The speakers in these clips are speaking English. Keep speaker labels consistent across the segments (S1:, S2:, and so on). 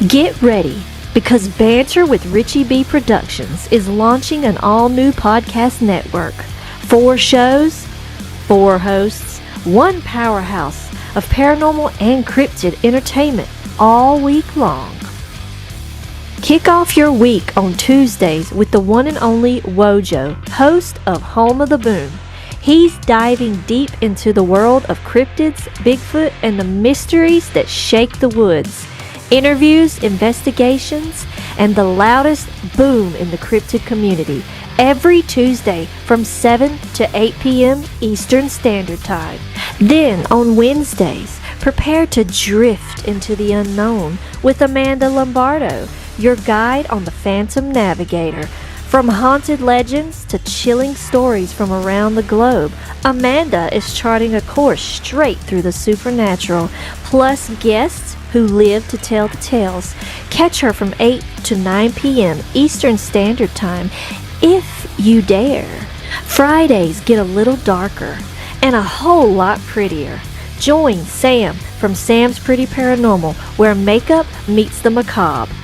S1: Get ready, because Banter with Richie B Productions is launching an all-new podcast network. 4 shows, 4 hosts, 1 powerhouse of paranormal and cryptid entertainment all week long. Kick off your week on Tuesdays with the one and only Wojo, host of Home of the Boom. He's diving deep into the world of cryptids, Bigfoot, and the mysteries that shake the woods. Interviews, investigations, and the loudest boom in the cryptid community. Every Tuesday from 7 to 8 p.m. Eastern Standard Time. Then on Wednesdays, prepare to drift into the unknown with Amanda Lombardo, your guide on the Phantom Navigator. From haunted legends to chilling stories from around the globe, Amanda is charting a course straight through the supernatural, plus guests who live to tell the tales. Catch her from 8 to 9 p.m. Eastern Standard Time, if you dare. Fridays get a little darker and a whole lot prettier. Join Sam from Sam's Pretty Paranormal, where makeup meets the macabre.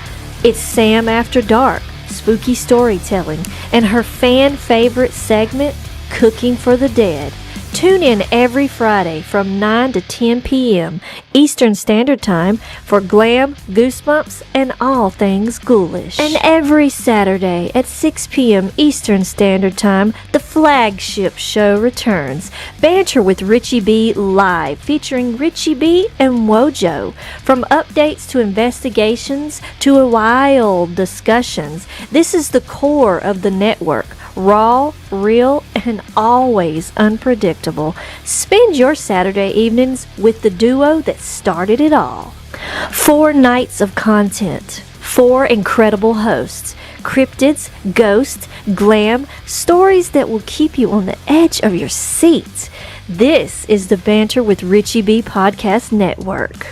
S1: It's Sam After Dark, spooky storytelling, and her fan favorite segment, Cooking for the Dead. Tune in every Friday from 9 to 10 p.m. Eastern Standard Time for glam, goosebumps, and all things ghoulish. And every Saturday at 6 p.m. Eastern Standard Time, the flagship show returns. Banter with Richie B Live, featuring Richie B and Wojo. From updates to investigations to wild discussions, this is the core of the network. Raw, real, and always unpredictable. Spend your Saturday evenings with the duo that started it all. 4 nights of content, 4 incredible hosts, cryptids, ghosts, glam, stories that will keep you on the edge of your seat. This is the Banter with Richie B Podcast Network.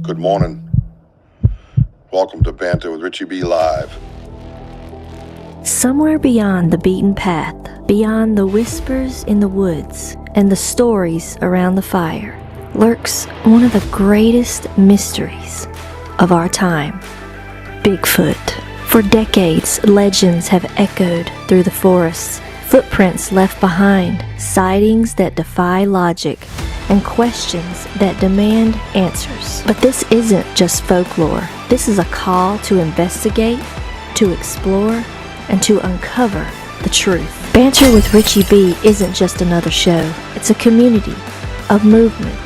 S2: Good morning. Welcome to Banter with Richie B Live.
S1: Somewhere beyond the beaten path, beyond the whispers in the woods and the stories around the fire, lurks one of the greatest mysteries of our time: Bigfoot. For decades, legends have echoed through the forests, footprints left behind, sightings that defy logic, and questions that demand answers. But this isn't just folklore. This is a call to investigate, to explore, and to uncover the truth. Banter with Richie B isn't just another show. It's a community, a movement,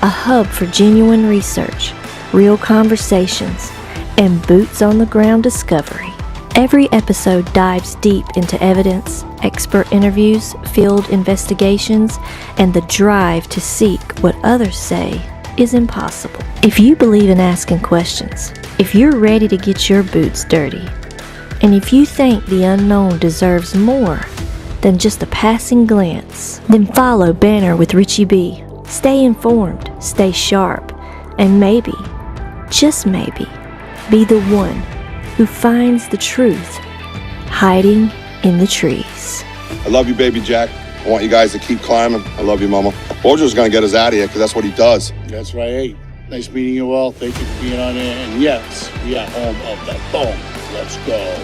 S1: a hub for genuine research, real conversations, and boots-on-the-ground discovery. Every episode dives deep into evidence, expert interviews, field investigations, and the drive to seek what others say is impossible. If you believe in asking questions, if you're ready to get your boots dirty, and if you think the unknown deserves more than just a passing glance, then follow Banter with Richie B. Stay informed, stay sharp, and maybe, just maybe, be the one who finds the truth hiding in the trees.
S2: I love you, baby Jack. I want you guys to keep climbing. I love you, Mama. Wojo's gonna get us out of here because that's what he does.
S3: That's right. Hey, nice meeting you all. Thank you for being on there. And yes, we are home of the boom. Let's go.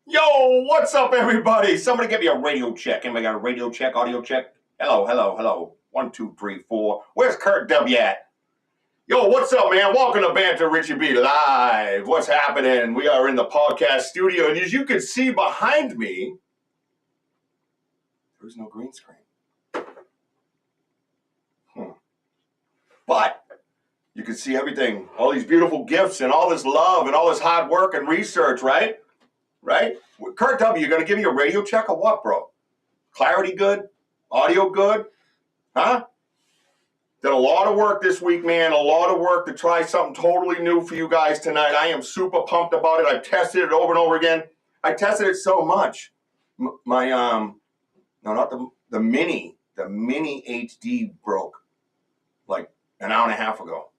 S4: Yo, what's up, everybody? Somebody give me a radio check. Anybody got a radio check, audio check? Hello, hello, hello. 1, 2, 3, 4. Where's Kurt W at? Yo, what's up, man? Welcome to Banter Richie B Live. What's happening? We are in the podcast studio, and as you can see behind me, there's no green screen. But you can see everything, all these beautiful gifts and all this love and all this hard work and research, right? Right? Kurt W, you gonna give me a radio check or what, bro? Clarity good? Audio good? Huh? Did a lot of work this week, man. A lot of work to try something totally new for you guys tonight. I am super pumped about it. I've tested it over and over again. I tested it so much. No, not the mini HD broke like an hour and a half ago.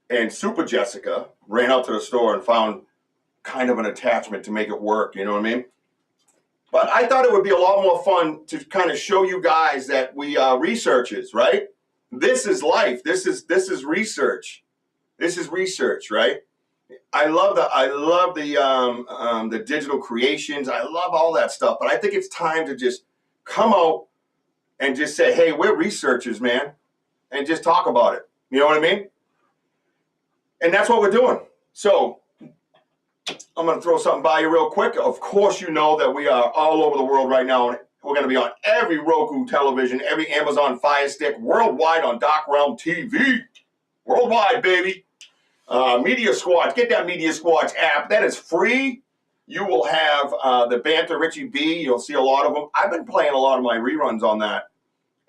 S4: And Super Jessica ran out to the store and found kind of an attachment to make it work, you know what I mean? But I thought it would be a lot more fun to kind of show you guys that we are researchers, right? This is life. This is research. This is research, right? I love the digital creations. I love all that stuff. But I think it's time to just come out and just say, hey, we're researchers, man, and just talk about it. You know what I mean? And that's what we're doing. So I'm going to throw something by you real quick. Of course, you know that we are all over the world right now. We're going to be on every Roku television, every Amazon Fire Stick, worldwide on Dark Realm TV. Worldwide, baby. Media Squads. Get that Media Squads app. That is free. You will have the Banter Richie B. You'll see a lot of them. I've been playing a lot of my reruns on that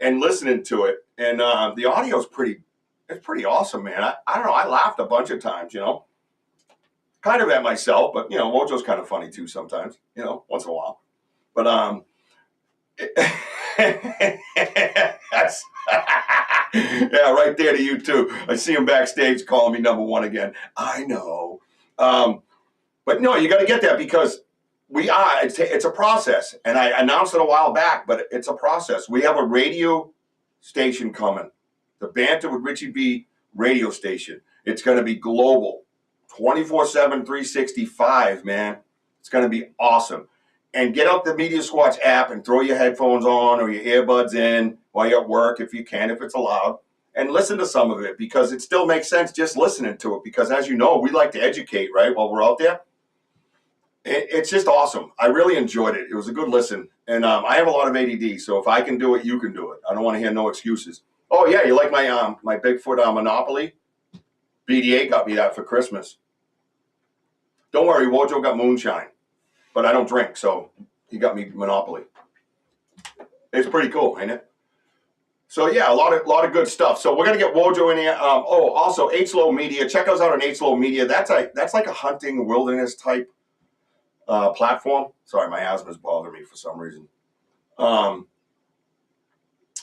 S4: and listening to it. And the audio is pretty awesome, man. I don't know. I laughed a bunch of times, you know. Kind of at myself, but, you know, Wojo's kind of funny too sometimes, you know, once in a while. But, that's yeah, right there to you too. I see him backstage calling me number one again. I know. But no, you got to get that because it's a process. And I announced it a while back, but it's a process. We have a radio station coming. The Banter with Richie B radio station. It's going to be global. 24/7, 365, man. It's going to be awesome. And get up the Media Squatch app and throw your headphones on or your earbuds in while you're at work if you can, if it's allowed, and listen to some of it because it still makes sense just listening to it because, as you know, we like to educate, right, while we're out there. It's just awesome. I really enjoyed it. It was a good listen. And I have a lot of ADD, so if I can do it, you can do it. I don't want to hear no excuses. Oh, yeah, you like my Bigfoot Monopoly? BDA got me that for Christmas. Don't worry, Wojo got moonshine. But I don't drink, so he got me Monopoly. It's pretty cool, ain't it? So yeah, a lot of good stuff. So we're gonna get Wojo in here. Also H-Low Media. Check us out on H-Low Media. That's like a hunting wilderness type platform. Sorry, my asthma's bothering me for some reason.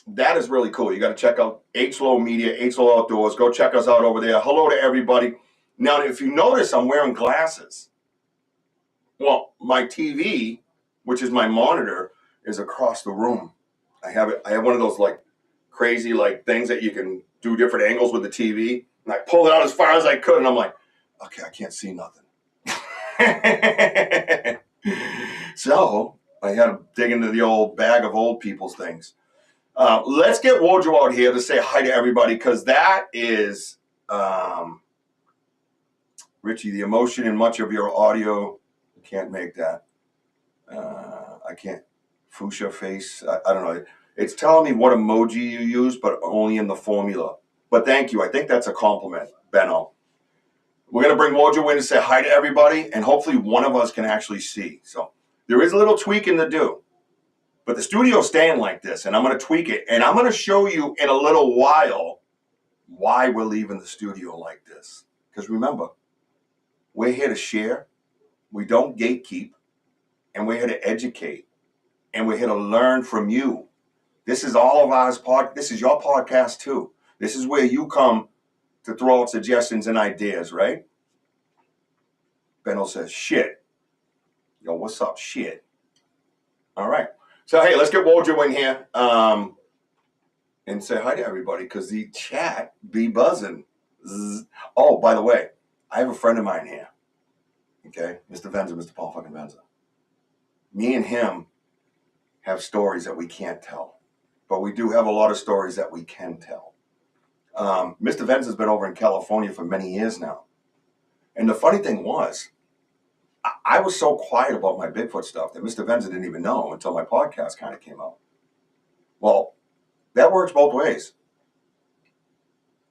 S4: That is really cool. You got to check out H-Low Media, H-Low Outdoors. Go check us out over there. Hello to everybody. Now, if you notice, I'm wearing glasses. Well, my TV, which is my monitor, is across the room. I have one of those like crazy like things that you can do different angles with the TV. And I pulled it out as far as I could, and I'm like, okay, I can't see nothing. So I had to dig into the old bag of old people's things. Let's get Wojo out here to say hi to everybody because that is Richie. The emotion in much of your audio. Can't make that. I can't. Fuchsia face. I don't know. It's telling me what emoji you use, but only in the formula. But thank you. I think that's a compliment, Benno. We're going to bring Wojo in to say hi to everybody, and hopefully one of us can actually see. So there is a little tweaking to do. But the studio's staying like this, and I'm going to tweak it. And I'm going to show you in a little while why we're leaving the studio like this. Because remember, we're here to share. We don't gatekeep, and we're here to educate, and we're here to learn from you. This is all of ours. This is your podcast too. This is where you come to throw out suggestions and ideas, right? Benno says, shit. Yo, what's up, shit? All right. So, hey, let's get Wojo in here and say hi to everybody because the chat be buzzing. Zzz. Oh, by the way, I have a friend of mine here. Okay, Mr. Venza, Mr. Paul fucking Venza. Me and him have stories that we can't tell, but we do have a lot of stories that we can tell. Mr. Venza's been over in California for many years now. And the funny thing was, I was so quiet about my Bigfoot stuff that Mr. Venza didn't even know until my podcast kind of came out. Well, that works both ways.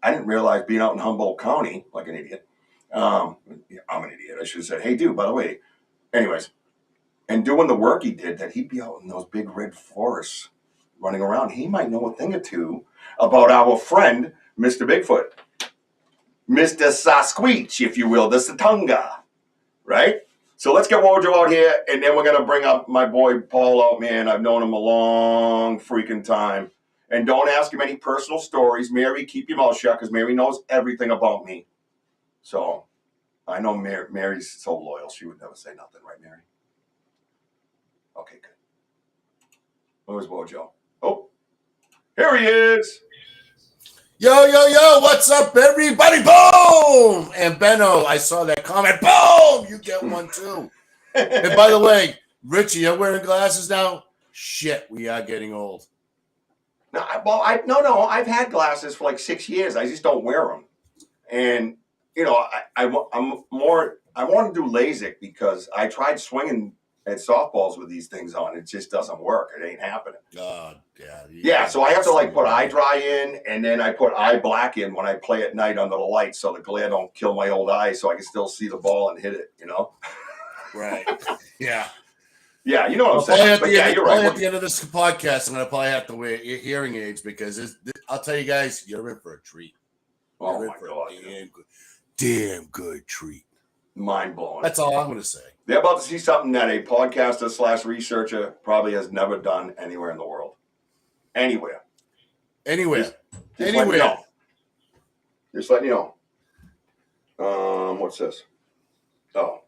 S4: I didn't realize being out in Humboldt County, like an idiot, I'm an idiot. I should have said, hey, dude, by the way. Anyways, and doing the work he did, that he'd be out in those big red forests running around. He might know a thing or two about our friend, Mr. Bigfoot. Mr. Sasquatch, if you will, the Satunga, right? So let's get Wojo out here, and then we're going to bring up my boy Paul out, man. I've known him a long freaking time. And don't ask him any personal stories. Mary, keep your mouth shut, because Mary knows everything about me. So I know Mary's so loyal. She would never say nothing, right, Mary? Okay, good. Where's Wojo? Oh, here he is.
S3: Yo, what's up, everybody? Boom! And Benno, I saw that comment. Boom! You get one, too. And by the way, Richie, you're wearing glasses now? Shit, we are getting old.
S4: No, I've had glasses for like 6 years. I just don't wear them. And, you know, I want to do LASIK because I tried swinging at softballs with these things on. It just doesn't work. It ain't happening. Yeah, so I have to like put eye dry in, and then I put eye black in when I play at night under the lights so the glare don't kill my old eyes so I can still see the ball and hit it, you know?
S3: Right. Yeah.
S4: Yeah, you know what I'm saying? But yeah, you're right.
S3: At the end of this podcast, I'm going to probably have to wear hearing aids because I'll tell you guys, you're in for a treat.
S4: Oh, my God.
S3: Damn good treat.
S4: Mind blowing.
S3: That's all I'm going to say.
S4: They're about to see something that a podcaster / researcher probably has never done anywhere in the world. Anywhere.
S3: Anywhere.
S4: Just let you know. What's this? Oh.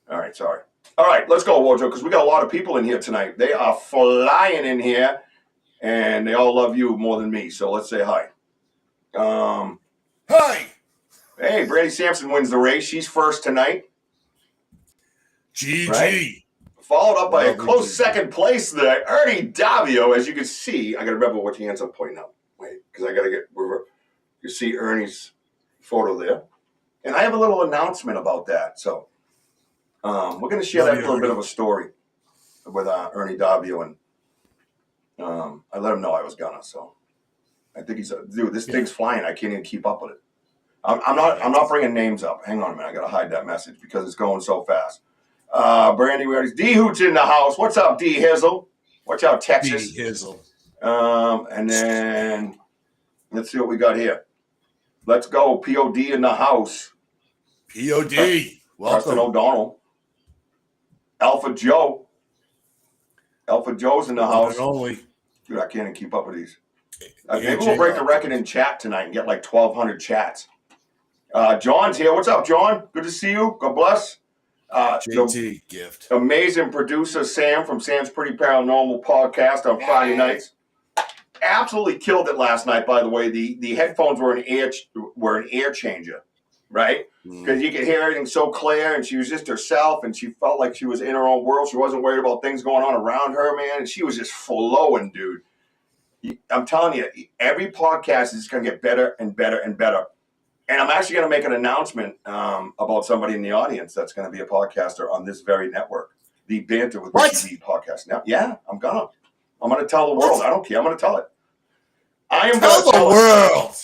S4: All right, sorry. All right, let's go, Wojo, because we got a lot of people in here tonight. They are flying in here, and they all love you more than me, so let's say hi.
S3: Hi!
S4: Hey, Brandy Sampson wins the race. She's first tonight.
S3: GG. Right?
S4: Followed up by a close second place there. Ernie Davio, as you can see. I got to remember which hands I'm pointing out. Wait, because I got to get over. You see Ernie's photo there. And I have a little announcement about that. So we're going to share that little bit of a story with Ernie Davio. And I let him know I was going to. So I think he's dude, this thing's flying. I can't even keep up with it. I'm not bringing names up. Hang on a minute. I got to hide that message because it's going so fast. Brandy, we already D Hoot's in the house. What's up, D Hizzle? Watch out, Texas.
S3: D Hizzle.
S4: And then let's see what we got here. Let's go. POD in the house.
S3: POD.
S4: Preston O'Donnell. Alpha Joe. Alpha Joe's in the house.
S3: Only.
S4: Dude, I can't even keep up with these. Maybe we'll break the record in chat tonight and get like 1,200 chats. John's here. What's up, John? Good to see you. God bless.
S3: JT gift.
S4: Amazing producer Sam from Sam's Pretty Paranormal podcast on Friday nights. Absolutely killed it last night, by the way. The headphones were an air changer, right? Because you could hear everything so clear, and she was just herself, and she felt like she was in her own world. She wasn't worried about things going on around her, man, and she was just flowing, dude. I'm telling you, every podcast is going to get better and better and better. And I'm actually going to make an announcement about somebody in the audience that's going to be a podcaster on this very network, the Banter with Richie B podcast. Now, yeah, I'm going to tell the world. I don't care. I'm going to tell it. I am going to tell
S3: the world.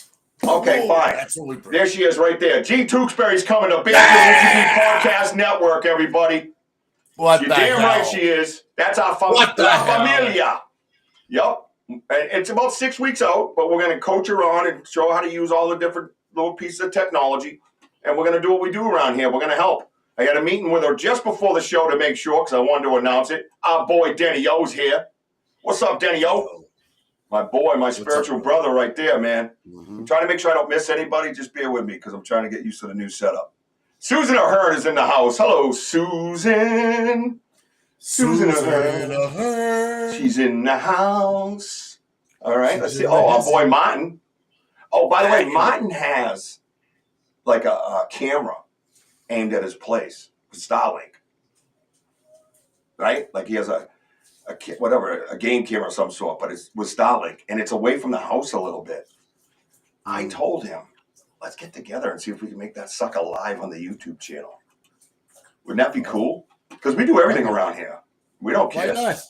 S4: Okay, fine. There she is right there. G. Tewksbury's coming to Banter with Richie B podcast network, everybody.
S3: What
S4: You're damn right she is. That's our familia. Yep. It's about 6 weeks out, but we're going to coach her on and show her how to use all the different little pieces of technology, and we're going to do what we do around here. We're going to help. I had a meeting with her just before the show to make sure, because I wanted to announce it. Our boy Denny O's here. What's up, Denny O? My boy, my spiritual brother right there, man. I'm trying to make sure I don't miss anybody. Just bear with me, because I'm trying to get used to the new setup. Susan Ahern is in the house. Hello, Susan. Susan Ahern. She's in the house. All right, let's see. Oh, our boy Martin. Oh, by the way, Martin has like a camera aimed at his place with Starlink, right? Like he has a game camera of some sort, but it's with Starlink, and it's away from the house a little bit. I told him, let's get together and see if we can make that sucker live on the YouTube channel. Wouldn't that be cool? Because we do everything around here. We don't care.
S3: Why not?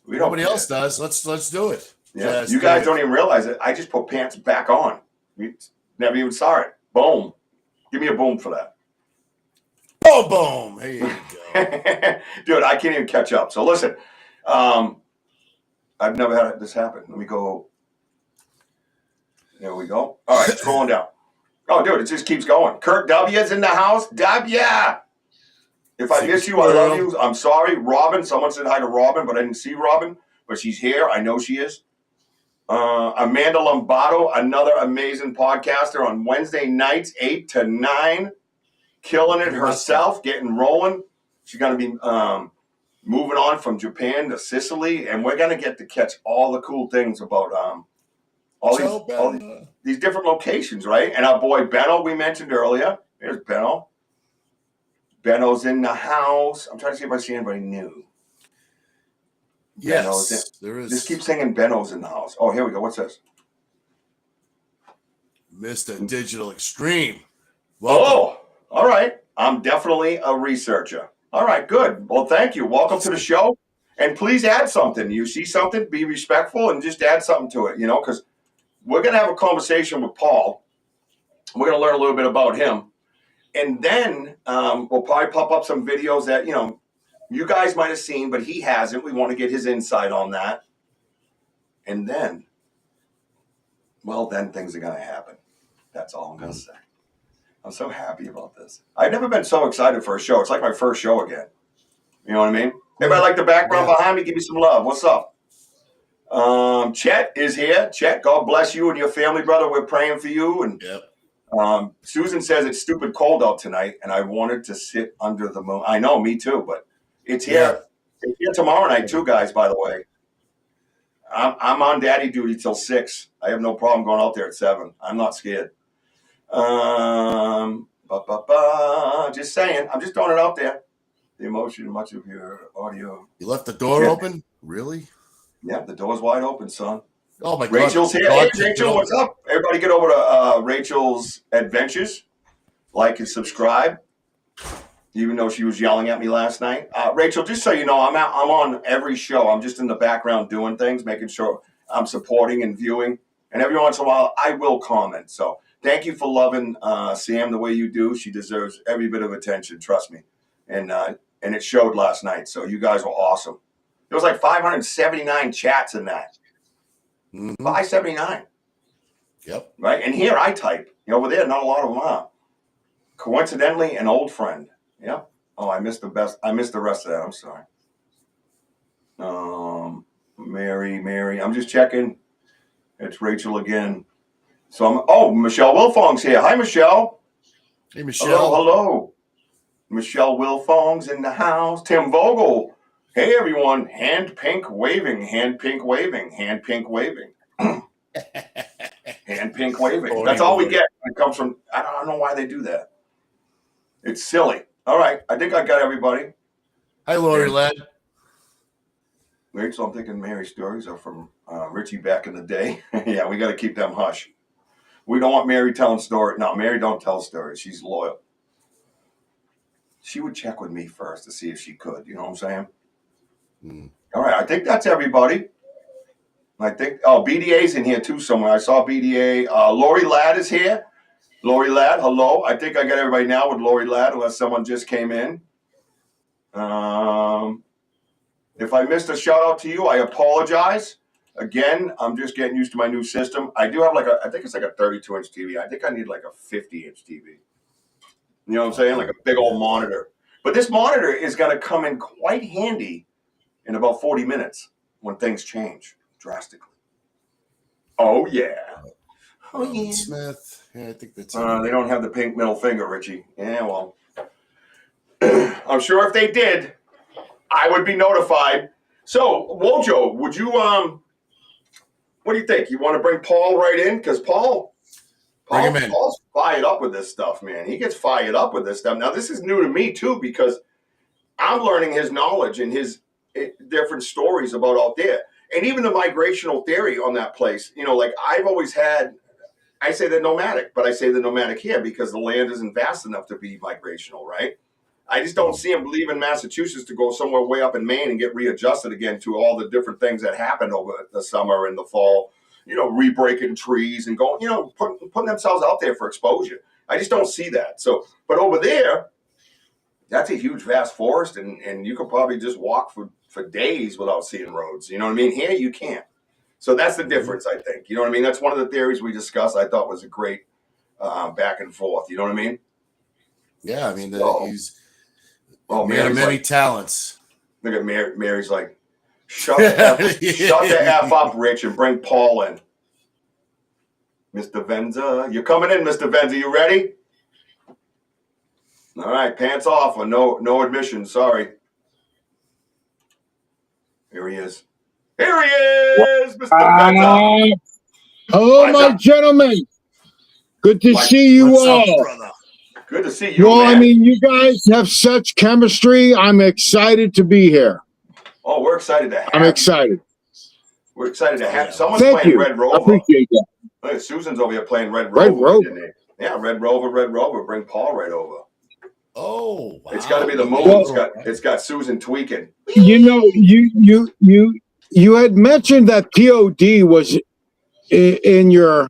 S3: Nobody else does. Let's do it.
S4: Yeah, you guys don't even realize it. I just put pants back on. You never even saw it. Boom. Give me a boom for that.
S3: Oh, boom. Here you go.
S4: Dude, I can't even catch up. So listen, I've never had this happen. Let me go. There we go. All right, scrolling down. Oh, dude, it just keeps going. Kurt W's in the house. W. If I miss you, I love you. I'm sorry. Robin, someone said hi to Robin, but I didn't see Robin. But she's here. I know she is. Amanda Lombardo, another amazing podcaster on Wednesday nights, 8 to 9. Killing it herself, getting rolling. She's going to be moving on from Japan to Sicily. And we're going to get to catch all the cool things about all these different locations, right? And our boy Benno, we mentioned earlier. Here's Benno. Benno's in the house. I'm trying to see if I see anybody new.
S3: Yes, there is.
S4: Just keep singing Benno's in the house. Oh, here we go. What's this?
S3: Mr. Digital Extreme.
S4: Welcome. Oh, all right. I'm definitely a researcher. All right, good. Well, thank you. Welcome to the show. And please add something. You see something, be respectful, and just add something to it, because we're going to have a conversation with Paul. We're going to learn a little bit about him. And then we'll probably pop up some videos that, you guys might have seen, but he hasn't. We want to get his insight on that. And then, then things are going to happen. That's all I'm going to say. I'm so happy about this. I've never been so excited for a show. It's like my first show again. You know what I mean? Everybody like the background behind me? Give me some love. What's up? Chet is here. Chet, God bless you and your family, brother. We're praying for you. And Susan says it's stupid cold out tonight, and I wanted to sit under the moon. I know, me too, but it's here. Yeah. It's here tomorrow night too, guys, by the way. I'm on daddy duty till 6. I have no problem going out there at 7. I'm not scared. Just saying. I'm just throwing it out there. The emotion, much of your audio.
S3: You left the door open? Really?
S4: Yeah, the door's wide open, son.
S3: Oh my God.
S4: Rachel's here. Hey, Rachel, what's up? Everybody get over to Rachel's Adventures. Like and subscribe. Even though she was yelling at me last night. Rachel, just so you know, I'm on every show. I'm just in the background doing things, making sure I'm supporting and viewing. And every once in a while, I will comment. So thank you for loving Sam the way you do. She deserves every bit of attention. Trust me. And it showed last night. So you guys were awesome. There was like 579 chats in that. 579.
S3: Yep.
S4: Right? And here I type. Over there, not a lot of them are. Coincidentally, an old friend. Yeah. Oh, I missed the rest of that. I'm sorry. Mary. I'm just checking. It's Rachel again. So Michelle Wilfong's here. Hi, Michelle.
S3: Hey, Michelle.
S4: Hello. Michelle Wilfong's in the house. Tim Vogel. Hey, everyone. Hand pink waving. Hand pink waving. Hand pink waving. Hand pink waving. That's all we get. It comes from, I don't know why they do that. It's silly. All right. I think I got everybody.
S3: Hi, Lori Ladd.
S4: Rachel, I'm thinking Mary's stories are from Richie back in the day. Yeah, we got to keep them hush. We don't want Mary telling stories. No, Mary don't tell stories. She's loyal. She would check with me first to see if she could. You know what I'm saying? All right. I think that's everybody. I think, BDA's in here too somewhere. I saw BDA. Lori Ladd is here. Lori Ladd, hello. I think I got everybody now with Lori Ladd, unless someone just came in. If I missed a shout out to you, I apologize. Again, I'm just getting used to my new system. I do have I think it's like a 32-inch TV. I think I need like a 50-inch TV. You know what I'm saying? Like a big old monitor. But this monitor is going to come in quite handy in about 40 minutes when things change drastically. Oh, yeah.
S3: Oh, yeah. Smith. Yeah, I think that's
S4: they don't have the pink middle finger, Richie. Yeah, well. I'm sure if they did, I would be notified. So, Wojo, would you, what do you think? You want to bring Paul right in? Because Paul's fired up with this stuff, man. He gets fired up with this stuff. Now, this is new to me, too, because I'm learning his knowledge and his different stories about out there. And even the migrational theory on that place, I've always had, I say the nomadic, but I say the nomadic here because the land isn't vast enough to be migrational, right? I just don't see him leaving Massachusetts to go somewhere way up in Maine and get readjusted again to all the different things that happened over the summer and the fall, re-breaking trees and going, putting themselves out there for exposure. I just don't see that. So, but over there, that's a huge, vast forest, and you could probably just walk for for days without seeing roads. You know what I mean? Here you can't. So that's the difference, I think. You know what I mean? That's one of the theories we discussed. I thought was a great back and forth. You know what I mean?
S3: Yeah, I mean,
S4: So,
S3: he's
S4: man
S3: of many talents.
S4: Look at Mary. Mary's like, shut the F up, Rich, and bring Paul in. Mr. Venza, you're coming in, Mr. Venza. You ready? All right, pants off or no admission. Sorry. Here he is. Here he is, Mr. Venza.
S5: Hello, my gentlemen. Good to see you all.
S3: Brother?
S4: Good to see you,
S5: Well,
S4: man.
S5: I mean, you guys have such chemistry. I'm excited to be here.
S4: Oh, we're excited to have
S5: I'm excited.
S4: We're excited to have someone's
S5: Thank
S4: playing
S5: you.
S4: Red
S5: I
S4: Rover.
S5: appreciate that.
S4: Look at Susan's over here playing Red
S5: Red
S4: Rover.
S5: Rover.
S4: Yeah, Red Rover. Bring Paul right over.
S3: Oh, wow.
S4: It's got to be the moon.
S5: Well,
S4: it's got Susan tweaking.
S5: You know, you had mentioned that POD was in your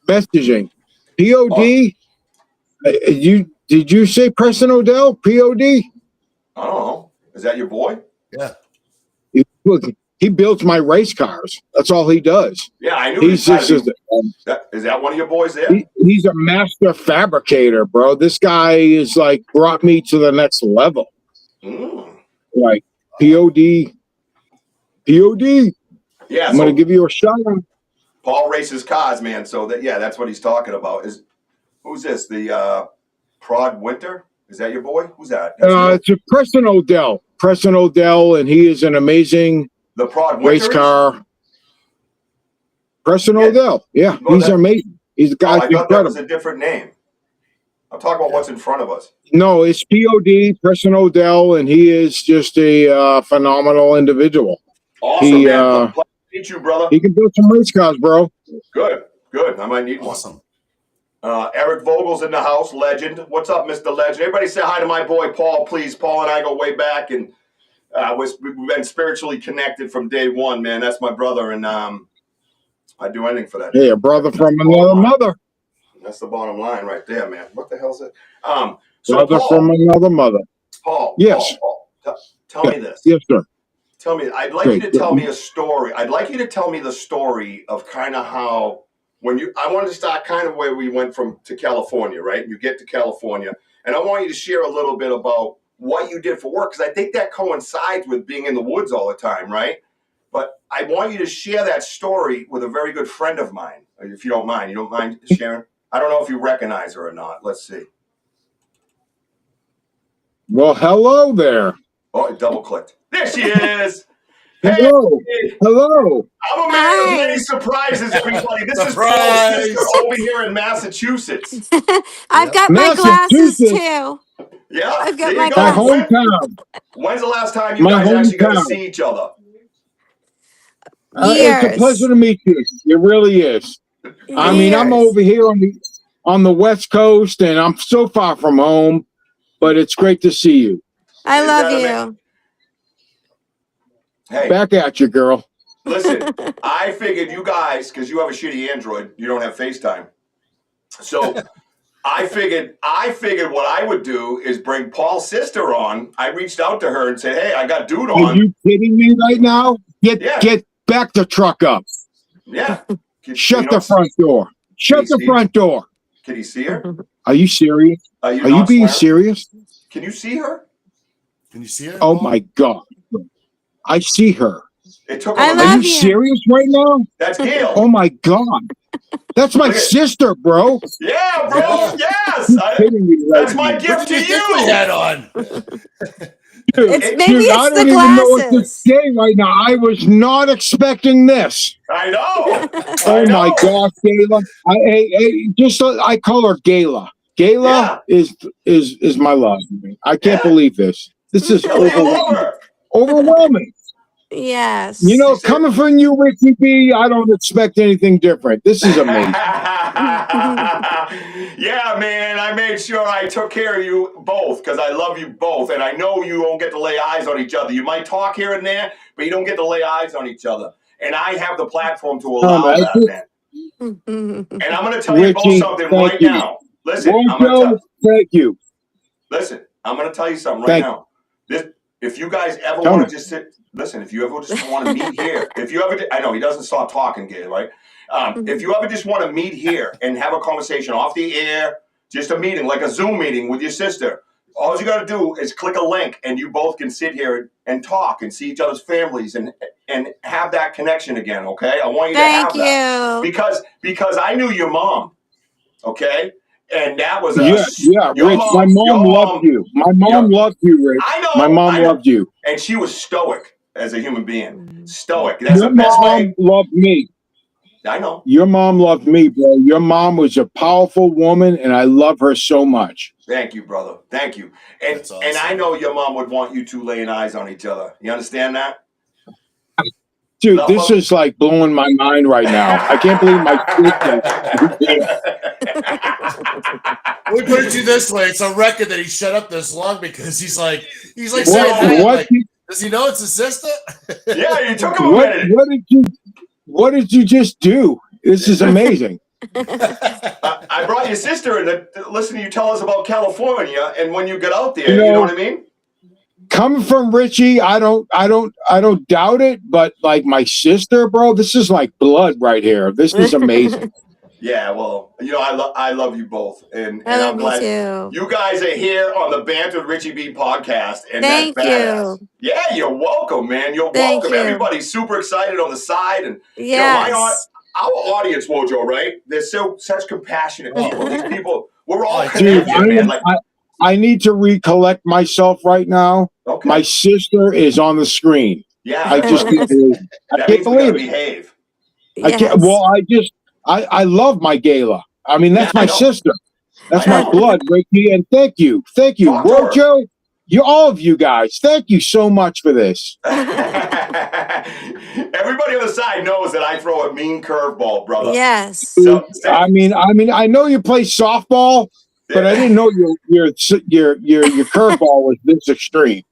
S5: messaging. POD? Did you say Preston Odell? POD?
S4: I don't know. Is that your boy?
S3: Yeah.
S5: Look, he builds my race cars. That's all he does.
S4: Yeah, I knew.
S5: He's just
S4: is that one of your boys there?
S5: he's a master fabricator, bro. This guy is like brought me to the next level. Like POD.
S4: Yeah,
S5: I'm gonna give you a shout out.
S4: Paul races cars, man. So that's what he's talking about. Who's this? The Prod Winter? Is that your boy? Who's that?
S5: It's a Preston Odell, and he is an amazing
S4: the Prod Winter
S5: race car. Preston Odell, yeah, he's amazing. He's a guy.
S4: I thought that was a different name. I'm talking about what's in front of us.
S5: No, it's POD, Preston Odell, and he is just a phenomenal individual.
S4: Awesome, man. Pleasure to meet you, brother.
S5: He can build some race cars, bro.
S4: Good. I might need
S3: Awesome.
S4: one. Eric Vogel's in the house, legend. What's up, Mr. Legend? Everybody say hi to my boy Paul, please. Paul and I go way back, and we've been spiritually connected from day one, man. That's my brother, and I'd do anything for that.
S5: Hey, a brother from another mother.
S4: That's the bottom line right there, man. What the hell's it?
S5: Brother from another mother.
S4: Paul.
S5: Yes.
S4: Paul, tell me this.
S5: Yes, sir.
S4: Tell me. I'd like you to tell me a story. I'd like you to tell me the story of kind of how I wanted to start kind of where we went to California, right? You get to California, and I want you to share a little bit about what you did for work, because I think that coincides with being in the woods all the time, right? But I want you to share that story with a very good friend of mine, if you don't mind. You don't mind sharing? I don't know if you recognize her or not. Let's see.
S5: Well, hello there.
S4: Oh, it double clicked. There she is.
S5: Hello.
S4: Hey.
S5: Hello.
S4: I'm a man of many surprises, everybody. This is Paul's sister over here in Massachusetts.
S6: I've got my glasses too.
S4: Yeah,
S6: I've got
S4: my
S6: glasses.
S5: Hometown.
S4: When's the last time you guys actually got to see each other?
S5: It's a pleasure to meet you. It really is. I mean, I'm over here on the West Coast, and I'm so far from home, but it's great to see you.
S6: I love you.
S4: Hey,
S5: back at you, girl.
S4: Listen, I figured you guys, because you have a shitty Android, you don't have FaceTime. So I figured what I would do is bring Paul's sister on. I reached out to her and said, "Hey, I got dude on."
S5: Are you kidding me right now? Get back the truck up.
S4: Yeah.
S5: Shut the front door. Shut the front door.
S4: Can you see her?
S5: Are you serious? Are you being serious?
S4: Can you see her?
S3: Can you see her?
S5: Oh my God. I see her.
S4: It took
S5: Are you serious right now?
S4: That's Gail.
S5: Oh my God. That's my sister, bro.
S4: Yeah, bro. Yes. That's my gift to you.
S3: Hat on.
S5: Dude, I don't even know what to say right now. I was not expecting this.
S4: I know.
S5: Oh my gosh, Gayla. I call her Gayla. Gayla is my love. I can't believe this. This is overwhelming.
S6: Yes.
S5: You know, coming from you, Richie B, I don't expect anything different. This is amazing.
S4: Yeah, man. I made sure I took care of you both because I love you both. And I know you don't get to lay eyes on each other. You might talk here and there, but you don't get to lay eyes on each other. And I have the platform to allow that, man. And I'm going to tell you both something right now. Listen,
S5: Thank you.
S4: Listen, I'm going to tell you something right now. if you guys ever want to just sit, listen, if you ever just want to meet here, I know he doesn't stop talking, Gabe, right? If you ever just want to meet here and have a conversation off the air, just a meeting, like a Zoom meeting with your sister, all you got to do is click a link and you both can sit here and talk and see each other's families and have that connection again, okay? I want you to have that. Because I knew your mom, okay? And that was
S5: Rich. My mom loved you. My mom loved you, Rich.
S4: I know.
S5: My mom loved you.
S4: And she was stoic as a human being. Stoic. That's
S5: Your
S4: the best
S5: mom
S4: way.
S5: loved me.
S4: I know.
S5: Your mom loved me, bro. Your mom was a powerful woman, and I love her so much.
S4: Thank you, brother. Thank you. And
S3: Awesome.
S4: and I know your mom would want you two laying eyes on each other. You understand that?
S5: Dude, this is like blowing my mind right now. I can't believe my
S3: We put it to you this way: it's a record that he shut up this long because he's like
S5: what,
S3: saying, hey,
S5: what,
S3: does he know it's his sister?
S4: Yeah, you took him a minute.
S5: What did you just do? This is amazing.
S4: I brought your sister in to listen to you tell us about California, and when you get out there, you know what I mean?
S5: Coming from Richie, I don't doubt it, but like my sister, bro, this is like blood right here. This is amazing.
S4: Yeah, well, I love you both, and
S6: I
S4: I'm
S6: love
S4: glad
S6: you too.
S4: you guys are here on the Banter with Richie B podcast, and
S6: Thank
S4: that's badass.
S6: you.
S4: Yeah, you're welcome, man. You're
S6: Thank
S4: welcome.
S6: you.
S4: Everybody's super excited on the side, and
S6: yes.
S4: our audience, Wojo, right? They're such compassionate people. These people, we're all
S5: Dude,
S4: connected, man.
S5: I need to recollect myself right now.
S4: Okay.
S5: My sister is on the screen.
S4: Yeah,
S5: I just can't believe it.
S4: that means we gotta behave.
S5: I can't. Well, I love my Gala. I mean, that's my sister. That's my blood, Ricky. And thank you, Wojo. All of you guys. Thank you so much for this.
S4: Everybody on the side knows that I throw a mean curveball, brother.
S6: Yes.
S4: So,
S5: I mean, I know you play softball, but I didn't know your curveball was this extreme.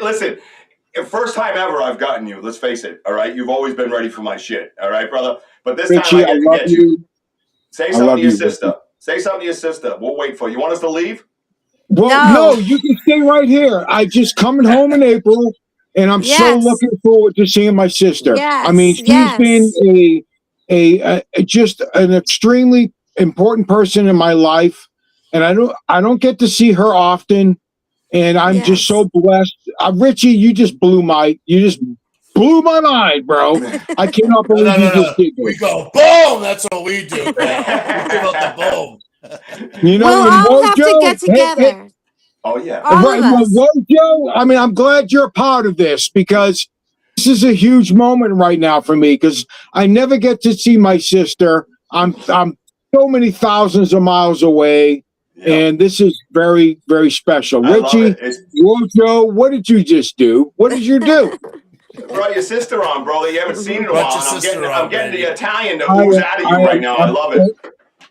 S4: Listen, first time ever I've gotten you. Let's face it. All right, you've always been ready for my shit. All right, brother. But this
S5: Richie,
S4: time I get to get you. Say something to your sister.
S5: Richie.
S4: Say something to your sister. We'll wait for you. You want us to leave?
S5: Well, no, you can stay right here. I just coming home in April, and I'm so looking forward to seeing my sister.
S6: Yes.
S5: I mean, she's been just an extremely important person in my life, and I don't get to see her often, and I'm just so blessed. Richie, you just blew my mind, bro. I cannot believe you just did this.
S3: We go boom. That's what we do. We give out the boom.
S5: You know,
S6: we'll all have to get together.
S4: Oh yeah,
S6: all of us.
S5: Wojo, I mean, I'm glad you're a part of this because this is a huge moment right now for me because I never get to see my sister. I'm so many thousands of miles away, and this is very, very special. Richie, Wojo, what did you just do? What did you do?
S4: Brought your sister on, brother. You haven't seen it in a while. I'm getting the Italian that moves out of you right now. I love it.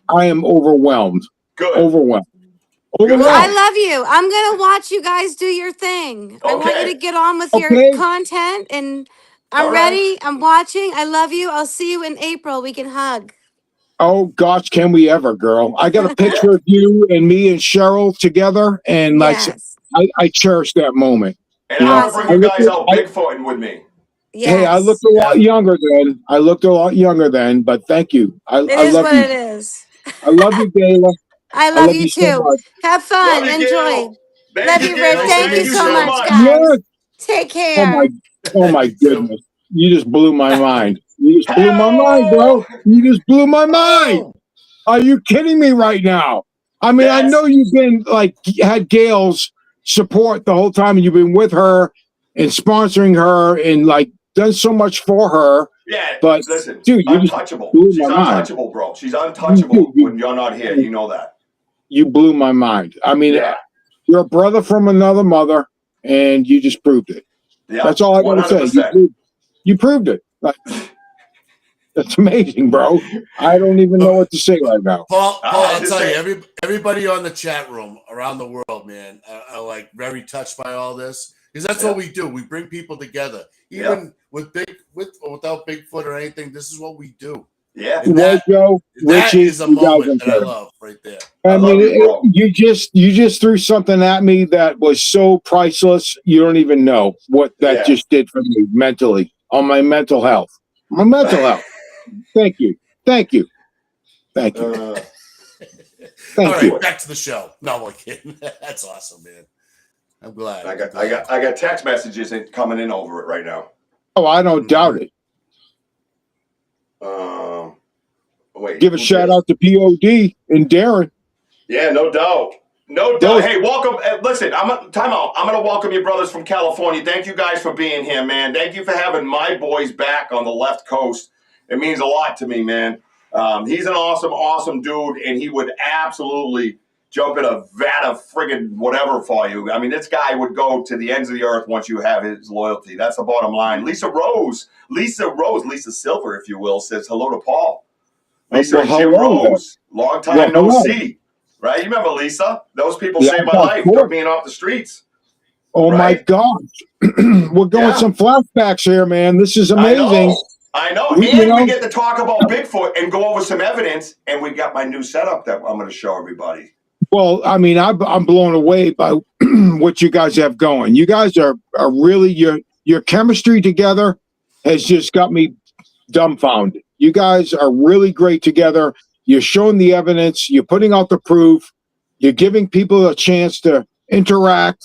S5: I am overwhelmed.
S4: Good.
S5: Overwhelmed.
S6: I love you. I'm going to watch you guys do your thing. I want you to get on with your content, and I'm ready. I'm watching. I love you. I'll see you in April. We can hug.
S5: Oh, gosh, can we ever, girl? I got a picture of you and me and Cheryl together, and I cherish that moment.
S4: And I'll bring you guys out Bigfooting with me.
S6: Yes.
S5: Hey, I looked a lot younger then. But thank you. I love you.
S6: It is.
S5: I love you, Gayla.
S6: I love you too.
S5: So
S6: have fun. Enjoy. Love you, Rick. Thank you so much, guys.
S5: Yes.
S6: Take care.
S5: Oh my goodness. You just blew my mind. You just blew my mind, bro. You just blew my mind. Are you kidding me right now? I mean, I know you've been had Gail's support the whole time, and you've been with her and sponsoring her and done so much for her.
S4: Yeah,
S5: but
S4: listen,
S5: dude, you're
S4: untouchable. She's untouchable, bro. She's untouchable when you're not here. You know that.
S5: You blew my mind. I mean, you're a brother from another mother, and you just proved it. Yeah, that's all I got to say. You proved it. That's amazing, bro. I don't even know what to say right now.
S3: Paul, I'll tell you, everybody on the chat room around the world, man, are very touched by all this. Because that's what we do. We bring people together. Even with or without Bigfoot or anything, this is what we do.
S4: Yeah.
S5: Wojo,
S3: That
S5: Richie,
S3: is a
S5: you guys
S3: moment that I
S5: are
S3: love right there.
S5: I mean,
S4: love you, bro.
S5: you just threw something at me that was so priceless. You don't even know what that just did for me mentally, on my mental health. My mental health. Thank you. Thank you. Thank you.
S3: All right, back to the show. No, I'm kidding. That's awesome, man. I'm glad.
S4: I got text messages coming in over it right now.
S5: Oh, I don't doubt it.
S4: Wait.
S5: Give a shout out to POD and Darren.
S4: Yeah, no doubt. No doubt. Hey, welcome. Listen, time out. I'm going to welcome you brothers from California. Thank you guys for being here, man. Thank you for having my boys back on the left coast. It means a lot to me, man. He's an awesome dude, and he would absolutely jump in a vat of friggin' whatever for you. I mean, this guy would go to the ends of the earth once you have his loyalty. That's the bottom line. Lisa Silver, if you will, says hello to Paul. Lisa and Jim Rose, long time no see. Right? You remember Lisa? Those people saved my life, took me off the streets.
S5: Oh, my God. We're going some flashbacks here, man. This is amazing.
S4: I know. We get to talk about Bigfoot and go over some evidence, and we got my new setup that I'm going to show everybody.
S5: Well, I mean, I'm blown away by what you guys have going. You guys are really, your chemistry together has just got me dumbfounded. You guys are really great together. You're showing the evidence. You're putting out the proof. You're giving people a chance to interact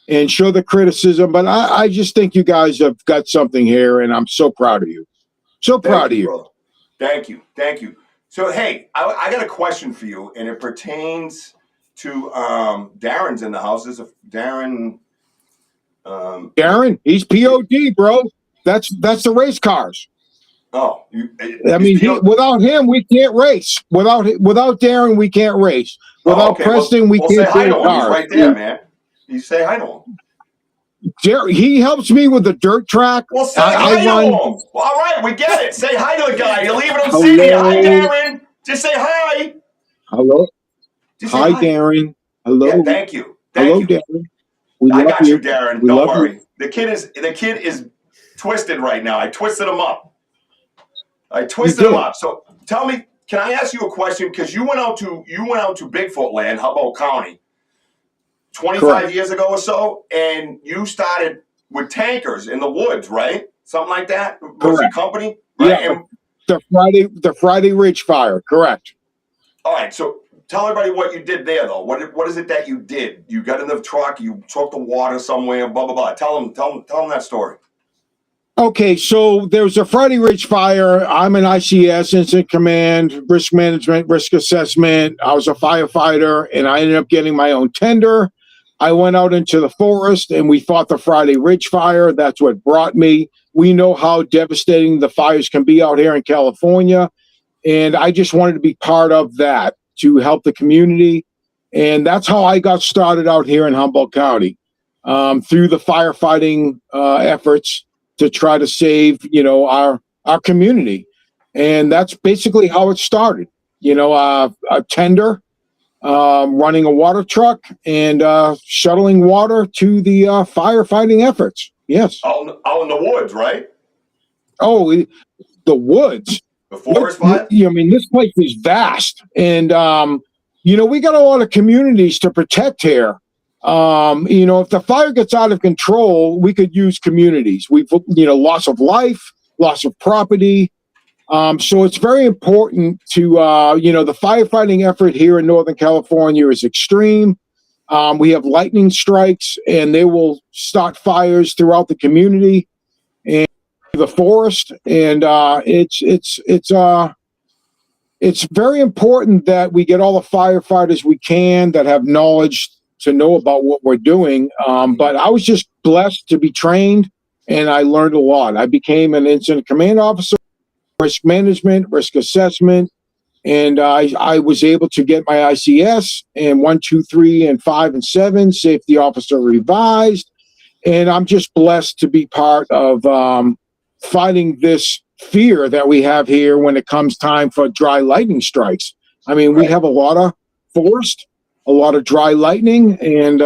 S5: and show the criticism. But I just think you guys have got something here, and I'm so proud of you. So proud of you.
S4: Brother. Thank you. Thank you. So, hey, I got a question for you, and it pertains to Darren's in the house. This is Darren.
S5: Darren, he's POD, bro. That's the race cars.
S4: Oh,
S5: I mean, without him, we can't race. Without Darren, we can't race. Without Preston, we can't
S4: say hi to him. He's right there, man. You say hi to him.
S5: Darren, he helps me with the dirt track.
S4: Well, say hi to him. Well, all right, we get it. Say hi to the guy. You're leaving him sitting. Hi, Darren. Just say hi.
S5: Hello. Hi, Darren. Hello.
S4: Yeah, thank you.
S5: Hello, Darren.
S4: I got you, Darren. Don't worry. The kid is twisted right now. I twisted him up. So tell me, can I ask you a question? Because you went out to Bigfoot land, Humboldt County, 25 years ago or so, and you started with tankers in the woods, right? Something like that. Was your company? Right?
S5: Yeah. The Friday Ridge fire. Correct.
S4: All right. So tell everybody what you did there, though. What is it that you did? You got in the truck. You took the water somewhere. Blah blah blah. Tell them that story.
S5: Okay, so there's a Friday Ridge fire. I'm an ICS, Incident Command, Risk Management, Risk Assessment. I was a firefighter, and I ended up getting my own tender. I went out into the forest, and we fought the Friday Ridge fire. That's what brought me. We know how devastating the fires can be out here in California, and I just wanted to be part of that to help the community. And that's how I got started out here in Humboldt County, through the firefighting efforts to try to save, our community. And that's basically how it started. A tender, running a water truck, and shuttling water to the firefighting efforts. Yes.
S4: Out in the woods, right?
S5: Oh, the woods.
S4: The forest fire?
S5: I mean, this place is vast. And, we got a lot of communities to protect here. If the fire gets out of control, we could use communities. We've, loss of life, loss of property. So it's very important to, the firefighting effort here in Northern California is extreme. We have lightning strikes, and they will start fires throughout the community and the forest. And it's very important that we get all the firefighters we can that have knowledge to know about what we're doing. But I was just blessed to be trained, and I learned a lot. I became an incident command officer, risk management, risk assessment, and I was able to get my ICS and 1, 2, 3, and 5, and 7, safety officer revised. And I'm just blessed to be part of fighting this fear that we have here when it comes time for dry lightning strikes. I mean, we have a lot of forest, a lot of dry lightning, and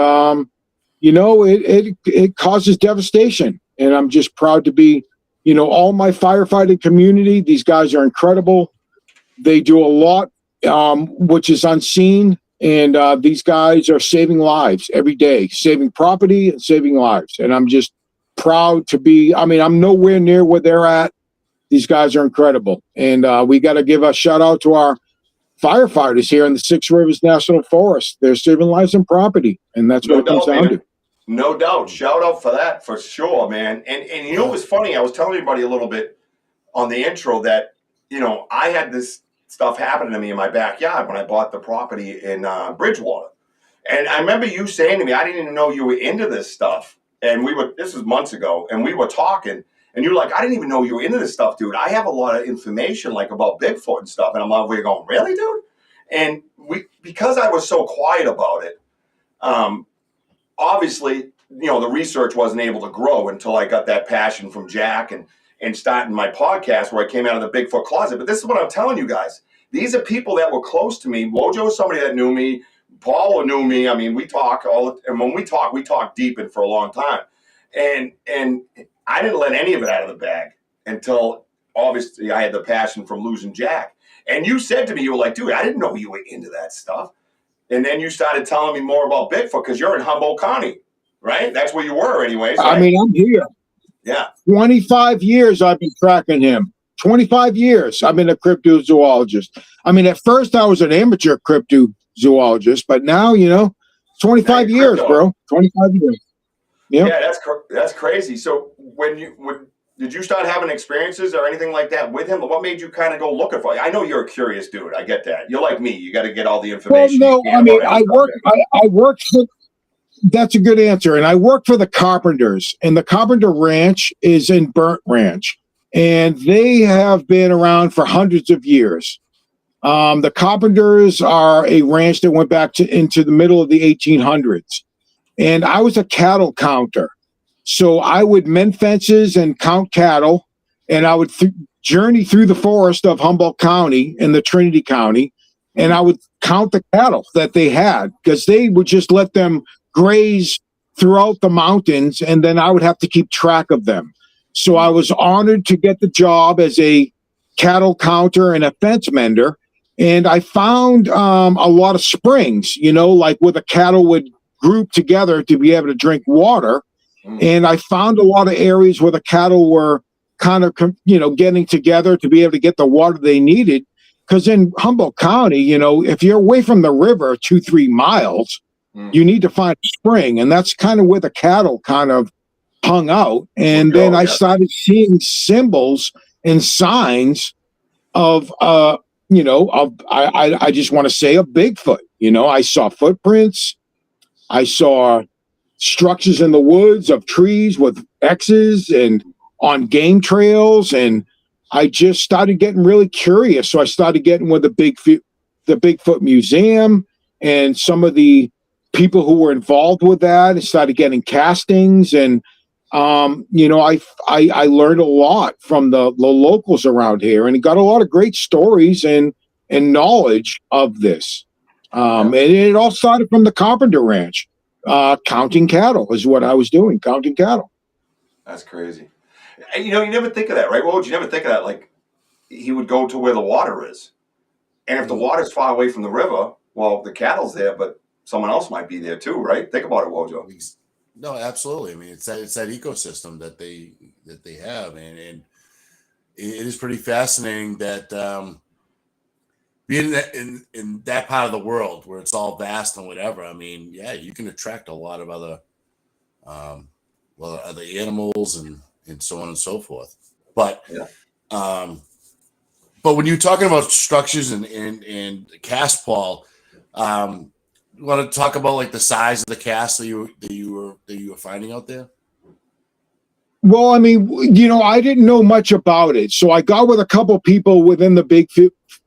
S5: it causes devastation. And I'm just proud to be, all my firefighting community. These guys are incredible. They do a lot, which is unseen. And these guys are saving lives every day, saving property and saving lives. And I'm just proud to be, I mean, I'm nowhere near where they're at. These guys are incredible. And we got to give a shout out to our firefighters here in the Six Rivers National Forest. They're saving lives and property. And that's what it comes down to.
S4: No doubt. Shout out for that for sure, man. And you know what's funny? I was telling everybody a little bit on the intro that, you know, I had this stuff happening to me in my backyard when I bought the property in Bridgewater. And I remember you saying to me, I didn't even know you were into this stuff. And this was months ago, and we were talking, and you're like, I didn't even know you were into this stuff, dude. I have a lot of information like about Bigfoot and stuff. And I'm like, we're going, really, dude? And because I was so quiet about it, obviously, you know, the research wasn't able to grow until I got that passion from Jack and starting my podcast where I came out of the Bigfoot closet. But this is what I'm telling you guys. These are people that were close to me. Wojo is somebody that knew me. Paul knew me. I mean, we talk and when we talk deep and for a long time. And I didn't let any of it out of the bag until obviously I had the passion from losing Jack. And you said to me, you were like, dude, I didn't know you were into that stuff. And then you started telling me more about Bigfoot because you're in Humboldt County, right? That's where you were anyways. Right?
S5: I mean, I'm here.
S4: Yeah.
S5: 25 years I've been tracking him. 25 years I've been a cryptozoologist. I mean, at first I was an amateur cryptozoologist, but now, you know, 25 years, bro. 25 years. Yep.
S4: Yeah, that's crazy. So did you start having experiences or anything like that with him? What made you kind of go looking for it? I know you're a curious dude. I get that. You're like me. You got to get all the information.
S5: Well, no, I mean, I worked for, that's a good answer. And I work for the Carpenters, and the Carpenter Ranch is in Burnt Ranch, and they have been around for hundreds of years. The Carpenters are a ranch that went back into the middle of the 1800s. And I was a cattle counter. So I would mend fences and count cattle, and I would journey through the forest of Humboldt County and the Trinity County, and I would count the cattle that they had because they would just let them graze throughout the mountains, and then I would have to keep track of them. So I was honored to get the job as a cattle counter and a fence mender, and I found a lot of springs, you know, like where the cattle would group together to be able to drink water. And I found a lot of areas where the cattle were kind of, you know, getting together to be able to get the water they needed. Because in Humboldt County, you know, if you're away from the river 2-3 miles, you need to find a spring. And that's kind of where the cattle kind of hung out. And then I started seeing symbols and signs of, you know, I just want to say a Bigfoot. You know, I saw footprints. I saw structures in the woods of trees with X's and on game trails. And I just started getting really curious. So I started getting with the Bigfoot Museum and some of the people who were involved with that. I started getting castings, and you know, I learned a lot from the locals around here, and got a lot of great stories and knowledge of this. And it all started from the Carpenter Ranch. Counting cattle is what I was doing, counting cattle.
S4: That's crazy. And, you know, you never think of that, right? Well, you never think of that. Like, he would go to where the water is. And if the water's far away from the river, well, the cattle's there, but someone else might be there too, right? Think about it, Wojo.
S3: No, absolutely. I mean, it's that ecosystem that they have. And it is pretty fascinating that being in that part of the world where it's all vast and whatever, I mean, yeah, you can attract a lot of other other animals and so on and so forth. But but when you're talking about structures and cast, Paul, you want to talk about like the size of the cast that you were finding out there?
S5: Well, I mean, you know, I didn't know much about it, so I got with a couple people within the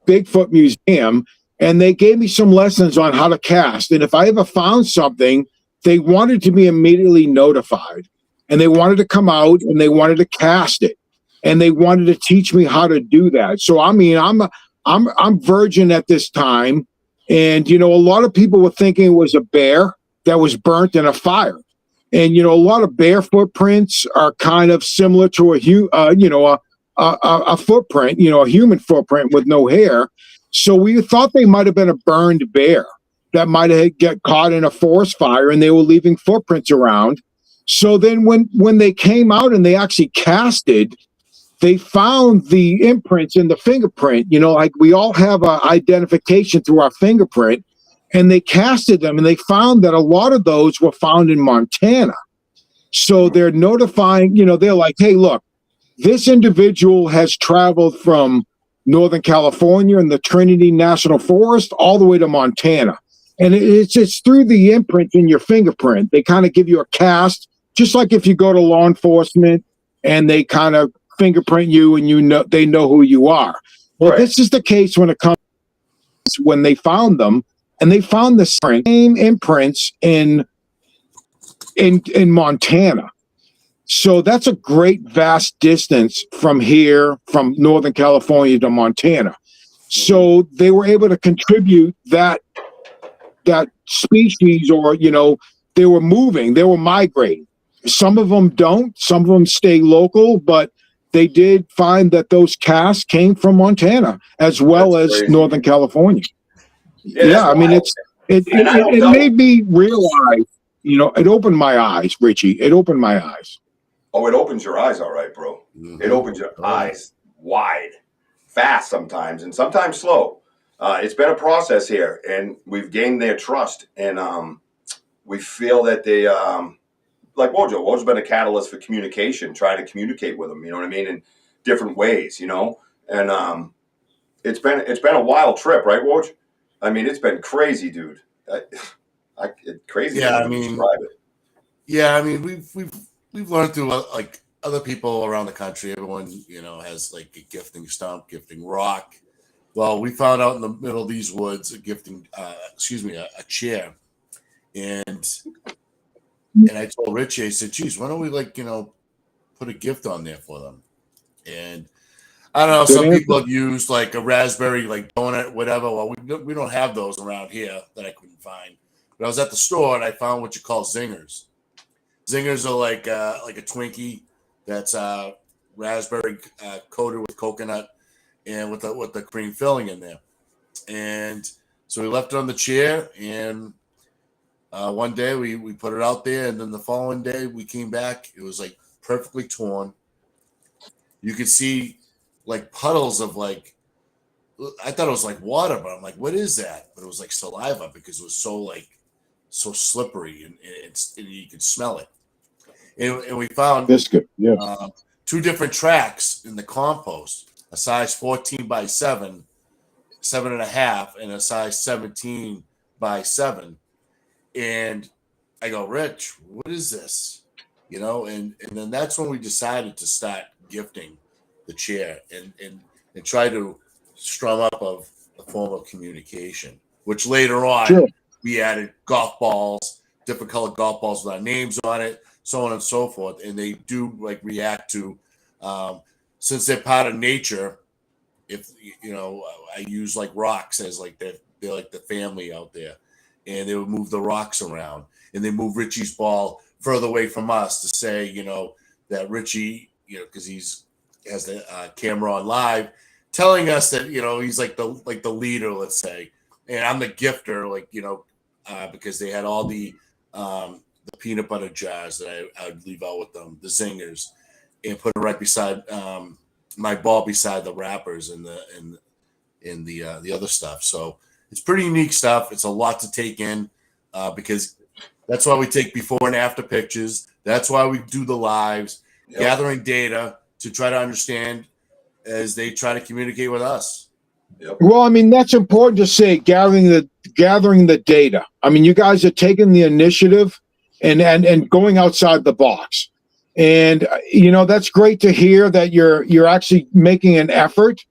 S5: Bigfoot Museum, and they gave me some lessons on how to cast. And if I ever found something, they wanted to be immediately notified, and they wanted to come out and they wanted to cast it, and they wanted to teach me how to do that. So I mean, I'm virgin at this time, and you know, a lot of people were thinking it was a bear that was burnt in a fire. And, you know, a lot of bear footprints are kind of similar to a a footprint, a human footprint with no hair. So we thought they might have been a burned bear that might have get caught in a forest fire, and they were leaving footprints around. So then when they came out and they actually casted, they found the imprints in the fingerprint. Like we all have an identification through our fingerprint, and they casted them, and they found that a lot of those were found in Montana. So they're notifying, they're like, hey, look, this individual has traveled from Northern California and the Trinity National Forest all the way to Montana. And it's through the imprint in your fingerprint. They kind of give you a cast, just like if you go to law enforcement and they kind of fingerprint you and they know who you are. Well, right. This is the case when it comes when they found them, and they found the same imprints in Montana. So that's a great vast distance from here, from Northern California to Montana. So they were able to contribute that species, or they were moving, they were migrating. Some of them don't, some of them stay local, but they did find that those casts came from Montana as well as Northern California. Yeah, I mean, it made me realize, it opened my eyes, Richie. It opened my eyes.
S4: Oh, it opens your eyes, all right, bro. Mm-hmm. It opens your eyes wide, fast sometimes, and sometimes slow. It's been a process here, and we've gained their trust, and we feel that they, like Wojo's been a catalyst for communication, trying to communicate with them, you know what I mean, in different ways, and it's been a wild trip, right, Woj? I mean, it's been crazy, dude. Crazy.
S3: Yeah, I mean, describe it. Yeah, I mean, we've learned through like other people around the country. Everyone, has like a gifting stump, gifting rock. Well, we found out in the middle of these woods a gifting, a chair, and I told Richie, I said, "Geez, why don't we put a gift on there for them?" And I don't know. Some people have used like a raspberry, like donut, whatever. Well, we don't have those around here that I couldn't find. But I was at the store and I found what you call zingers. Zingers are like a Twinkie that's raspberry coated with coconut and with the cream filling in there. And so we left it on the chair, and one day we put it out there, and then the following day we came back. It was like perfectly torn. You could see like puddles of I thought it was like water, but I'm like, what is that? But it was like saliva because it was so slippery, and you could smell it. And we found
S5: biscuit, yeah,
S3: 2 different tracks in the compost, a size 14 by 7.5, and a size 17 by 7. And I go, Rich, what is this? And then that's when we decided to start gifting the chair and try to strum up of a form of communication, which later on we added golf balls, different colored golf balls with our names on it, so on and so forth. And they do react to, since they're part of nature. If I use rocks as they're like the family out there, and they would move the rocks around, and they move Richie's ball further away from us to say, that Richie, because he's has the camera on live, telling us that he's like the leader, let's say, and I'm the gifter, because they had all the peanut butter jars that I would leave out with them, the zingers, and put it right beside my ball beside the wrappers and the other stuff. So it's pretty unique stuff. It's a lot to take in because that's why we take before and after pictures. That's why we do the lives, gathering data to try to understand as they try to communicate with us.
S5: Yep. Well, I mean, that's important to say, gathering the data. I mean, you guys are taking the initiative and going outside the box. And, that's great to hear that you're actually making an effort,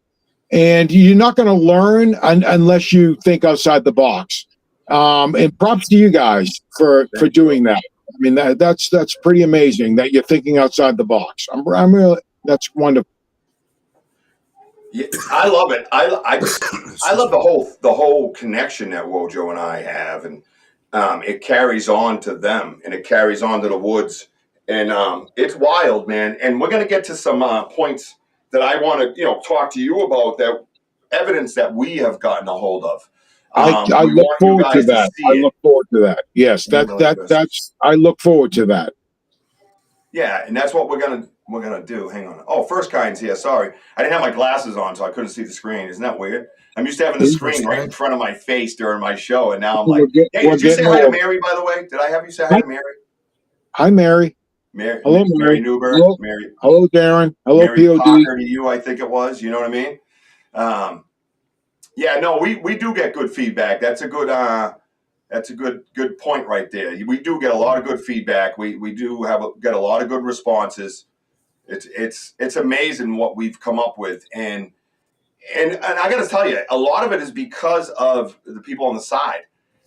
S5: and you're not going to learn unless you think outside the box. And props to you guys for doing that. I mean, that's pretty amazing that you're thinking outside the box. I'm really, that's wonderful.
S4: Yeah, I love it. I love the whole connection that Wojo and I have, and it carries on to them, and it carries on to the woods, and it's wild, man. And we're gonna get to some points that I want to, talk to you about, that evidence that we have gotten a hold of.
S5: I look forward to that. I look forward to that. Yes, that's I look forward to that.
S4: Yeah, and that's what we're gonna do. Hang on. Oh, first kind's here. Sorry, I didn't have my glasses on, so I couldn't see the screen. Isn't that weird? I'm used to having the screen right in front of my face during my show, and now I'm like, hey, did you say hi to Mary, by the way? Did I have you say hi to Mary?
S5: Hi, Mary. Hello, Mary.
S4: Newberg.
S5: Hello,
S4: Mary.
S5: Hello, Darren. Hello,
S4: Mary
S5: POD.
S4: Parker to you, I think it was. You know what I mean? Yeah, no, we do get good feedback. That's a good point right there. We do get a lot of good feedback. We do get a lot of good responses. It's amazing what we've come up with, and I got to tell you, a lot of it is because of the people on the side,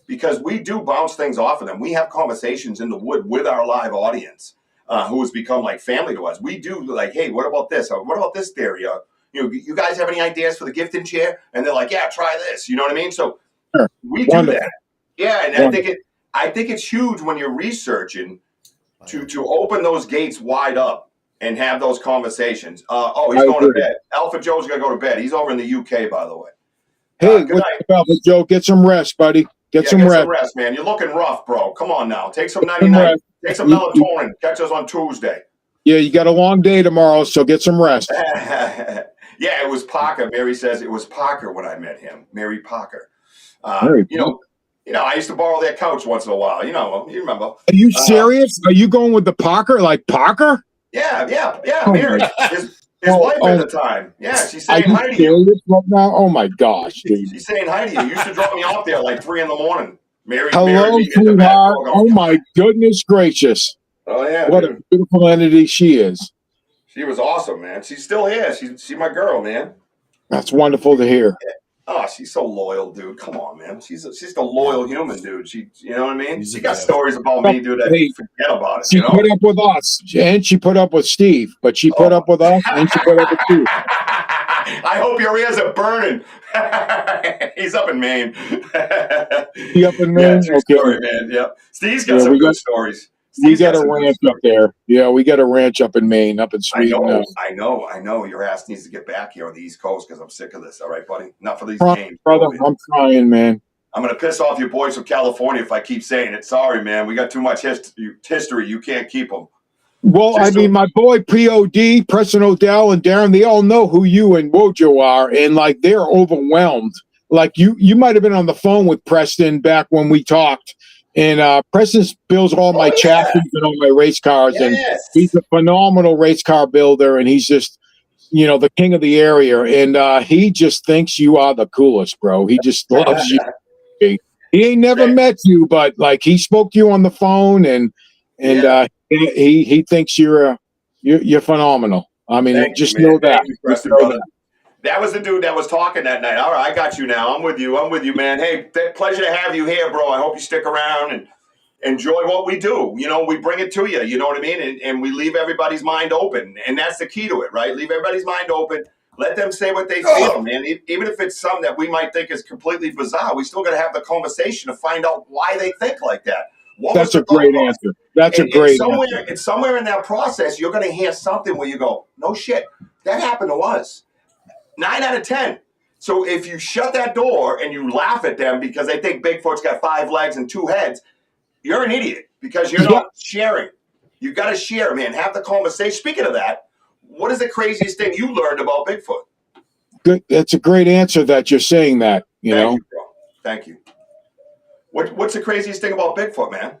S4: because we do bounce things off of them. We have conversations in the wood with our live audience, who has become like family to us. We do like, hey, what about this? Or what about this theory? You guys have any ideas for the gifting chair? And they're like, yeah, try this. You know what I mean? So we do that. Yeah, and I think it's huge when you're researching to open those gates wide up and have those conversations. He's going to bed. Alpha Joe's going to go to bed. He's over in the UK, by the way.
S5: Hey, what's up, Alpha Joe? Get some rest, buddy. Get some rest,
S4: man. You're looking rough, bro. Come on now. Take some 99. Take some melatonin. Catch us on Tuesday.
S5: Yeah, you got a long day tomorrow, so get some rest.
S4: Yeah, it was Parker. Mary says it was Parker when I met him. Mary Parker. I used to borrow their couch once in a while. You remember.
S5: Are you serious? Are you going with the Parker? Like Parker?
S4: Yeah. Mary. His wife at the time. Yeah, she's saying hi to you.
S5: Right now? Oh, my gosh, dude.
S4: She's saying hi to you. You used to drop me off there like 3 a.m. Mary.
S5: Hello, sweetheart. Oh, my goodness gracious.
S4: Oh, yeah.
S5: What a beautiful entity she is.
S4: She was awesome, man. She's still here. She's my girl, man.
S5: That's wonderful to hear.
S4: Yeah. Oh, she's so loyal, dude. Come on, man. She's a loyal human, dude. You know what I mean? She got stories about me, dude. Forget about it.
S5: She put up with us, and she put up with Steve. But she put up with us, and she put up with Steve.
S4: I hope your ears are burning. He's up in Maine.
S5: He up in Maine?
S4: Yeah, true story, man. Yep. Steve's got some good stories.
S5: We got a ranch up there. Yeah, we got a ranch up in Maine, up in Sweden.
S4: I know. Your ass needs to get back here on the East Coast because I'm sick of this. All right, buddy? Not for these games.
S5: Brother, I'm trying, man.
S4: I'm going to piss off your boys from California if I keep saying it. Sorry, man. We got too much history. You can't keep them.
S5: Well, my boy POD, Preston O'Dell, and Darren, they all know who you and Wojo are, and, like, they're overwhelmed. Like, you might have been on the phone with Preston back when we talked. And Preston builds all my chassis and all my race cars, and he's a phenomenal race car builder, and he's just, the king of the area. And he just thinks you are the coolest, bro. He just loves you. He ain't never met you, but like he spoke to you on the phone, and he thinks you're phenomenal. I mean, know that.
S4: That was the dude that was talking that night. All right, I got you now. I'm with you, man. Hey, pleasure to have you here, bro. I hope you stick around and enjoy what we do. We bring it to you. You know what I mean? And we leave everybody's mind open. And that's the key to it, right? Leave everybody's mind open. Let them say what they feel, man. Even if it's something that we might think is completely bizarre, we still got to have the conversation to find out why they think like that.
S5: That's a great answer. That's a great answer.
S4: And somewhere in that process, you're going to hear something where you go, no shit, that happened to us. 9 out of 10. So if you shut that door and you laugh at them because they think Bigfoot's got 5 legs and 2 heads, you're an idiot because you're not sharing. You got to share, man. Have the conversation. Speaking of that, what is the craziest thing you learned about Bigfoot?
S5: Good. That's a great answer that you're saying that, you know.
S4: You, bro. Thank you. What's the craziest thing about Bigfoot, man?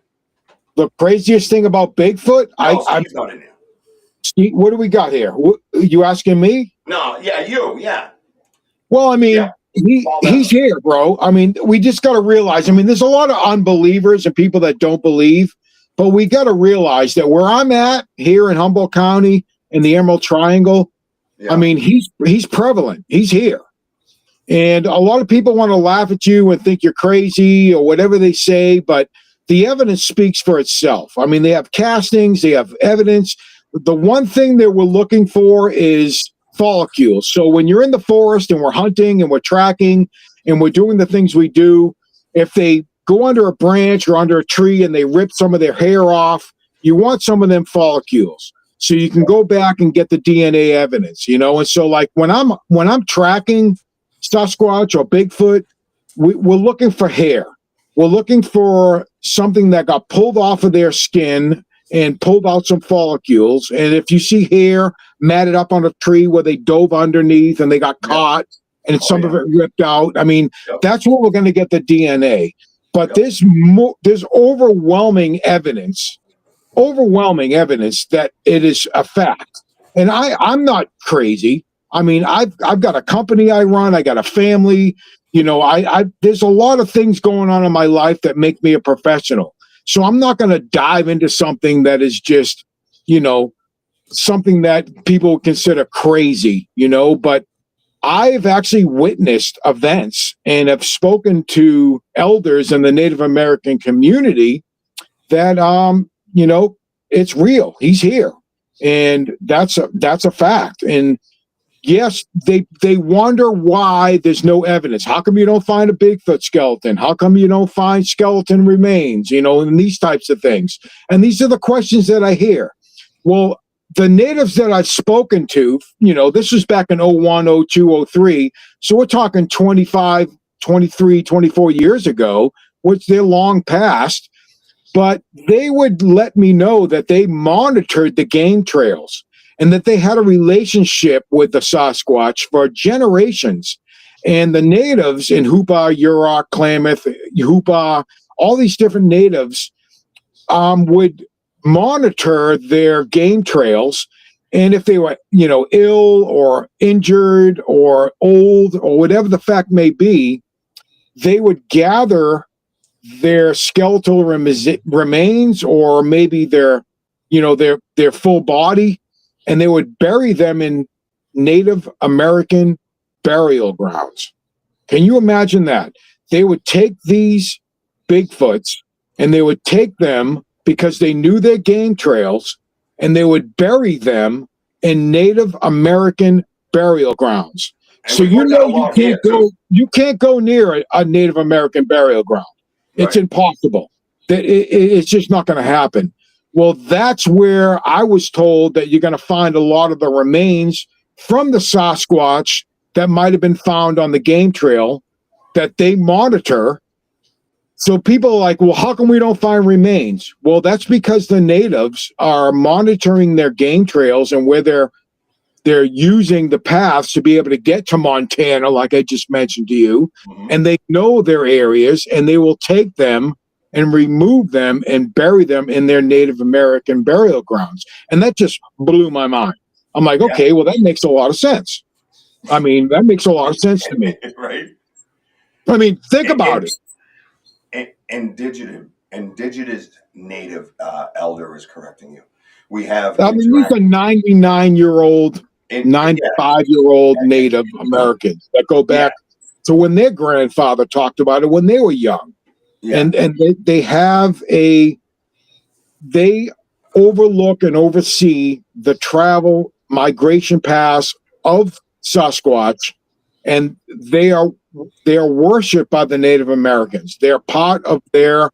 S5: The craziest thing about Bigfoot?
S4: Steve's not in here.
S5: Steve, what do we got here? You asking me?
S4: No, you, yeah.
S5: Well, I mean, he's here, bro. I mean, we just got to realize, there's a lot of unbelievers and people that don't believe, but we got to realize that where I'm at here in Humboldt County in the Emerald Triangle, he's prevalent. He's here. And a lot of people want to laugh at you and think you're crazy or whatever they say, but the evidence speaks for itself. They have castings, they have evidence. The one thing that we're looking for is follicles. So when you're in the forest and we're hunting and we're tracking and we're doing the things we do, if they go under a branch or under a tree and they rip some of their hair off, you want some of them follicles. So you can go back and get the DNA evidence, you know. And so like when I'm tracking Sasquatch or Bigfoot, we're looking for hair. We're looking for something that got pulled off of their skin and pulled out some follicles. And if you see hair matted up on a tree where they dove underneath and they got caught and some of it ripped out, I mean, that's where we're going to get the DNA. But there's overwhelming evidence that it is a fact. And I'm not crazy. I mean, I've got a company I run. I got a family. You know, I there's a lot of things going on in my life that make me a professional. So I'm not going to dive into something that is just, you know, something that people consider crazy, you know, but I've actually witnessed events and have spoken to elders in the Native American community that, you know, it's real. He's here. And that's a fact. And yes, they wonder why there's no evidence. How come you don't find a Bigfoot skeleton? How come you don't find skeleton remains? You know, and these types of things. And these are the questions that I hear. Well, the natives that I've spoken to, you know, this was back in 01, 02, 03. So we're talking 25, 23, 24 years ago, which they're long past. But they would let me know that they monitored the game trails and that they had a relationship with the Sasquatch for generations. And the natives in Hoopa, Yurok, Klamath, Hoopa, all these different natives would monitor their game trails. And if they were, you know, ill or injured or old or whatever the fact may be, they would gather their skeletal remains or maybe their, you know, their full body, and they would bury them in Native American burial grounds. Can you imagine that? They would take these Bigfoots and they would take them because they knew their game trails, and they would bury them in Native American burial grounds. And so you know you can't go near a Native American burial ground. It's impossible. It's just not going to happen. Well, that's where I was told that you're going to find a lot of the remains from the Sasquatch that might have been found on the game trail that they monitor. So people are like, well, how come we don't find remains? Well, that's because the natives are monitoring their game trails and where they're using the paths to be able to get to Montana, like I just mentioned to you, and they know their areas, and they will take them and remove them and bury them in their Native American burial grounds. And that just blew my mind. I'm like, okay, well, that makes a lot of sense. I mean, that makes a lot of sense to me.
S4: Right?
S5: I mean, think about it.
S4: Indigenous native elder is correcting you. We have.
S5: I mean, these are 99-year-old, 95-year-old Native Americans that go back to when their grandfather talked about it when they were young. Yeah. And they overlook and oversee the travel migration paths of Sasquatch, and they are worshipped by the Native Americans. They're part of their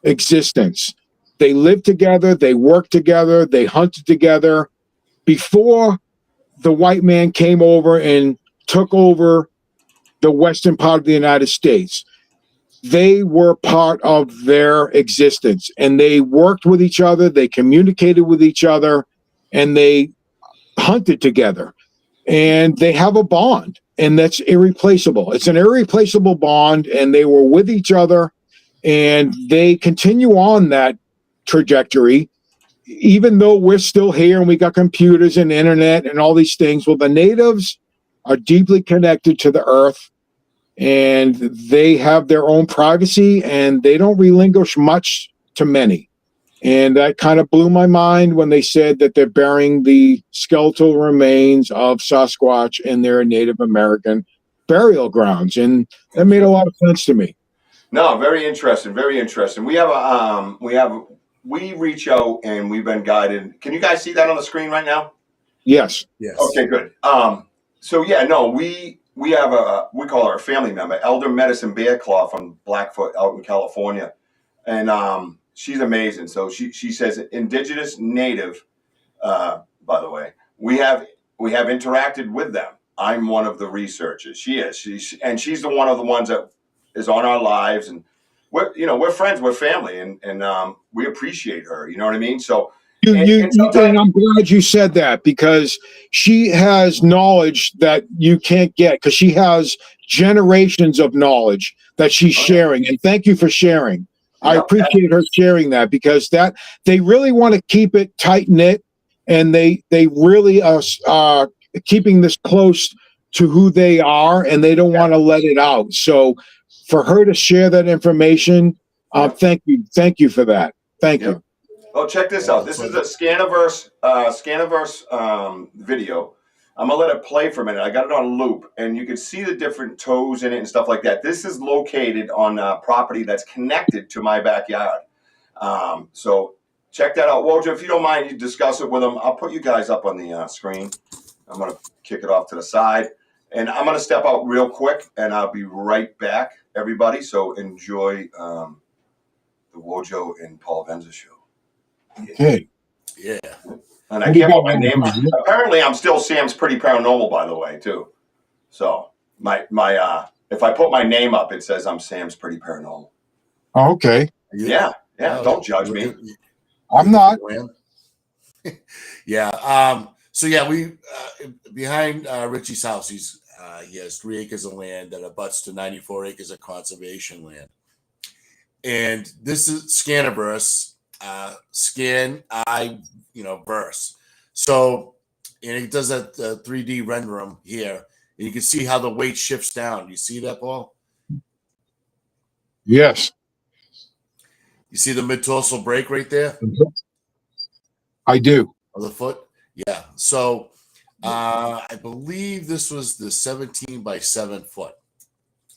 S5: existence. They live together, they work together, they hunted together. Before the white man came over and took over the western part of the United States, they were part of their existence, and they worked with each other, they communicated with each other, and they hunted together. And they have a bond, and that's irreplaceable. It's an irreplaceable bond, and they were with each other, and they continue on that trajectory, even though we're still here and we got computers and internet and all these things. Well, the natives are deeply connected to the earth, and they have their own privacy, and they don't relinquish much to many. And that kind of blew my mind when they said that they're burying the skeletal remains of Sasquatch in their Native American burial grounds. And that made a lot of sense to me.
S4: No, very interesting. Very interesting. We reach out and we've been guided. Can you guys see that on the screen right now?
S5: Yes.
S3: Yes.
S4: Okay, good. We have we call her a family member, Elder Medicine Bearclaw from Blackfoot out in California. And she's amazing. So she says indigenous native by the way. We have interacted with them. I'm one of the researchers. She is. She's the one of the ones that is on our lives, and we're friends, we're family, and we appreciate her. You know what I mean? So
S5: and I'm glad you said that, because she has knowledge that you can't get, because she has generations of knowledge that she's sharing. And thank you for sharing. I appreciate her sharing that, because that they really want to keep it tight knit, and they really are keeping this close to who they are, and they don't want to let it out. So for her to share that information, thank you for that. Thank you.
S4: Oh, check this out. This is a Scaniverse video. I'm gonna let it play for a minute. I got it on loop, and you can see the different toes in it and stuff like that. This is located on property that's connected to my backyard. So check that out. Wojo, if you don't mind, you discuss it with them. I'll put you guys up on the screen. I'm gonna kick it off to the side, and I'm gonna step out real quick, and I'll be right back, everybody. So enjoy the Wojo and Paul Venza show.
S5: Okay.
S4: Yeah. And I can't put my name. Apparently, I'm still Sam's Pretty Paranormal, by the way, too. So my if I put my name up, it says I'm Sam's Pretty Paranormal.
S5: Oh, okay.
S4: Yeah. Don't judge me.
S5: I'm not.
S3: Yeah. So yeah, we behind Richie's house, he has 3 acres of land that abuts to 94 acres of conservation land, and this is Scaniverse. Verse. So, and it does that 3D render them here. And you can see how the weight shifts down. You see that, Paul?
S5: Yes.
S3: You see the mid-tarsal break right there?
S5: I do.
S3: Of the foot? Yeah. So, I believe this was the 17 by 7 foot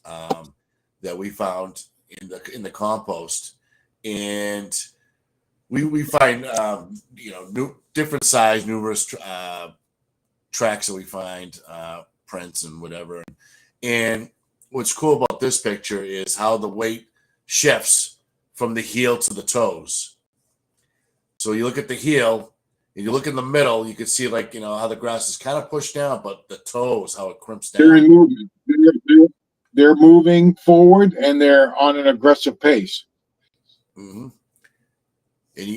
S3: that we found in the compost, and we find different size, numerous tracks that we find, prints and whatever. And what's cool about this picture is how the weight shifts from the heel to the toes. So you look at the heel, and you look in the middle, you can see how the grass is kind of pushed down, but the toes, how it crimps down.
S5: They're in movement. They're moving forward, and they're on an aggressive pace.
S3: Mm-hmm. And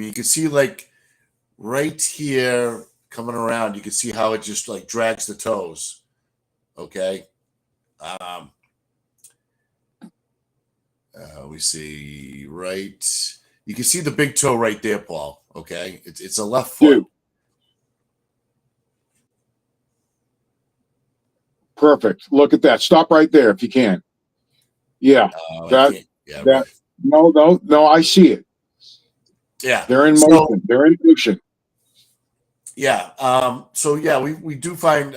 S3: you can see right here coming around, you can see how it just drags the toes. Okay. We see right. You can see the big toe right there, Paul. Okay. It's a left foot.
S5: Dude. Perfect. Look at that. Stop right there if you can. Yeah. No, I see it.
S3: Yeah,
S5: they're in motion. They're in motion.
S3: Yeah. So yeah, we do find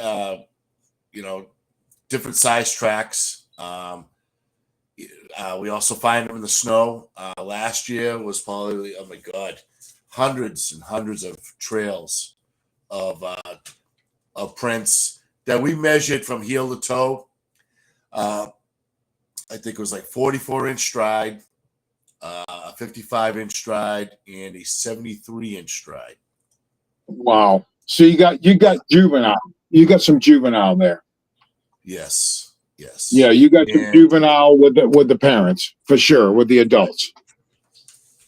S3: different size tracks. We also find them in the snow. Last year was probably, oh my God, hundreds and hundreds of trails of prints that we measured from heel to toe. I think it was 44-inch stride, a 55-inch stride, and a 73-inch stride.
S5: Wow! So you got juvenile. You got some juvenile there.
S3: Yes.
S5: Yeah, you got some juvenile with the parents for sure, with the adults.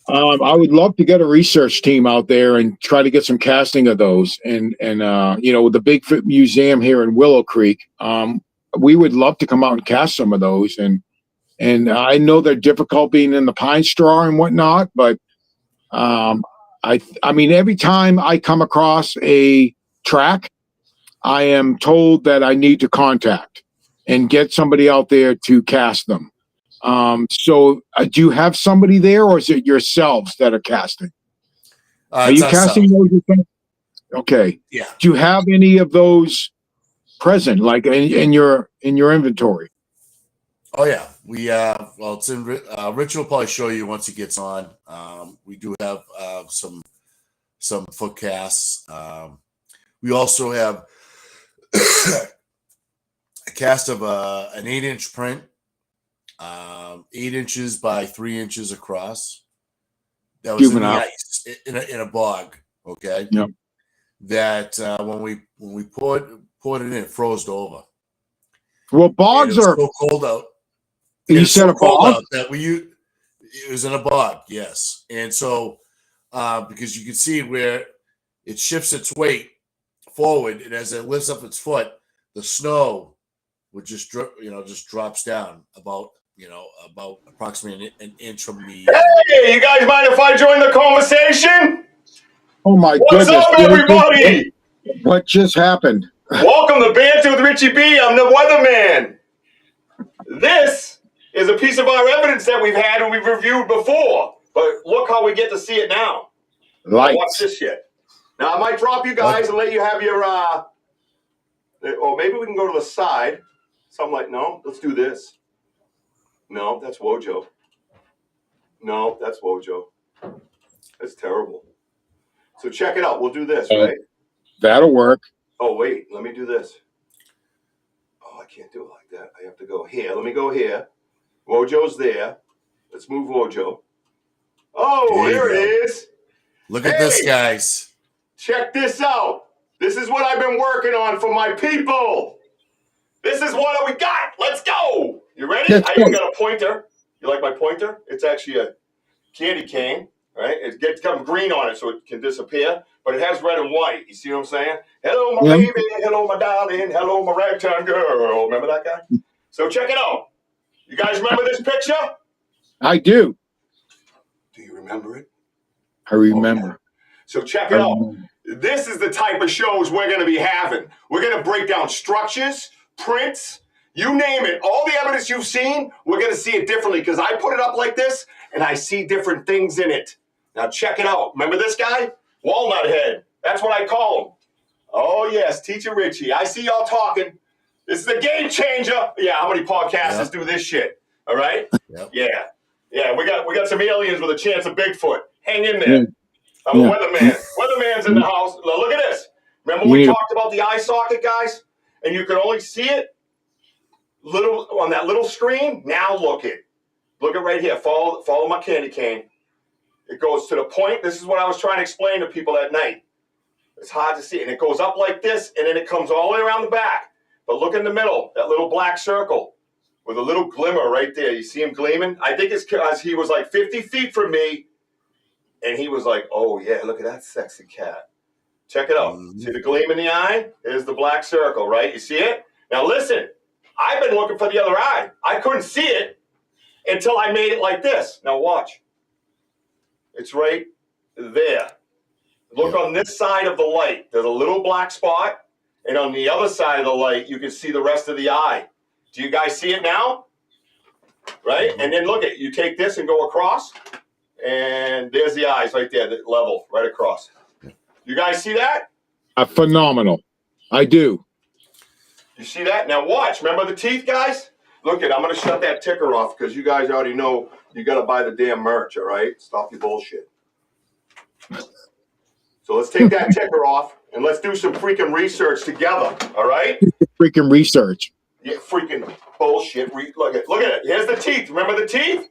S5: I would love to get a research team out there and try to get some casting of those. And with the Bigfoot Museum here in Willow Creek, we would love to come out and cast some of those. And I know they're difficult being in the pine straw and whatnot, but I mean, every time I come across a track, I am told that I need to contact and get somebody out there to cast them. So do you have somebody there, or is it yourselves that are casting? Are you casting those yourself? Okay. Yeah. Do you have any of those present, in your inventory?
S3: Oh yeah, we well, it's in Rich will probably show you once he gets on. We do have some foot casts. We also have a cast of an 8-inch print, 8 inches by 3 inches across. That was in the ice in a bog. Okay.
S5: Yep.
S3: That when we poured it in, it froze over.
S5: Well, bogs are
S3: so cold out.
S5: You said a bog?
S3: That it was in a bog, yes. And so because you can see where it shifts its weight forward, and as it lifts up its foot, the snow would just drops down about approximately an inch from the.
S4: Hey, you guys mind if I join the conversation?
S5: Oh my
S4: What's
S5: goodness!
S4: up, everybody?
S5: What just happened?
S4: Welcome to Banter with Richie B. I'm the weatherman. This is a piece of our evidence that we've had and we've reviewed before, but look how we get to see it now.
S5: Lights.
S4: Watch this shit. Now I might drop you guys and let you have your. Or maybe we can go to the side. So I'm like, no, let's do this. No, that's Wojo. No, that's Wojo. That's terrible. So check it out. We'll do this, right?
S5: That'll work.
S4: Oh, wait. Let me do this. Oh, I can't do it like that. I have to go here. Let me go here. Wojo's there. Let's move Wojo. Oh, there it is.
S3: Look at this, guys.
S4: Check this out. This is what I've been working on for my people. This is what we got. Let's go. You ready? I even got a pointer. You like my pointer? It's actually a candy cane, right? It comes green on it so it can disappear, but it has red and white. You see what I'm saying? Hello, my baby. Hello, my darling. Hello, my ragtime girl. Remember that guy? So check it out. You guys remember this picture?
S5: I do.
S4: Do you remember it?
S5: I remember.
S4: Okay. So check it out. This is the type of shows we're going to be having. We're going to break down structures, prints, you name it. All the evidence you've seen, we're going to see it differently because I put it up like this and I see different things in it. Now check it out. Remember this guy? Walnut head. That's what I call him. Oh, yes, Teacher Richie. I see y'all talking. This is a game changer. Yeah, how many podcasters do this shit? All right?
S3: Yep.
S4: Yeah. Yeah, we got some aliens with a chance of Bigfoot. Hang in there. I'm a weatherman. Weatherman's in the house. Now, look at this. Remember we talked about the eye socket, guys? And you could only see it on that little screen. Now look it. Look it right here. Follow my candy cane. It goes to the point. This is what I was trying to explain to people at night. It's hard to see. And it goes up like this, and then it comes all the way around the back. But look in the middle, that little black circle with a little glimmer right there. You see him gleaming? I think it's because he was like 50 feet from me. And he was like, oh, yeah, look at that sexy cat. Check it out. See the gleam in the eye? There's the black circle, right? You see it? Now, listen. I've been looking for the other eye. I couldn't see it until I made it like this. Now, watch. It's right there. Look on this side of the light. There's a little black spot. And on the other side of the light, you can see the rest of the eye. Do you guys see it now? Right? And then look at it. You take this and go across. And there's the eyes right there, the level right across. You guys see that?
S5: Phenomenal. I do.
S4: You see that? Now watch. Remember the teeth, guys? Look it. I'm going to shut that ticker off because you guys already know you got to buy the damn merch, all right? Stop your bullshit. So let's take that ticker off and let's do some freaking research together, all right?
S5: Freaking research.
S4: Yeah, freaking bullshit. Look at it. Here's the teeth. Remember the teeth?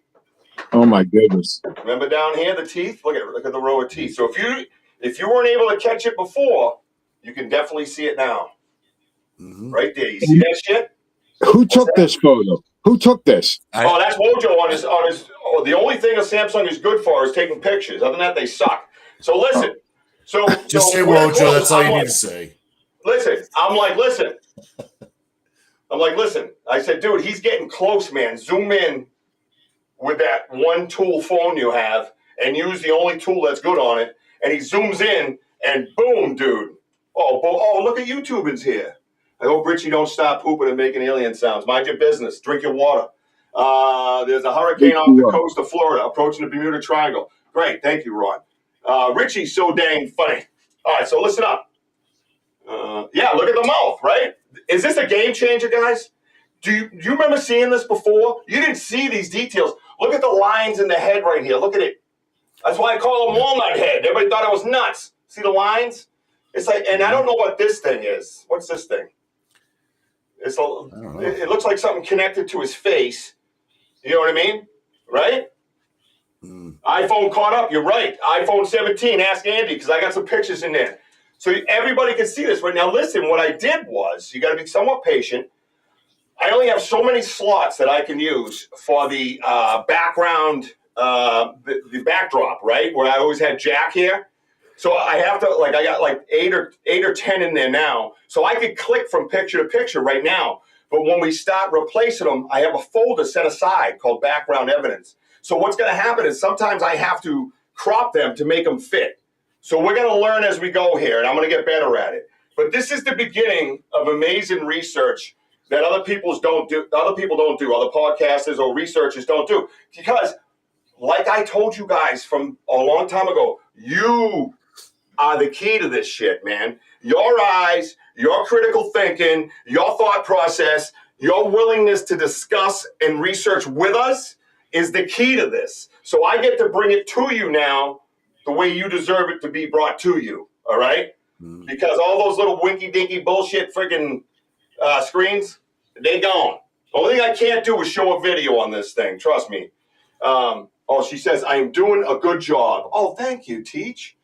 S5: Oh my goodness!
S4: Remember down here the teeth? Look at the row of teeth. So if you weren't able to catch it before, you can definitely see it now. Right there. You see that shit?
S5: Who took this photo? Who took this?
S4: Oh, that's Wojo on his. Oh, the only thing a Samsung is good for is taking pictures. Other than that, they suck. So listen. So
S3: just say Wojo. That's all you need to say.
S4: Listen. I'm like, listen. I said, dude, he's getting close, man. Zoom in with that one tool phone you have and use the only tool that's good on it. And he zooms in and boom, dude. Oh, look at YouTubers here. I hope Richie don't stop pooping and making alien sounds. Mind your business. Drink your water. There's a hurricane off the coast of Florida approaching the Bermuda Triangle. Great. Thank you, Ron. Richie's so dang funny. All right, so listen up. Yeah, look at the mouth, right? Is this a game changer, guys? Do you remember seeing this before? You didn't see these details. Look at the lines in the head right here. Look at it. That's why I call him walnut head. Everybody thought I was nuts. See the lines? It's like, and I don't know what this thing is. What's this thing? It looks like something connected to his face. You know what I mean? Right? iPhone caught up. You're right. iPhone 17. Ask Andy because I got some pictures in there. So everybody can see this right now. Listen, what I did was, you got to be somewhat patient. I only have so many slots that I can use for the background, the backdrop, right? Where I always had Jack here. So I have to, like, I got like eight or 10 in there now. So I could click from picture to picture right now. But when we start replacing them, I have a folder set aside called background evidence. So what's going to happen is sometimes I have to crop them to make them fit. So we're going to learn as we go here, and I'm going to get better at it. But this is the beginning of amazing research that other people don't do, other podcasters or researchers don't do. Because, like I told you guys from a long time ago, you are the key to this shit, man. Your eyes, your critical thinking, your thought process, your willingness to discuss and research with us is the key to this. So I get to bring it to you now the way you deserve it to be brought to you, all right? Because all those little winky-dinky bullshit freaking screens, they gone. The only thing I can't do is show a video on this thing, trust me. She says, I am doing a good job. Oh, thank you, Teach.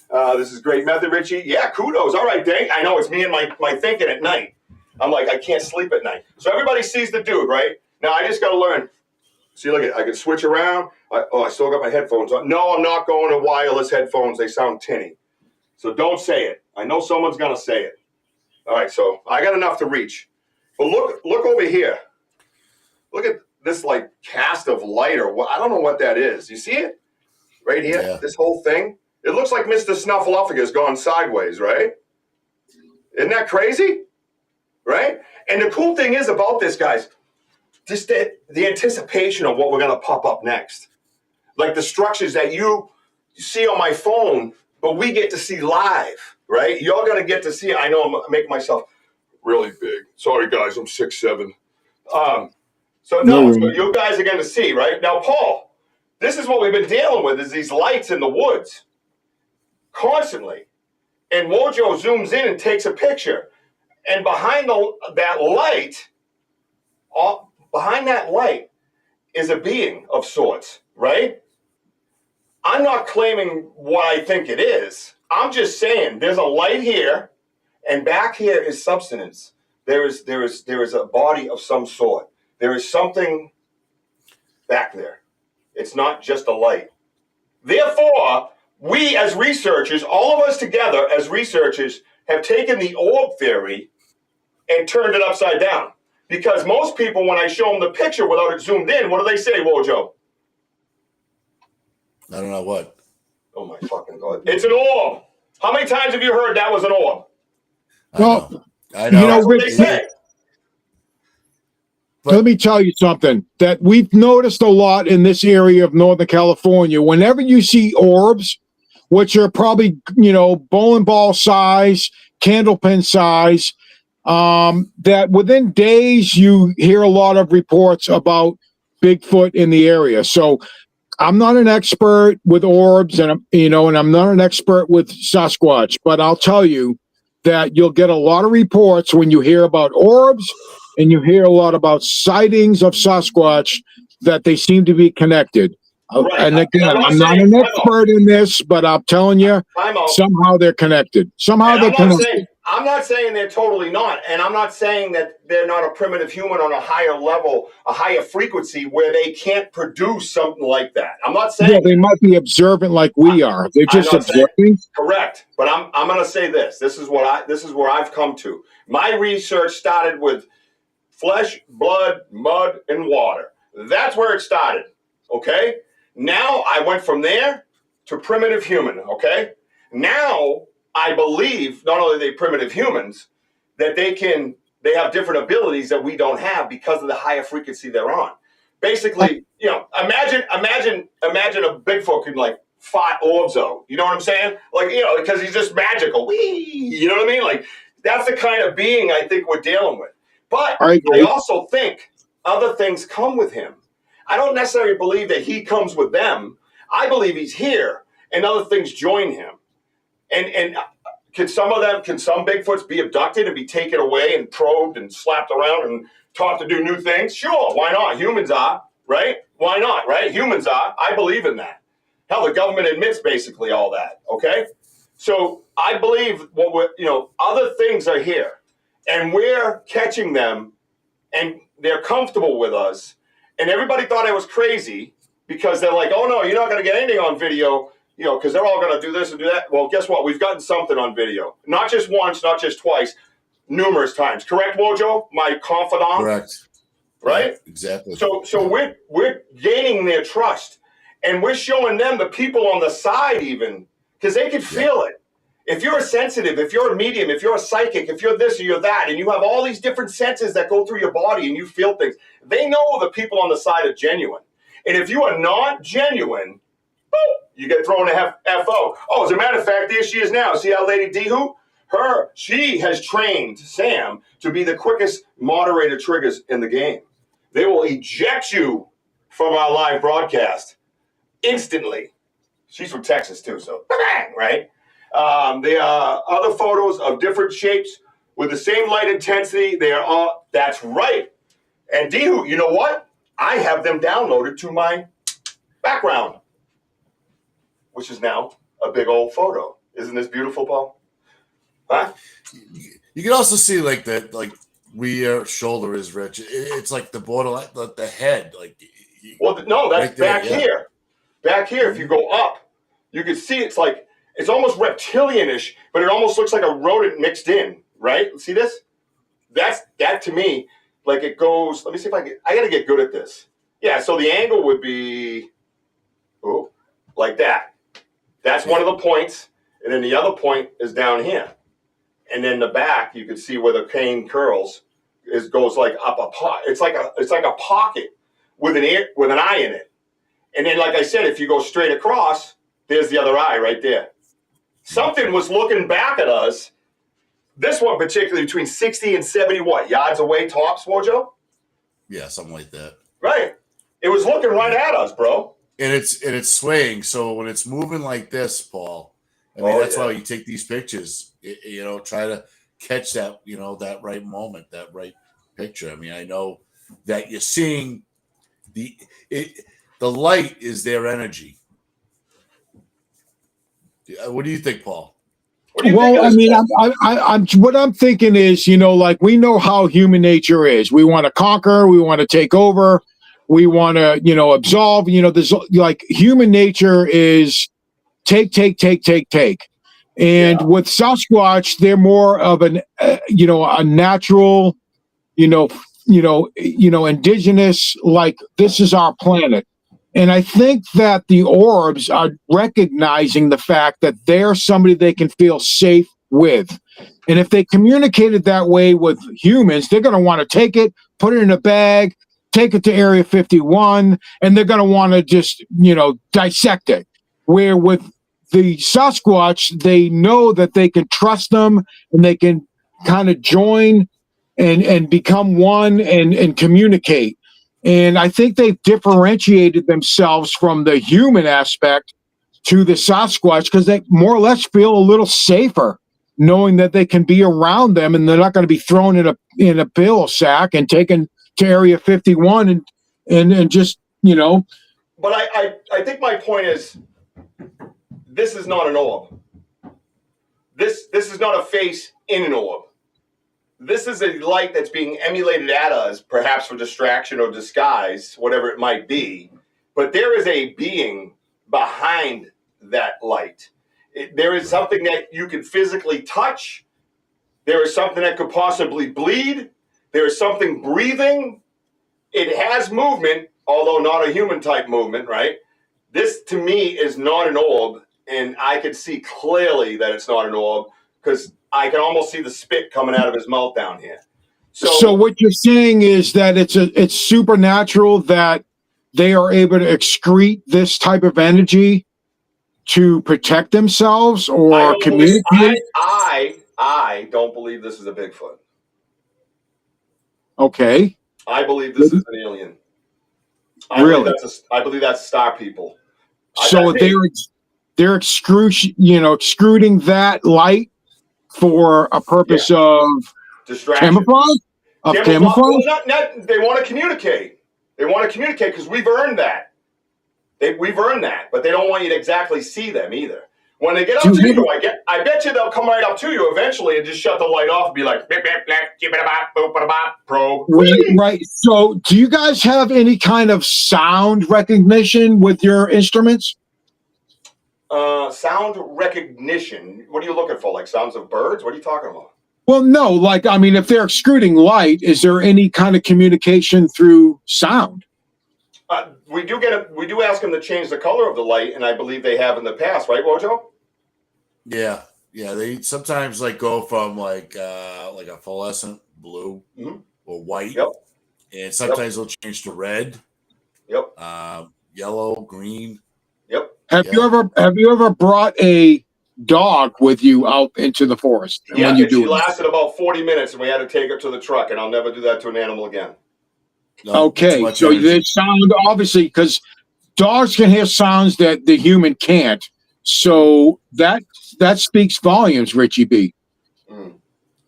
S4: This is great method, Richie. Yeah, kudos. All right, dang. I know it's me and my thinking at night. I'm like, I can't sleep at night. So everybody sees the dude, right? Now I just got to learn. See, look at it. I can switch around. I still got my headphones on. No, I'm not going to wireless headphones. They sound tinny. So don't say it. I know someone's going to say it. All right, so I got enough to reach. But look over here. Look at this, like, cast of light or what. I don't know what that is. You see it? Right here? Yeah. This whole thing? It looks like Mr. Snuffleupagus gone sideways, right? Isn't that crazy? Right? And the cool thing is about this, guys, just the anticipation of what we're going to pop up next. Like the structures that you see on my phone, but we get to see live, right? You're going to get to see it. I know I'm making myself really big. Sorry, guys, I'm 6'7". So you guys are going to see, right? Now, Paul, this is what we've been dealing with, is these lights in the woods constantly. And Wojo zooms in and takes a picture. And behind that light is a being of sorts, right? I'm not claiming what I think it is. I'm just saying there's a light here, and back here is substance. There is a body of some sort. There is something back there. It's not just a light. Therefore, we as researchers, all of us together as researchers, have taken the orb theory and turned it upside down. Because most people, when I show them the picture without it zoomed in, what do they say, Wojo?
S3: I don't know what.
S4: Oh, my fucking God. It's an orb. How many times have you heard that was an orb?
S5: Well,
S3: I know.
S5: That's
S4: what they say.
S5: Let me tell you something that we've noticed a lot in this area of Northern California. Whenever you see orbs, which are probably, bowling ball size, candlepin size, that within days you hear a lot of reports about Bigfoot in the area. So I'm not an expert with orbs, and I'm not an expert with Sasquatch, but I'll tell you that you'll get a lot of reports when you hear about orbs and you hear a lot about sightings of Sasquatch that they seem to be connected. Right. And again, I'm not an expert in this, but I'm telling you, somehow they're connected. Somehow they're connected.
S4: I'm not saying they're totally not, and I'm not saying that they're not a primitive human on a higher level, a higher frequency where they can't produce something like that. I'm not saying
S5: they might be observant like we are. They're just observing.
S4: Correct, but I'm going to say this. This is where I've come to. My research started with flesh, blood, mud, and water. That's where it started. Okay. Now I went from there to primitive human. Okay. Now I believe not only are they primitive humans, that they have different abilities that we don't have because of the higher frequency they're on. Basically, imagine a Bigfoot can like fight Orzo. You know what I'm saying? Like, because he's just magical. You know what I mean? Like, that's the kind of being I think we're dealing with. But I also think other things come with him. I don't necessarily believe that he comes with them. I believe he's here and other things join him. And can some Bigfoots be abducted and be taken away and probed and slapped around and taught to do new things? Sure, why not? Humans are. right? Why not, right? Humans are. I believe in that. Hell, the government admits basically all that, okay? So I believe other things are here, and we're catching them, and they're comfortable with us. And everybody thought I was crazy because they're like, oh, no, you're not going to get anything on video, because they're all going to do this and do that. Well, guess what? We've gotten something on video. Not just once, not just twice, numerous times. Correct, Wojo? My confidant?
S3: Correct.
S4: Right?
S3: Yeah, exactly.
S4: So we're gaining their trust. And we're showing them, the people on the side even, because they can feel it. If you're a sensitive, if you're a medium, if you're a psychic, if you're this or you're that, and you have all these different senses that go through your body and you feel things, they know the people on the side are genuine. And if you are not genuine, you get thrown a FO. Oh, as a matter of fact, there she is now. See how Lady Dihu? She has trained Sam to be the quickest moderator triggers in the game. They will eject you from our live broadcast instantly. She's from Texas too, so bang, right? There are other photos of different shapes with the same light intensity. They are all, that's right. And Dihu, you know what? I have them downloaded to my background, which is now a big old photo. Isn't this beautiful, Paul? Huh?
S3: You can also see like where your shoulder is, Rich. It's like the borderline, the head.
S4: Well, no, that's
S3: right there,
S4: back here. Back here, if you go up, you can see it's almost reptilian-ish, but it almost looks like a rodent mixed in, right? See this? That to me, it goes, let me see if I got to get good at this. Yeah, so the angle would be, like that. That's one of the points, and then the other point is down here. And then the back, you can see where the cane curls goes up a pot. It's like a pocket with an eye in it. And then, like I said, if you go straight across, there's the other eye right there. Something was looking back at us. This one particularly between 60 and 70 yards away tops, Wojo?
S3: Yeah, something like that.
S4: Right. It was looking right at us, bro.
S3: And it's swaying. So when it's moving like this, Paul, that's why you take these pictures. Try to catch that, that right moment, that right picture. I know that you're seeing the light is their energy. What do you think, Paul?
S5: Well, I'm what I'm thinking is, we know how human nature is. We want to conquer, we want to take over, we want to, absolve. There's human nature is take. And with Sasquatch, they're more of a natural, indigenous, this is our planet. And I think that the orbs are recognizing the fact that they're somebody they can feel safe with. And if they communicated that way with humans, they're going to want to take it, put it in a bag, take it to Area 51, and they're going to want to just, dissect it. Where with the Sasquatch, they know that they can trust them and they can kind of join and become one and communicate. And I think they've differentiated themselves from the human aspect to the Sasquatch because they more or less feel a little safer knowing that they can be around them and they're not going to be thrown in a pill sack and taken to Area 51 and just,
S4: But I think my point is, this is not an orb. This is not a face in an orb. This is a light that's being emulated at us, perhaps for distraction or disguise, whatever it might be. But there is a being behind that light. There is something that you can physically touch. There is something that could possibly bleed. There is something breathing. It has movement, although not a human type movement, right? This to me is not an orb, and I can see clearly that it's not an orb because I can almost see the spit coming out of his mouth down here.
S5: So what you're saying is that it's supernatural that they are able to excrete this type of energy to protect themselves or communicate?
S4: I don't believe this is a Bigfoot.
S5: Okay.
S4: I believe this is an alien. I believe that's star people.
S5: So they're extruding that light for a purpose of
S4: distraction.
S5: Camouflage?
S4: Camouflage? Well, they want to communicate. They want to communicate because we've earned that. We've earned that, but they don't want you to exactly see them either. When they get up to you, I bet you they'll come right up to you eventually and just shut the light off and be like, probe.
S5: Right. So do you guys have any kind of sound recognition with your instruments?
S4: Sound recognition. What are you looking for? Like sounds of birds? What are you talking about?
S5: Well, no. Like, I mean, if they're excreting light, is there any kind of communication through sound?
S4: We do ask them to change the color of the light, and I believe they have in the past, right, Wojo?
S3: Yeah. They sometimes like go from like a fluorescent blue or white, and sometimes they'll change to red. Yellow, green.
S5: Have you ever brought a dog with you out into the forest?
S4: Yeah, when she lasted about 40 minutes, and we had to take her to the truck, and I'll never do that to an animal again.
S5: No, okay, so there's sound, obviously, because dogs can hear sounds that the human can't. So that speaks volumes, Richie B.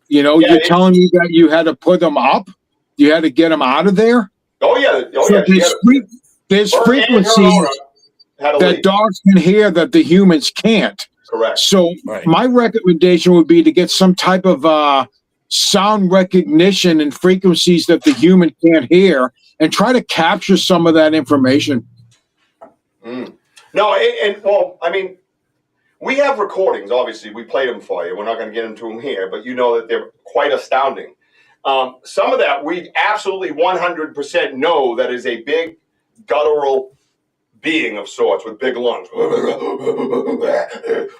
S5: You know, you're telling me that you had to put them up? You had to get them out of there?
S4: Oh, yeah.
S5: There's frequencies that dogs can hear that the humans can't.
S4: Correct.
S5: So my recommendation would be to get some type of sound recognition and frequencies that the human can't hear and try to capture some of that information.
S4: No, well, I mean, we have recordings, obviously. We played them for you. We're not going to get into them here, but you know that they're quite astounding. Some of that we absolutely 100% know that is a big guttural being of sorts with big lungs. A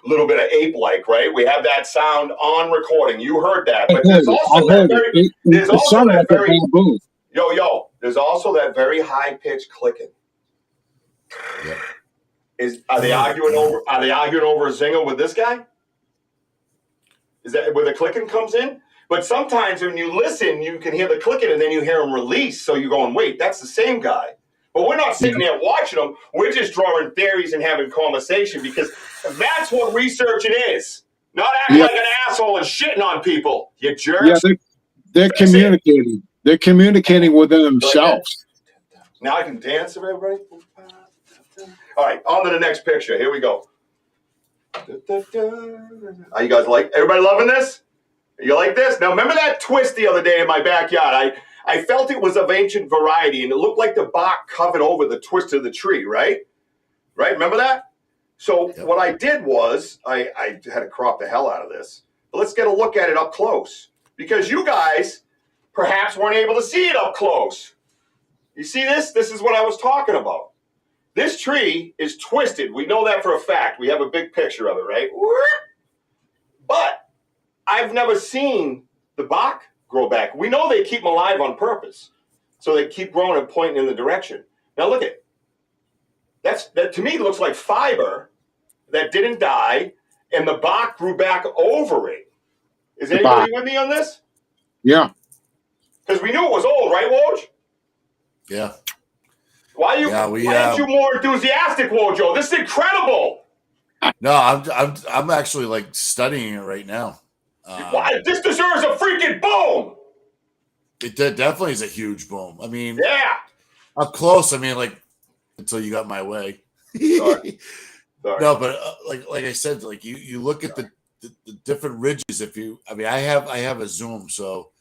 S4: little bit of ape-like, right? We have that sound on recording. You heard that. But there's also that very there's also that very high-pitched clicking. Are they arguing over a zinger with this guy? Is that where the clicking comes in? But sometimes when you listen, you can hear the clicking and then you hear him release. So you're going, wait, that's the same guy. But we're not sitting there watching them. We're just drawing theories and having conversation because that's what researching is. Not acting like an asshole and shitting on people. You jerks.
S5: Yeah, they're communicating. They're communicating within themselves.
S4: Now I can dance with everybody. All right, on to the next picture. Here we go. Are you guys everybody loving this? You like this? Now, remember that twist the other day in my backyard? I felt it was of ancient variety, and it looked like the bark covered over the twist of the tree, right? Right? Remember that? So what I did was, I had to crop the hell out of this. But let's get a look at it up close. Because you guys perhaps weren't able to see it up close. You see this? This is what I was talking about. This tree is twisted. We know that for a fact. We have a big picture of it, right? But I've never seen the bark grow back. We know they keep them alive on purpose. So they keep growing and pointing in the direction. Now look at that to me looks like fiber that didn't die and the bark grew back over it. Is anybody with me on this?
S5: Yeah.
S4: Because we knew it was old, right, Woj?
S3: Yeah.
S4: Why aren't you more enthusiastic, Wojo? This is incredible.
S3: No, I'm actually like studying it right now.
S4: Why? This deserves a freaking boom.
S3: It definitely is a huge boom. I mean, up close. I mean, like until you got my way.
S4: Sorry.
S3: No, but like I said, like you look at the different ridges. I have a zoom so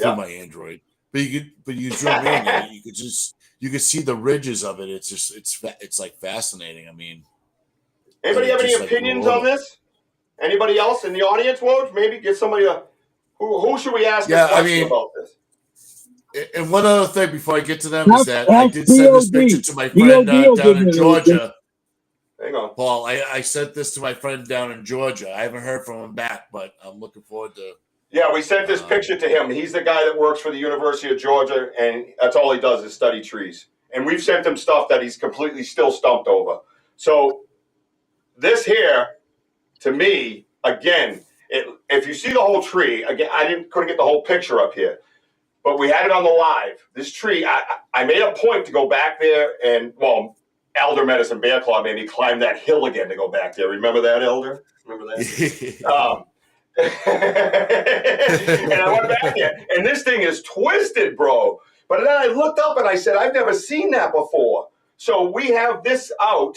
S3: through my Android, but you zoom in and you could see the ridges of it. It's like fascinating. I mean,
S4: anybody have any opinions on this? Anybody else in the audience, Woj? Maybe get somebody who should we ask a question about this?
S3: And one other thing before I get to them is that I did send this picture to my friend down in Georgia.
S4: Hang on.
S3: Paul, I sent this to my friend down in Georgia. I haven't heard from him back, but I'm looking forward to.
S4: Yeah, we sent this picture to him. He's the guy that works for the University of Georgia, and that's all he does is study trees. And we've sent him stuff that he's completely still stumped over. So this here, to me, again, if you see the whole tree, again, couldn't get the whole picture up here, but we had it on the live. This tree, I made a point to go back there and, Elder Medicine Bear Claw made me climb that hill again to go back there. Remember that, Elder? Remember that? And I went back there, and this thing is twisted, bro. But then I looked up and I said, I've never seen that before. So we have this out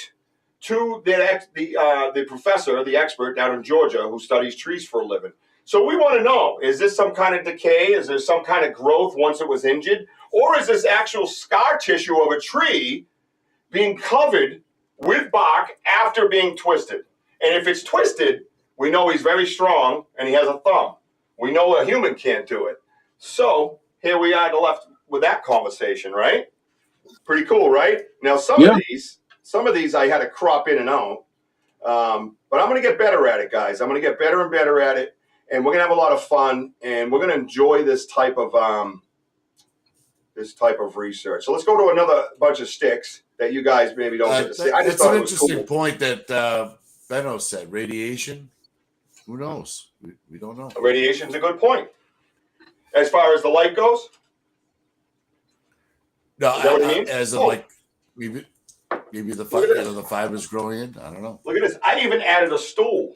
S4: to the professor, the expert down in Georgia who studies trees for a living. So we want to know, is this some kind of decay? Is there some kind of growth once it was injured? Or is this actual scar tissue of a tree being covered with bark after being twisted? And if it's twisted, we know he's very strong and he has a thumb. We know a human can't do it. So here we are left with that conversation, right? Pretty cool, right? Now, some of these I had to crop in and out. But I'm going to get better at it, guys. I'm going to get better and better at it. And we're going to have a lot of fun. And we're going to enjoy this type of research. So let's go to another bunch of sticks that you guys maybe don't get to see. I just
S3: it's
S4: thought
S3: an
S4: it was
S3: interesting
S4: cool.
S3: point that Benno said. Radiation? Who knows? We don't know.
S4: Radiation's a good point. As far as the light goes?
S3: No,
S4: Is that what you mean?
S3: as of like maybe the fibers growing in. I don't know.
S4: Look at this. I even added a stool.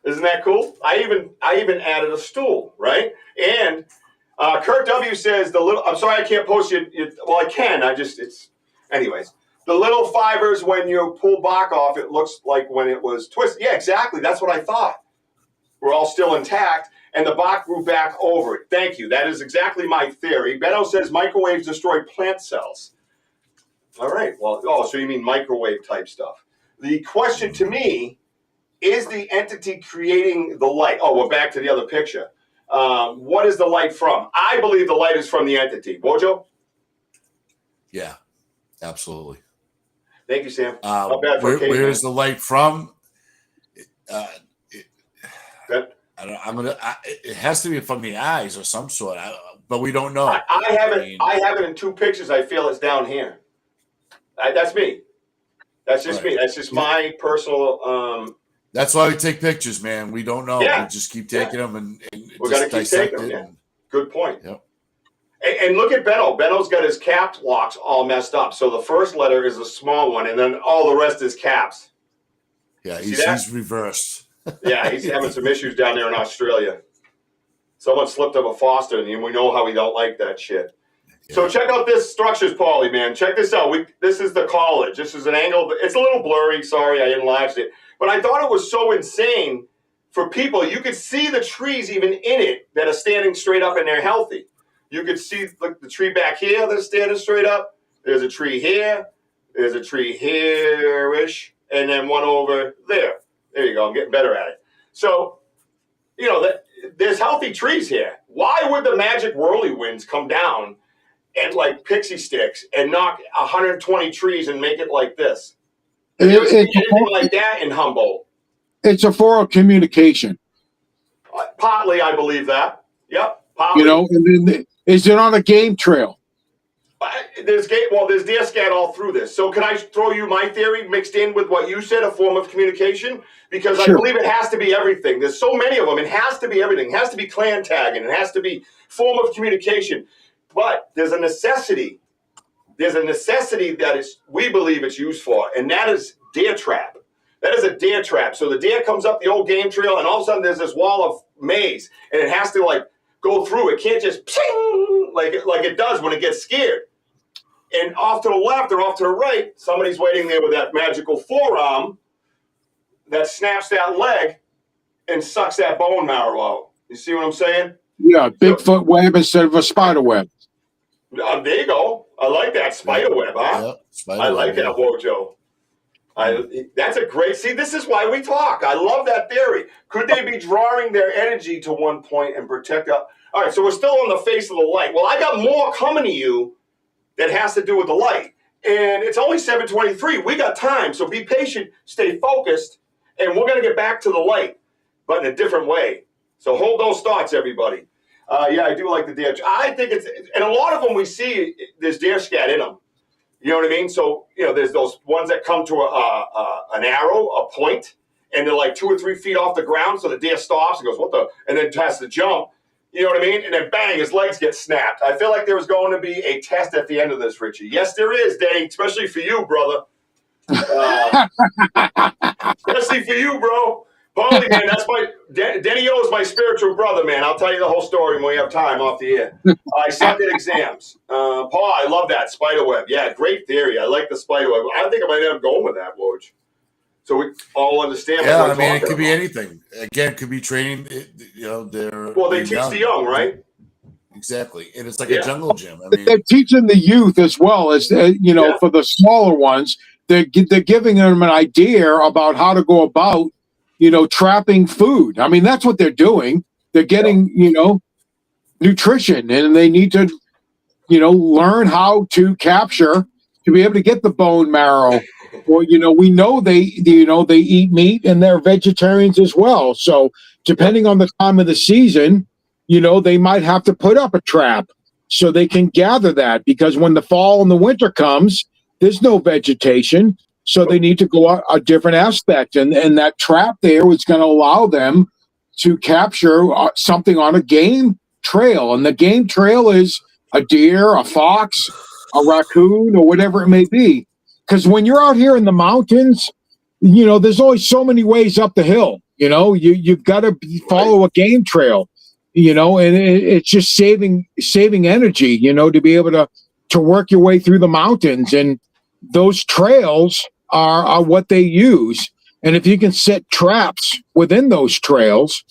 S4: Isn't that cool? I even added a stool, right? And Kurt W says I'm sorry I can't post it. Well, I can. Anyways. The little fibers, when you pull bark off, it looks like when it was twisted. Yeah, exactly. That's what I thought. We're all still intact, and the bark grew back over it. Thank you. That is exactly my theory. Benno says microwaves destroy plant cells. All right. Well, so you mean microwave type stuff. The question to me, is the entity creating the light? Oh, we're back to the other picture. What is the light from? I believe the light is from the entity. Wojo?
S3: Yeah, absolutely.
S4: Thank you, Sam. Not bad for
S3: where is the light from? It has to be from the eyes or some sort, but we don't know.
S4: I have it in two pictures. I feel it's down here. That's me. That's just me. That's just my personal.
S3: That's why we take pictures, man. We don't know. Yeah. We just keep taking them and
S4: we're gonna keep taking them. Yeah. Good point.
S3: Yep.
S4: And look at Benno. Benno's got his cap locks all messed up. So the first letter is a small one, and then all the rest is caps.
S3: Yeah, he's reversed.
S4: Yeah, he's having some issues down there in Australia. Someone slipped up a Foster, and we know how we don't like that shit. Yeah. So check out this structures, Paulie, man. Check this out. This is the college. This is an angle. It's a little blurry. Sorry, I enlarged it. But I thought it was so insane for people. You could see the trees even in it that are standing straight up and they're healthy. You could see the tree back here that's standing straight up. There's a tree here. There's a tree here-ish. And then one over there. There you go. I'm getting better at it. So, there's healthy trees here. Why would the magic whirlywinds come down and like pixie sticks and knock 120 trees and make it like this? Have you ever seen anything like that in Humboldt?
S5: It's a form of communication.
S4: Partly, I believe that. Yep. Partly.
S5: And then is it on a game trail?
S4: There's deer scat all through this. So can I throw you my theory mixed in with what you said, a form of communication? Because sure. I believe it has to be everything. There's so many of them. It has to be everything. It has to be clan tagging. It has to be form of communication. But there's a necessity. There's a necessity that we believe it's used for, and that is deer trap. That is a deer trap. So the deer comes up the old game trail, and all of a sudden there's this wall of maize, and it has to go through. It can't just ping like it does when it gets scared. And off to the left or off to the right, somebody's waiting there with that magical forearm that snaps that leg and sucks that bone marrow out. You see what I'm saying?
S5: Yeah, Bigfoot web instead of a spider web.
S4: There you go. I like that spider web, huh? Yeah, I like that, Wojo. That's a great. See, this is why we talk. I love that theory. Could they be drawing their energy to one point and protect up? All right, so we're still on the face of the light. Well, I got more coming to you that has to do with the light, and it's only 7:23. We got time, so be patient, stay focused, and we're gonna get back to the light, but in a different way. So hold those thoughts, everybody. Yeah, I do like the deer. I think and a lot of them we see there's deer scat in them. You know what I mean? So, there's those ones that come to an arrow, a point, and they're like 2 or 3 feet off the ground. So the deer stops and goes, what the, and then has to jump. You know what I mean? And then bang, his legs get snapped. I feel like there was going to be a test at the end of this, Richie. Yes, there is, Dane, especially for you, brother. Especially for you, bro. Paulie, man, that's Denny O is my spiritual brother, man. I'll tell you the whole story when we have time off the air. I sucked at exams. Paul, I love that spiderweb. Yeah, great theory. I like the spiderweb. I think I might end up going with that, Woj. So we all understand.
S3: Yeah, I mean, it could be anything. Again, it could be training.
S4: They teach the young, right?
S3: Exactly, and it's like a jungle gym. I mean,
S5: they're teaching the youth as well as for the smaller ones. They're giving them an idea about how to go about, trapping food. I mean, that's what they're doing. They're getting, nutrition, and they need to, learn how to capture to be able to get the bone marrow. Or, we know they eat meat and they're vegetarians as well. So depending on the time of the season, they might have to put up a trap so they can gather that, because when the fall and the winter comes, there's no vegetation. So they need to go a different aspect. And that trap there is going to allow them to capture something on a game trail. And the game trail is a deer, a fox, a raccoon, or whatever it may be. Because when you're out here in the mountains, there's only so many ways up the hill. You've got to follow a game trail. And it's just saving energy, to be able to work your way through the mountains. And those trails are what they use. And if you can set traps within those trails,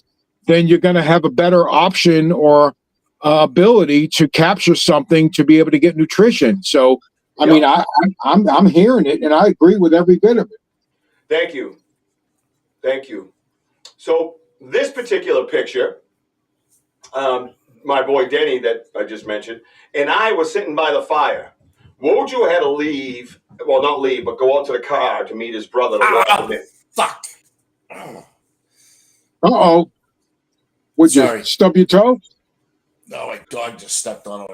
S5: then you're going to have a better option or ability to capture something to be able to get nutrition. So, I mean, I'm hearing it, and I agree with every bit of it.
S4: Thank you. So this particular picture, my boy Denny that I just mentioned, and I was sitting by the fire. Wojo had to leave, well, not leave, but go out to the car to meet his brother.
S3: Fuck.
S5: Uh-oh. Would you stub your toe?
S3: No, my dog just stepped on it.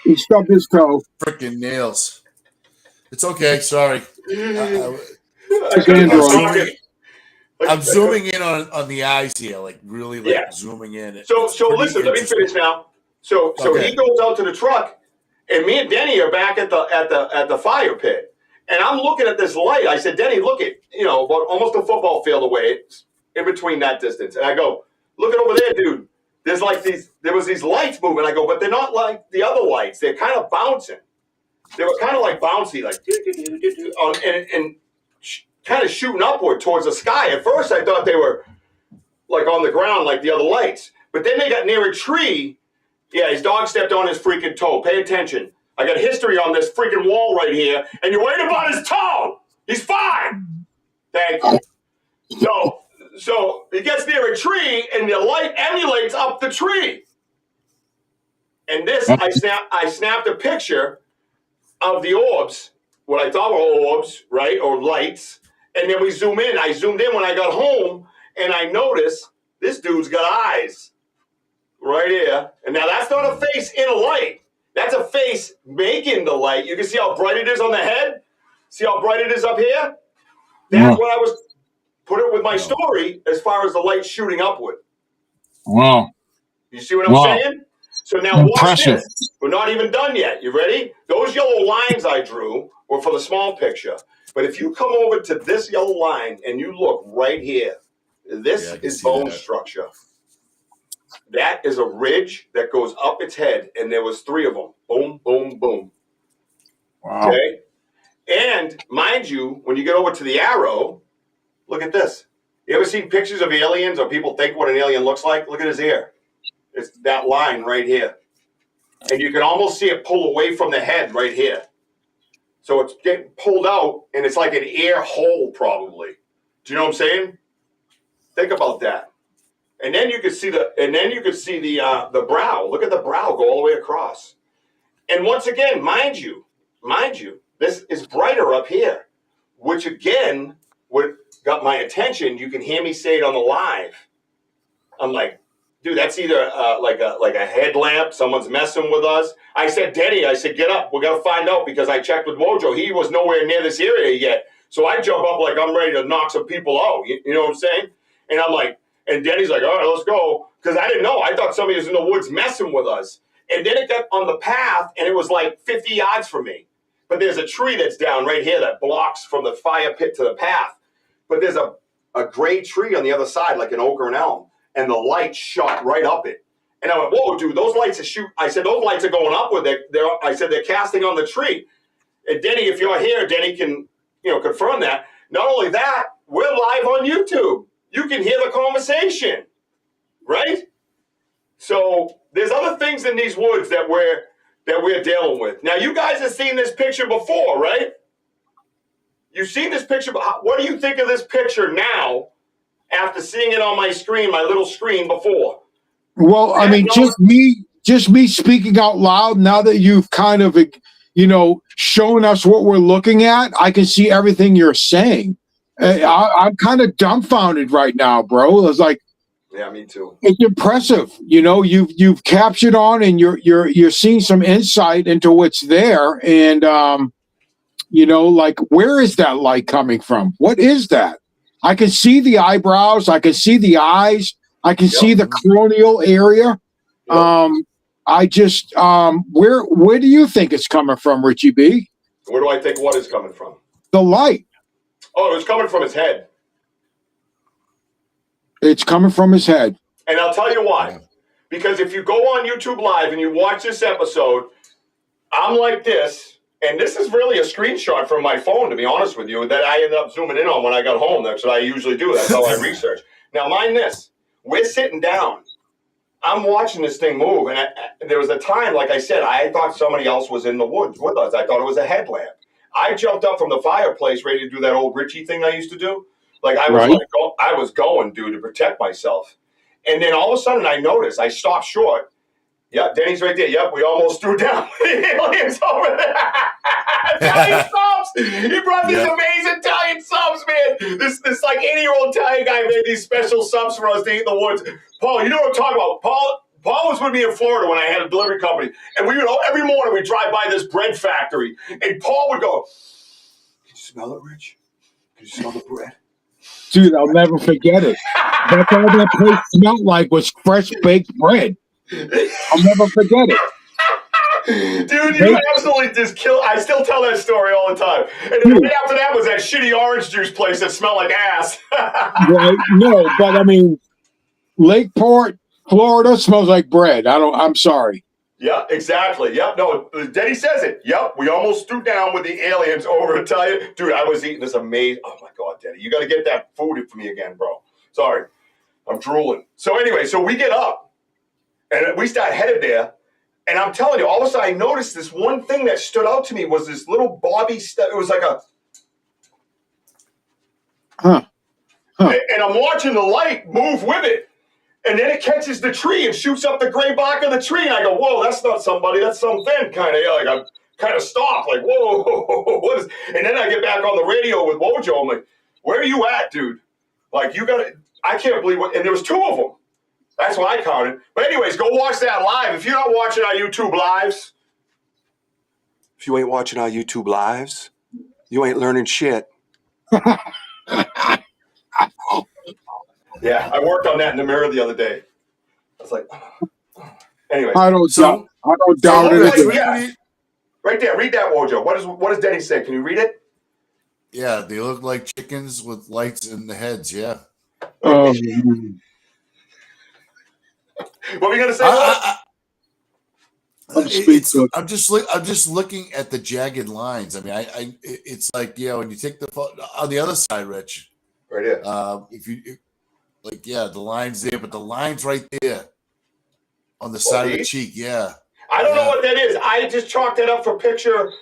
S5: He stubbed his toe.
S3: Freaking nails. It's okay. Sorry. I'm zooming in on the eyes here, like really zooming in.
S4: So listen, let me finish now. So he goes out to the truck, and me and Denny are back at the fire pit, and I'm looking at this light. I said, Denny, look at about almost a football field away, it's in between that distance, and I go, look at over there, dude. There was these lights moving. I go, but they're not like the other lights. They're kind of bouncing. They were kind of like bouncy, like and kind of shooting upward towards the sky. At first, I thought they were like on the ground like the other lights. But then they got near a tree. Yeah, his dog stepped on his freaking toe. Pay attention. I got history on this freaking wall right here, and you're worried about his toe. He's fine. Thank you. So he gets near a tree, and the light emulates up the tree. And this, I snapped a picture of the orbs, what I thought were orbs, right, or lights. And then we zoom in. I zoomed in when I got home, and I noticed this dude's got eyes right here. And now that's not a face in a light. That's a face making the light. You can see how bright it is on the head. See how bright it is up here? That's what I was put it with my story as far as the light shooting upward.
S5: Wow.
S4: You see what I'm saying? So now watch this. We're not even done yet. You ready? Those yellow lines I drew were for the small picture. But if you come over to this yellow line and you look right here, this is bone structure. That is a ridge that goes up its head, and there was 3 of them. Boom, boom, boom.
S5: Wow.
S4: Okay? And mind you, when you get over to the arrow, look at this. You ever seen pictures of aliens or people think what an alien looks like? Look at his ear. It's that line right here. And you can almost see it pull away from the head right here. So it's getting pulled out, and it's like an ear hole probably. Do you know what I'm saying? Think about that. And then you can see the brow. Look at the brow go all the way across. And once again, mind you, this is brighter up here, which again, what got my attention, you can hear me say it on the live. I'm like, dude, that's either like a headlamp, someone's messing with us. I said, Denny, get up. We're going to find out, because I checked with Wojo. He was nowhere near this area yet. So I jump up like I'm ready to knock some people out. You know what I'm saying? And I'm like, and Denny's like, all right, let's go. Because I didn't know. I thought somebody was in the woods messing with us. And then it got on the path, and it was like 50 yards from me. But there's a tree that's down right here that blocks from the fire pit to the path. But there's a a gray tree on the other side, like an oak or an elm, and the light shot right up it. And I went, whoa, dude, those lights are I said, those lights are going upward. I said, they're casting on the tree. And Denny, if you're here, Denny can, confirm that. Not only that, we're live on YouTube. You can hear the conversation, right? So there's other things in these woods that we're dealing with. Now, you guys have seen this picture before, right? You've seen this picture. What do you think of this picture now after seeing it on my screen, my little screen before?
S5: Well, I mean, just me speaking out loud, now that you've kind of, shown us what we're looking at, I can see everything you're saying. I'm kind of dumbfounded right now, bro. It's like,
S4: yeah, me too.
S5: It's impressive. You've captured on, and you're seeing some insight into what's there. And, like, where is that light coming from? What is that? I can see the eyebrows. I can see the eyes. I can see the corneal area. I just, where do you think it's coming from, Richie B?
S4: Where do I think what is coming from?
S5: The light.
S4: Oh, it was coming from his head.
S5: It's coming from his head.
S4: And I'll tell you why. Because if you go on YouTube Live and you watch this episode, I'm like this, and this is really a screenshot from my phone, to be honest with you, that I ended up zooming in on when I got home. That's what I usually do. That's how I research. Now, mind this. We're sitting down. I'm watching this thing move, and there was a time, like I said, I thought somebody else was in the woods with us. I thought it was a headlamp. I jumped up from the fireplace ready to do that old Richie thing I used to do. Like I was going, dude, to protect myself. And then all of a sudden I noticed, I stopped short. Yep, Denny's right there. Yep, we almost threw down the aliens over there. Italian subs. He brought these amazing Italian subs, man. This like 80-year-old Italian guy made these special subs for us to eat in the woods. Paul, you know what I'm talking about. Paul was with me in Florida when I had a delivery company. And we would, every morning we'd drive by this bread factory. And Paul would go, "Can you smell it, Rich? Can you smell the bread?"
S5: Dude, I'll never forget it. That's all that place smelled like was fresh baked bread. I'll never forget it.
S4: Dude, you absolutely just kill. I still tell that story all the time. And then right after that was that shitty orange juice place that smelled like ass.
S5: Right? No, but I mean, Lakeport, Florida smells like bread. I'm sorry.
S4: Yeah, exactly. Yep. No, Denny says it. Yep. We almost threw down with the aliens over Italian. Dude, I was eating this amazing. Oh my God, Denny. You got to get that food for me again, bro. Sorry. I'm drooling. So anyway, so we get up and we start headed there. And I'm telling you, all of a sudden I noticed this one thing that stood out to me was this little bobby stuff. It was like a. And I'm watching the light move with it. And then it catches the tree and shoots up the gray bark of the tree. And I go, whoa, that's not somebody. That's something kind of. Like I kind of stop, like, whoa, what is? And then I get back on the radio with Wojo. I'm like, where are you at, dude? Like, you got to, I can't believe what. And there was two of them. That's what I counted. But anyways, go watch that live. If you're not watching our YouTube lives. If you ain't watching our YouTube lives, you ain't learning shit. Yeah, I worked on that in the mirror the other day. I was like, anyway.
S5: I don't doubt it.
S4: Right there, read that, Wojo. What does Denny say? Can you read it?
S3: Yeah, they look like chickens with lights in the heads. Yeah.
S4: What were you gonna say?
S3: I'm just looking at the jagged lines. I mean, it's like, when you take the photo on the other side, Rich.
S4: Right here.
S3: The lines there, but the lines right there on the side of the cheek. Yeah.
S4: I don't know what that is. I just chalked that up for picture,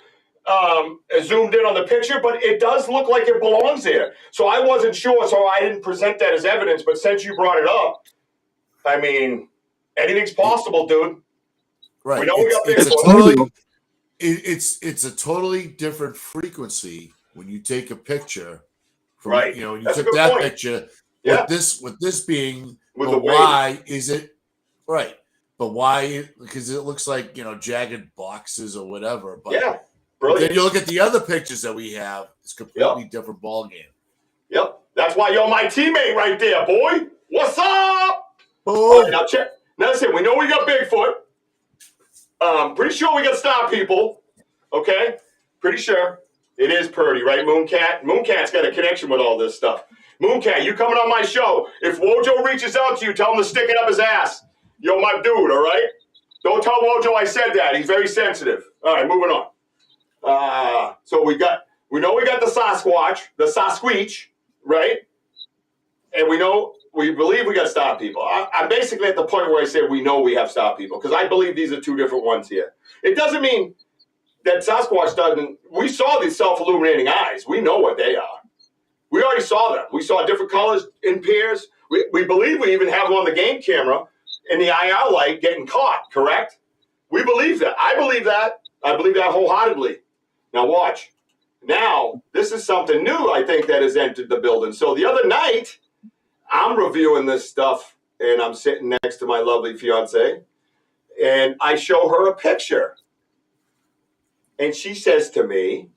S4: zoomed in on the picture, but it does look like it belongs there. So I wasn't sure, so I didn't present that as evidence. But since you brought it up, I mean, anything's possible, dude.
S3: Right.
S4: We know we got
S3: it's a totally different frequency when you take a picture.
S4: Right.
S3: When you took that picture.
S4: Yeah.
S3: With this being,
S4: with
S3: but why is it right? But why? Because it looks like jagged boxes or whatever. But
S4: yeah, brilliant.
S3: Then you look at the other pictures that we have; it's completely different ball game.
S4: Yep, that's why you're my teammate right there, boy. What's up?
S3: Oh,
S4: right, now check. Now listen, we know we got Bigfoot. Pretty sure we got Star People. Okay, pretty sure it is Purdy, right? Mooncat. Mooncat's got a connection with all this stuff. Mooncat, you coming on my show. If Wojo reaches out to you, tell him to stick it up his ass. You're my dude, all right? Don't tell Wojo I said that. He's very sensitive. All right, moving on. So we know we got the Sasquatch, right? And we believe we got star people. I'm basically at the point where I say we know we have star people because I believe these are two different ones here. It doesn't mean that Sasquatch doesn't. We saw these self-illuminating eyes. We know what they are. We already saw them. We saw different colors in pairs. We believe we even have them on the game camera in the IR light getting caught, correct? We believe that. I believe that. I believe that wholeheartedly. Now watch. Now, this is something new, I think, that has entered the building. So the other night, I'm reviewing this stuff, and I'm sitting next to my lovely fiance, and I show her a picture. And she says to me,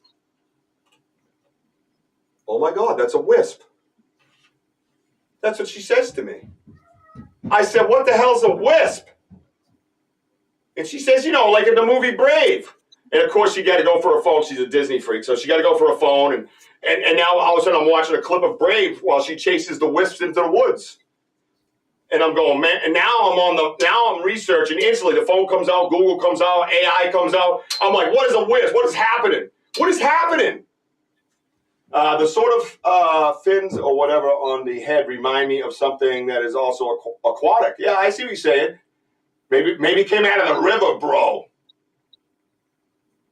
S4: "Oh my God, that's a wisp." That's what she says to me. I said, "What the hell's a wisp?" And she says, like in the movie Brave. And of course, she got to go for her phone. She's a Disney freak, so she got to go for her phone. And now all of a sudden, I'm watching a clip of Brave while she chases the wisps into the woods. And I'm going, man. And now I'm researching. Instantly, the phone comes out, Google comes out, AI comes out. I'm like, what is a wisp? What is happening? What is happening? The sort of fins or whatever on the head remind me of something that is also aquatic. Yeah, I see what you're saying. Maybe it came out of the river, bro.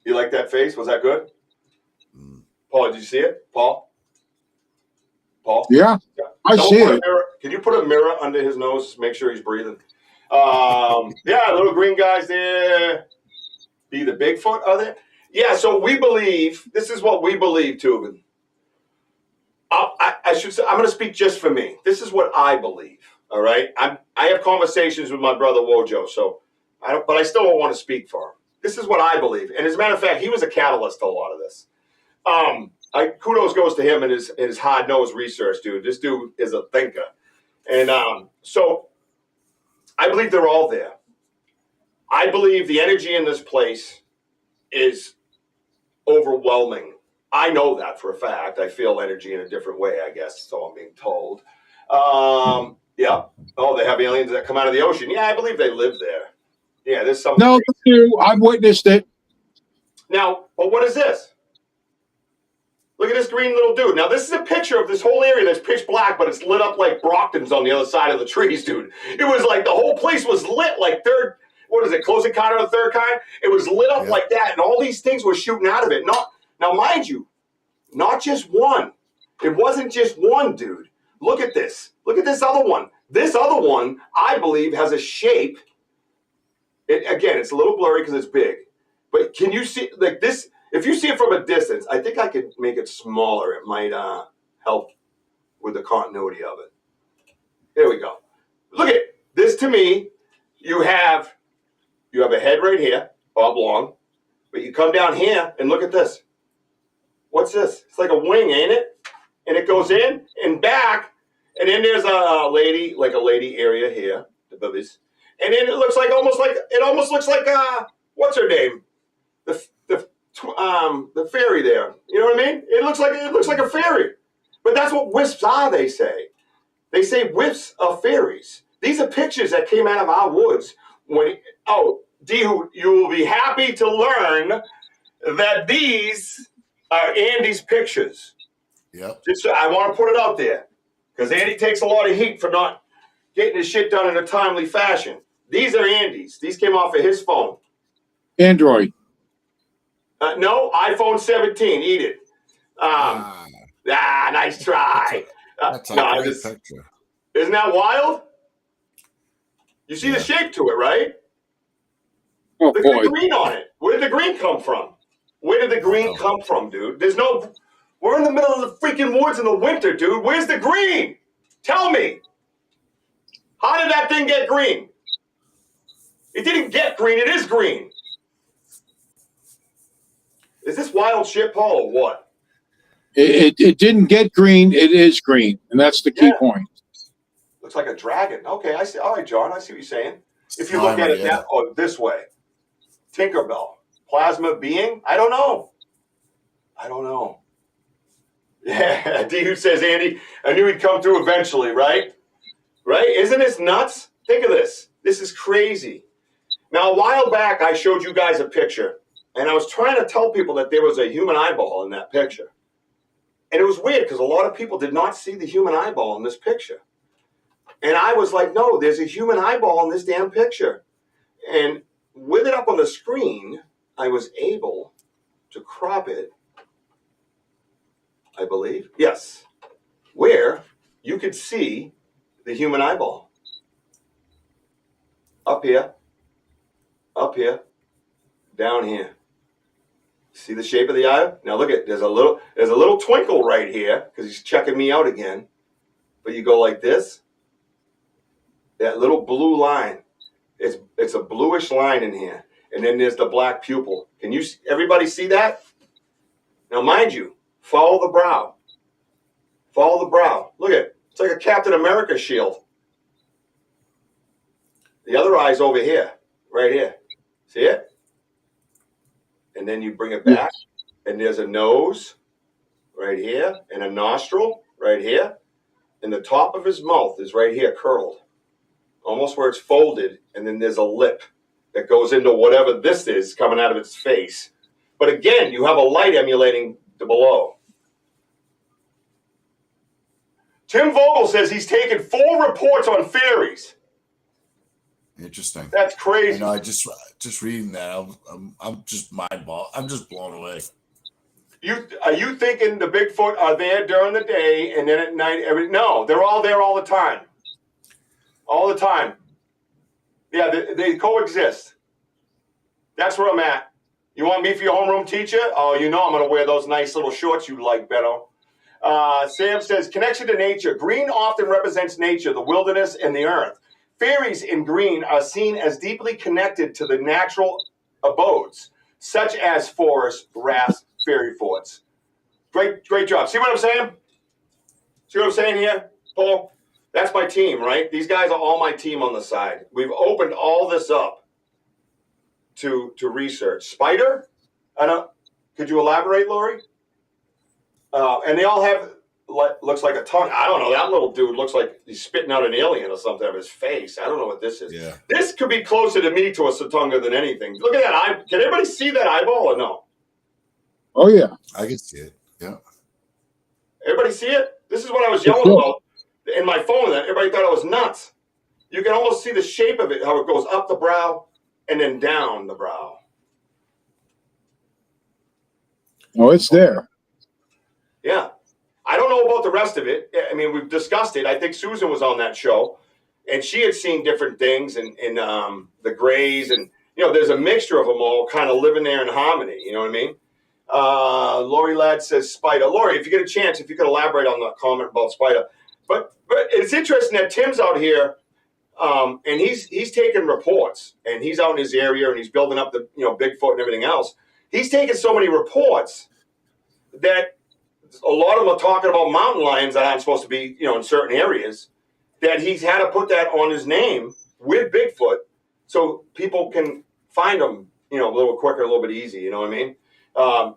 S4: You like that face? Was that good? Paul, did you see it? Paul?
S5: Yeah, I see it.
S4: Can you put a mirror under his nose to make sure he's breathing? Yeah, little green guys there. Be the Bigfoot, are they? Yeah, so we believe, this is what we believe, Tubin. I should say, I'm going to speak just for me. This is what I believe, all right? I have conversations with my brother Wojo, but I still don't want to speak for him. This is what I believe. And as a matter of fact, he was a catalyst to a lot of this. Kudos goes to him and his hard-nosed research, dude. This dude is a thinker. And so I believe they're all there. I believe the energy in this place is overwhelming. I know that for a fact. I feel energy in a different way, I guess, so I'm being told. Yeah. Oh, they have aliens that come out of the ocean. Yeah, I believe they live there. Yeah, there's something.
S5: No, I've witnessed it.
S4: Now, but what is this? Look at this green little dude. Now, this is a picture of this whole area that's pitch black, but it's lit up like Brockton's on the other side of the trees, dude. It was like the whole place was lit like Close Encounter of the Third Kind? It was lit up like that, and all these things were shooting out of it. Now, mind you, not just one. It wasn't just one, dude. Look at this. Look at this other one. This other one, I believe, has a shape. Again, it's a little blurry because it's big. But can you see, like this? If you see it from a distance, I think I could make it smaller. It might help with the continuity of it. There we go. Look at it. This, to me, you have a head right here, oblong. But you come down here and look at this. What's this? It's like a wing, ain't it? And it goes in and back. And then there's a lady area here, the boobies. And then it looks like almost looks like what's her name? The fairy there. You know what I mean? It looks like a fairy. But that's what wisps are, they say. They say wisps are fairies. These are pictures that came out of our woods. You will be happy to learn that these are Andy's pictures.
S3: Yep.
S4: I want to put it out there because Andy takes a lot of heat for not getting his shit done in a timely fashion. These are Andy's. These came off of his phone.
S5: Android.
S4: No, iPhone 17. Eat it. Nice try.
S3: That's a great picture.
S4: Isn't that wild? You see the shape to it, right?
S5: Oh,
S4: Look
S5: boy.
S4: at the green on it. Where did the green come from? Where did the green come from, dude? We're in the middle of the freaking woods in the winter, dude. Where's the green? Tell me. How did that thing get green? It didn't get green. It is green. Is this wild shit, Paul, or what?
S5: It didn't get green. It is green. And that's the key point.
S4: Looks like a dragon. Okay, I see. All right, John, I see what you're saying. If you look at it this way. Tinkerbell. Plasma being? I don't know. Yeah, dude says, Andy, I knew he'd come through eventually, right? Right? Isn't this nuts? Think of this. This is crazy. Now, a while back, I showed you guys a picture, and I was trying to tell people that there was a human eyeball in that picture. And it was weird because a lot of people did not see the human eyeball in this picture. And I was like, no, there's a human eyeball in this damn picture. And with it up on the screen, I was able to crop it, I believe. Yes. Where you could see the human eyeball. Up here, down here. See the shape of the eye? Now look at, there's a little twinkle right here because he's checking me out again. But you go like this. That little blue line, it's a bluish line in here. And then there's the black pupil. Can you, everybody see that? Now mind you, follow the brow. Follow the brow. Look at it. It's like a Captain America shield. The other eye's over here, right here. See it? And then you bring it back, and there's a nose right here, and a nostril right here. And the top of his mouth is right here, curled. Almost where it's folded, and then there's a lip that goes into whatever this is coming out of its face. But again, you have a light emulating the below. Tim Vogel says he's taken 4 reports on fairies.
S3: Interesting.
S4: That's crazy.
S3: You know, I just reading that, I'm just I'm just blown away.
S4: Are you thinking the Bigfoot are there during the day and then at night? No, they're all there all the time. All the time. Yeah, they coexist. That's where I'm at. You want me for your homeroom teacher? Oh, you know I'm going to wear those nice little shorts you like, Beto. Sam says, connection to nature. Green often represents nature, the wilderness, and the earth. Fairies in green are seen as deeply connected to the natural abodes, such as forests, rafts, fairy forts. Great job. See what I'm saying? See what I'm saying here, Paul? That's my team, right? These guys are all my team on the side. We've opened all this up to research. Spider? Could you elaborate, Lori? And they all have, looks like a tongue. I don't know. That little dude looks like he's spitting out an alien or something out of his face. I don't know what this is. Yeah. This could be closer to me to a Satunga than anything. Look at that eye. Can everybody see that eyeball or no?
S5: Oh, yeah.
S3: I can see it. Yeah.
S4: Everybody see it? This is what I was yelling about in my phone. That everybody thought I was nuts. You can almost see the shape of it, how it goes up the brow and then down the brow.
S5: Oh, it's there.
S4: Yeah. I don't know about the rest of it. I mean, we've discussed it. I think Susan was on that show, and she had seen different things in the grays, and, you know, there's a mixture of them all kind of living there in harmony. You know what I mean? Lori Ladd says spider. Lori, if you get a chance, if you could elaborate on the comment about spider. But it's interesting that Tim's out here, and he's taking reports, and he's out in his area, and he's building up the, you know, Bigfoot and everything else. He's taking so many reports that a lot of them are talking about mountain lions that aren't supposed to be, you know, in certain areas, that he's had to put that on his name with Bigfoot so people can find them, you know, a little quicker, a little bit easy. You know what I mean?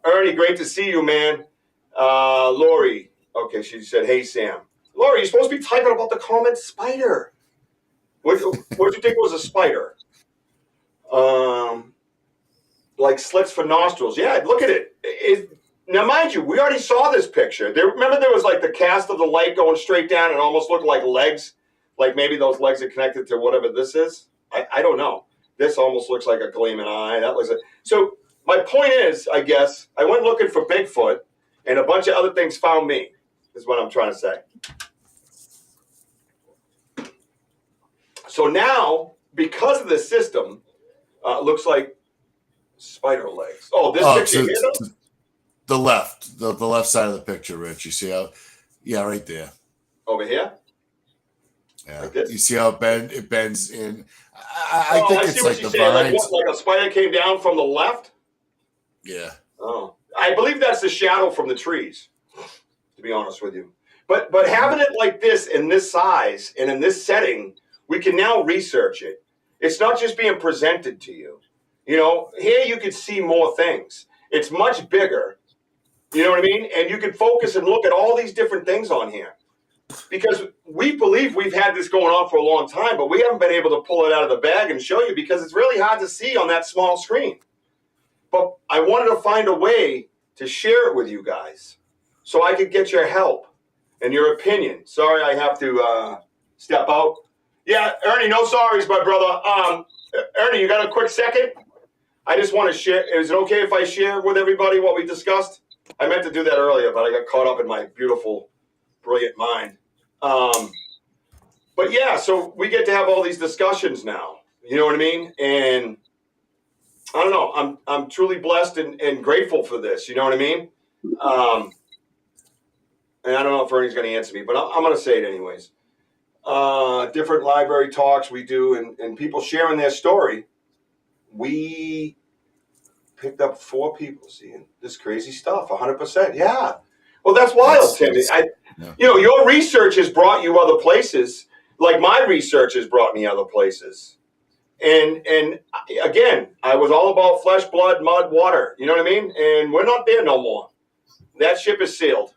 S4: Ernie, great to see you, man. Lori, okay, she said, hey, Sam. Lori, you're supposed to be typing about the comment spider. What do you think was a spider? Like slits for nostrils. Yeah, look at it. Now, mind you, we already saw this picture. Remember there was like the cast of the light going straight down and almost looked like legs? Like maybe those legs are connected to whatever this is? I don't know. This almost looks like a gleaming eye. That looks like... So my point is, I guess, I went looking for Bigfoot and a bunch of other things found me, is what I'm trying to say. So now, because of the system, it looks like spider legs. Oh, this picture here, though?
S3: The left side of the picture, Rich. You see how? Yeah, right there.
S4: Over here.
S3: Yeah.
S4: Like this?
S3: You see how it bends in. I think it's like the vines.
S4: Like a spider came down from the left.
S3: Yeah.
S4: Oh, I believe that's the shadow from the trees. To be honest with you, but having it like this in this size and in this setting, we can now research it. It's not just being presented to you. You know, here you could see more things. It's much bigger. You know what I mean? And you can focus and look at all these different things on here. Because we believe we've had this going on for a long time, but we haven't been able to pull it out of the bag and show you because it's really hard to see on that small screen. But I wanted to find a way to share it with you guys so I could get your help and your opinion. Sorry, I have to step out. Yeah, Ernie, no sorries, my brother. Ernie, you got a quick second? I just want to share. Is it okay if I share with everybody what we discussed? I meant to do that earlier, but I got caught up in my beautiful, brilliant mind. But yeah, so we get to have all these discussions now. You know what I mean? And I don't know. I'm truly blessed and grateful for this. You know what I mean? And I don't know if Ernie's going to answer me, but I'm going to say it anyways. Different library talks we do and people sharing their story. We picked up 4 people seeing this crazy stuff. 100%. Yeah. Well, that's wild, Timmy. You know, your research has brought you other places. Like my research has brought me other places. And again, I was all about flesh, blood, mud, water. You know what I mean? And we're not there no more. That ship is sailed.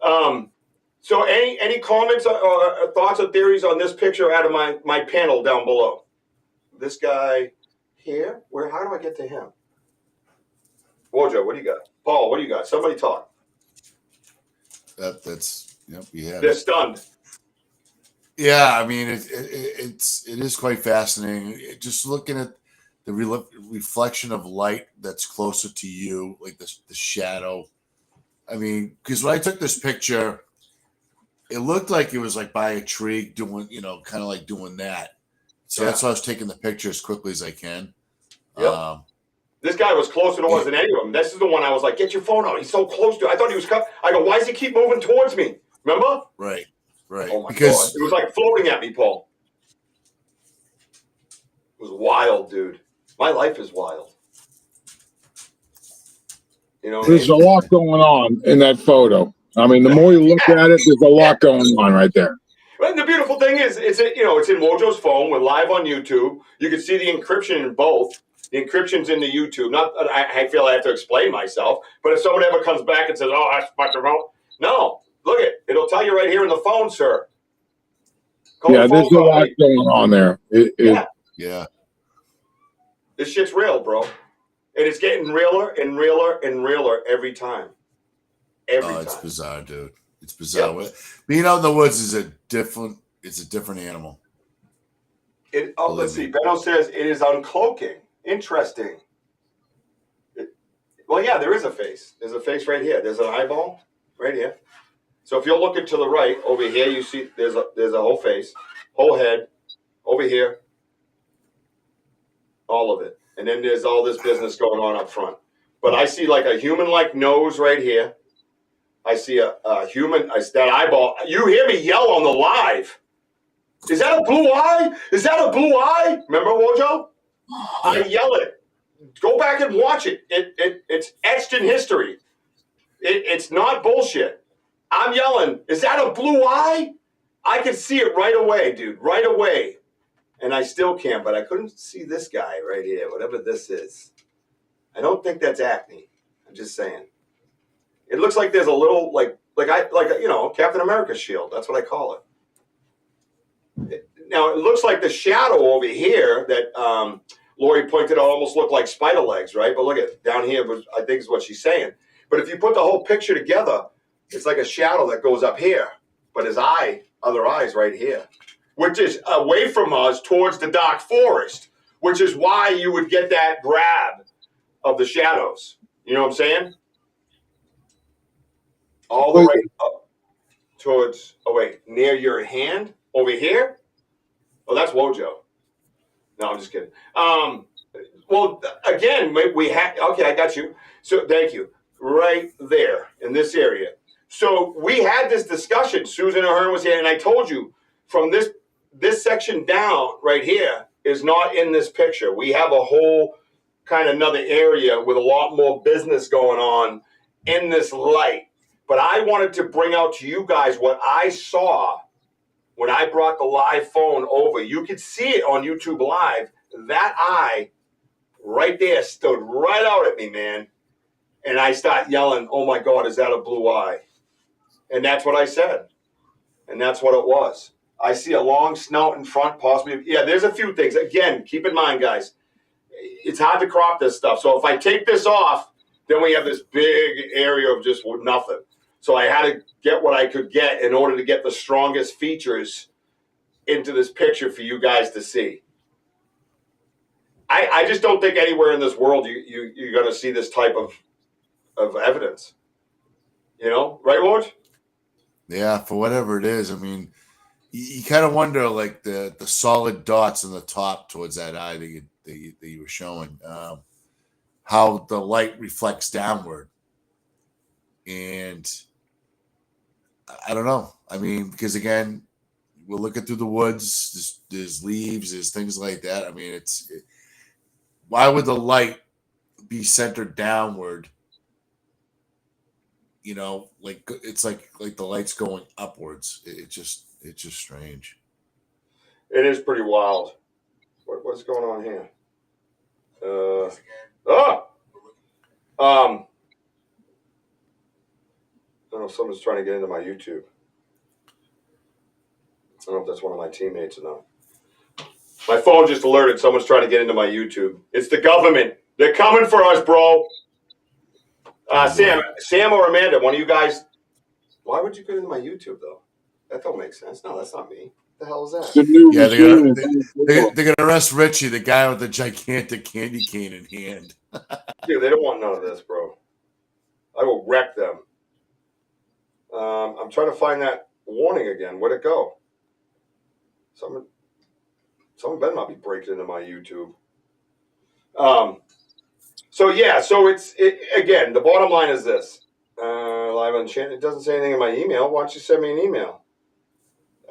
S4: So any comments or thoughts or theories on this picture out of my panel down below? This guy here? How do I get to him? Wojo, what do you got? Paul, what do you got? Somebody talk.
S3: That's yep. Yeah,
S4: they're stunned.
S3: Yeah, I mean it is quite fascinating. Just looking at the reflection of light that's closer to you, like the shadow. I mean, because when I took this picture, it looked like it was like by a tree doing, kind of like doing that. So that's why I was taking the picture as quickly as I can.
S4: Yep. This guy was closer to us than any of them. This is the one I was like, get your phone out. He's so close to it. I thought he was coming. I go, why does he keep moving towards me? Remember?
S3: Right.
S4: Oh, my God. It was like floating at me, Paul. It was wild, dude. My life is wild. You know,
S5: there's a lot going on in that photo. I mean, the more you look at it, there's a lot going on right there.
S4: And the beautiful thing is, it's in Wojo's phone. We're live on YouTube. You can see the encryption in both. The encryption's in the YouTube. Not that I feel I have to explain myself, but if someone ever comes back and says, "Oh, that's fucking wrong," no, look it'll tell you right here in the phone, sir.
S5: There's a lot going on there.
S3: Yeah.
S4: This shit's real, bro. And it's getting realer and realer and realer every time.
S3: It's bizarre, dude. It's bizarre. Yep. Being out in the woods is a different animal.
S4: Let's see. Benno says it is uncloaking. Interesting. There is a face. There's a face right here. There's an eyeball right here. So if you're looking to the right over here, you see there's a whole face, whole head over here, all of it. And then there's all this business going on up front. But I see like a human-like nose right here. I see a human, that eyeball. You hear me yell on the live. Is that a blue eye? Is that a blue eye? Remember, Wojo? I yell it. Go back and watch it. It's etched in history. It's not bullshit. I'm yelling, is that a blue eye? I could see it right away, dude, right away. And I still can, but I couldn't see this guy right here, whatever this is. I don't think that's acne. I'm just saying. It looks like there's a little, Captain America's shield. That's what I call it. Now, it looks like the shadow over here that Lori pointed out almost looked like spider legs, right? But look at down here, I think is what she's saying. But if you put the whole picture together, it's like a shadow that goes up here. But his other eye's right here, which is away from us towards the dark forest, which is why you would get that grab of the shadows. You know what I'm saying? All the way up towards, near your hand over here. Oh, that's Wojo. No, I'm just kidding. Well, again, we have, I got you. So thank you. Right there in this area. So we had this discussion. Susan Ahern was here, and I told you from this section down right here is not in this picture. We have a whole kind of another area with a lot more business going on in this light. But I wanted to bring out to you guys what I saw when I brought the live phone over. You could see it on YouTube Live. That eye right there stood right out at me, man. And I start yelling, "Oh my God, is that a blue eye?" And that's what I said. And that's what it was. I see a long snout in front, possibly. Yeah, there's a few things. Again, keep in mind, guys, it's hard to crop this stuff. So if I take this off, then we have this big area of just nothing. So I had to get what I could get in order to get the strongest features into this picture for you guys to see. I just don't think anywhere in this world you're going to see this type of evidence. You know, right, Woj?
S3: Yeah, for whatever it is. I mean, you kind of wonder, like the solid dots on the top towards that eye that you were showing, how the light reflects downward. And I don't know. I mean, because again, we're looking through the woods. There's leaves. There's things like that. I mean, why would the light be centered downward? You know, like it's like the light's going upwards. It's just strange.
S4: It is pretty wild. What's going on here? I don't know if someone's trying to get into my YouTube. I don't know if that's one of my teammates or not. My phone just alerted someone's trying to get into my YouTube. It's the government. They're coming for us, bro. Sam or Amanda, one of you guys. Why would you get into my YouTube, though? That don't make sense. No, that's not me. What the hell is that?
S3: Yeah, they're gonna arrest Richie, the guy with the gigantic candy cane in hand.
S4: Dude, they don't want none of this, bro. I will wreck them. I'm trying to find that warning again. Where'd it go? Someone better not be breaking into my YouTube. So again, the bottom line is this. Live on channel. It doesn't say anything in my email. Why don't you send me an email?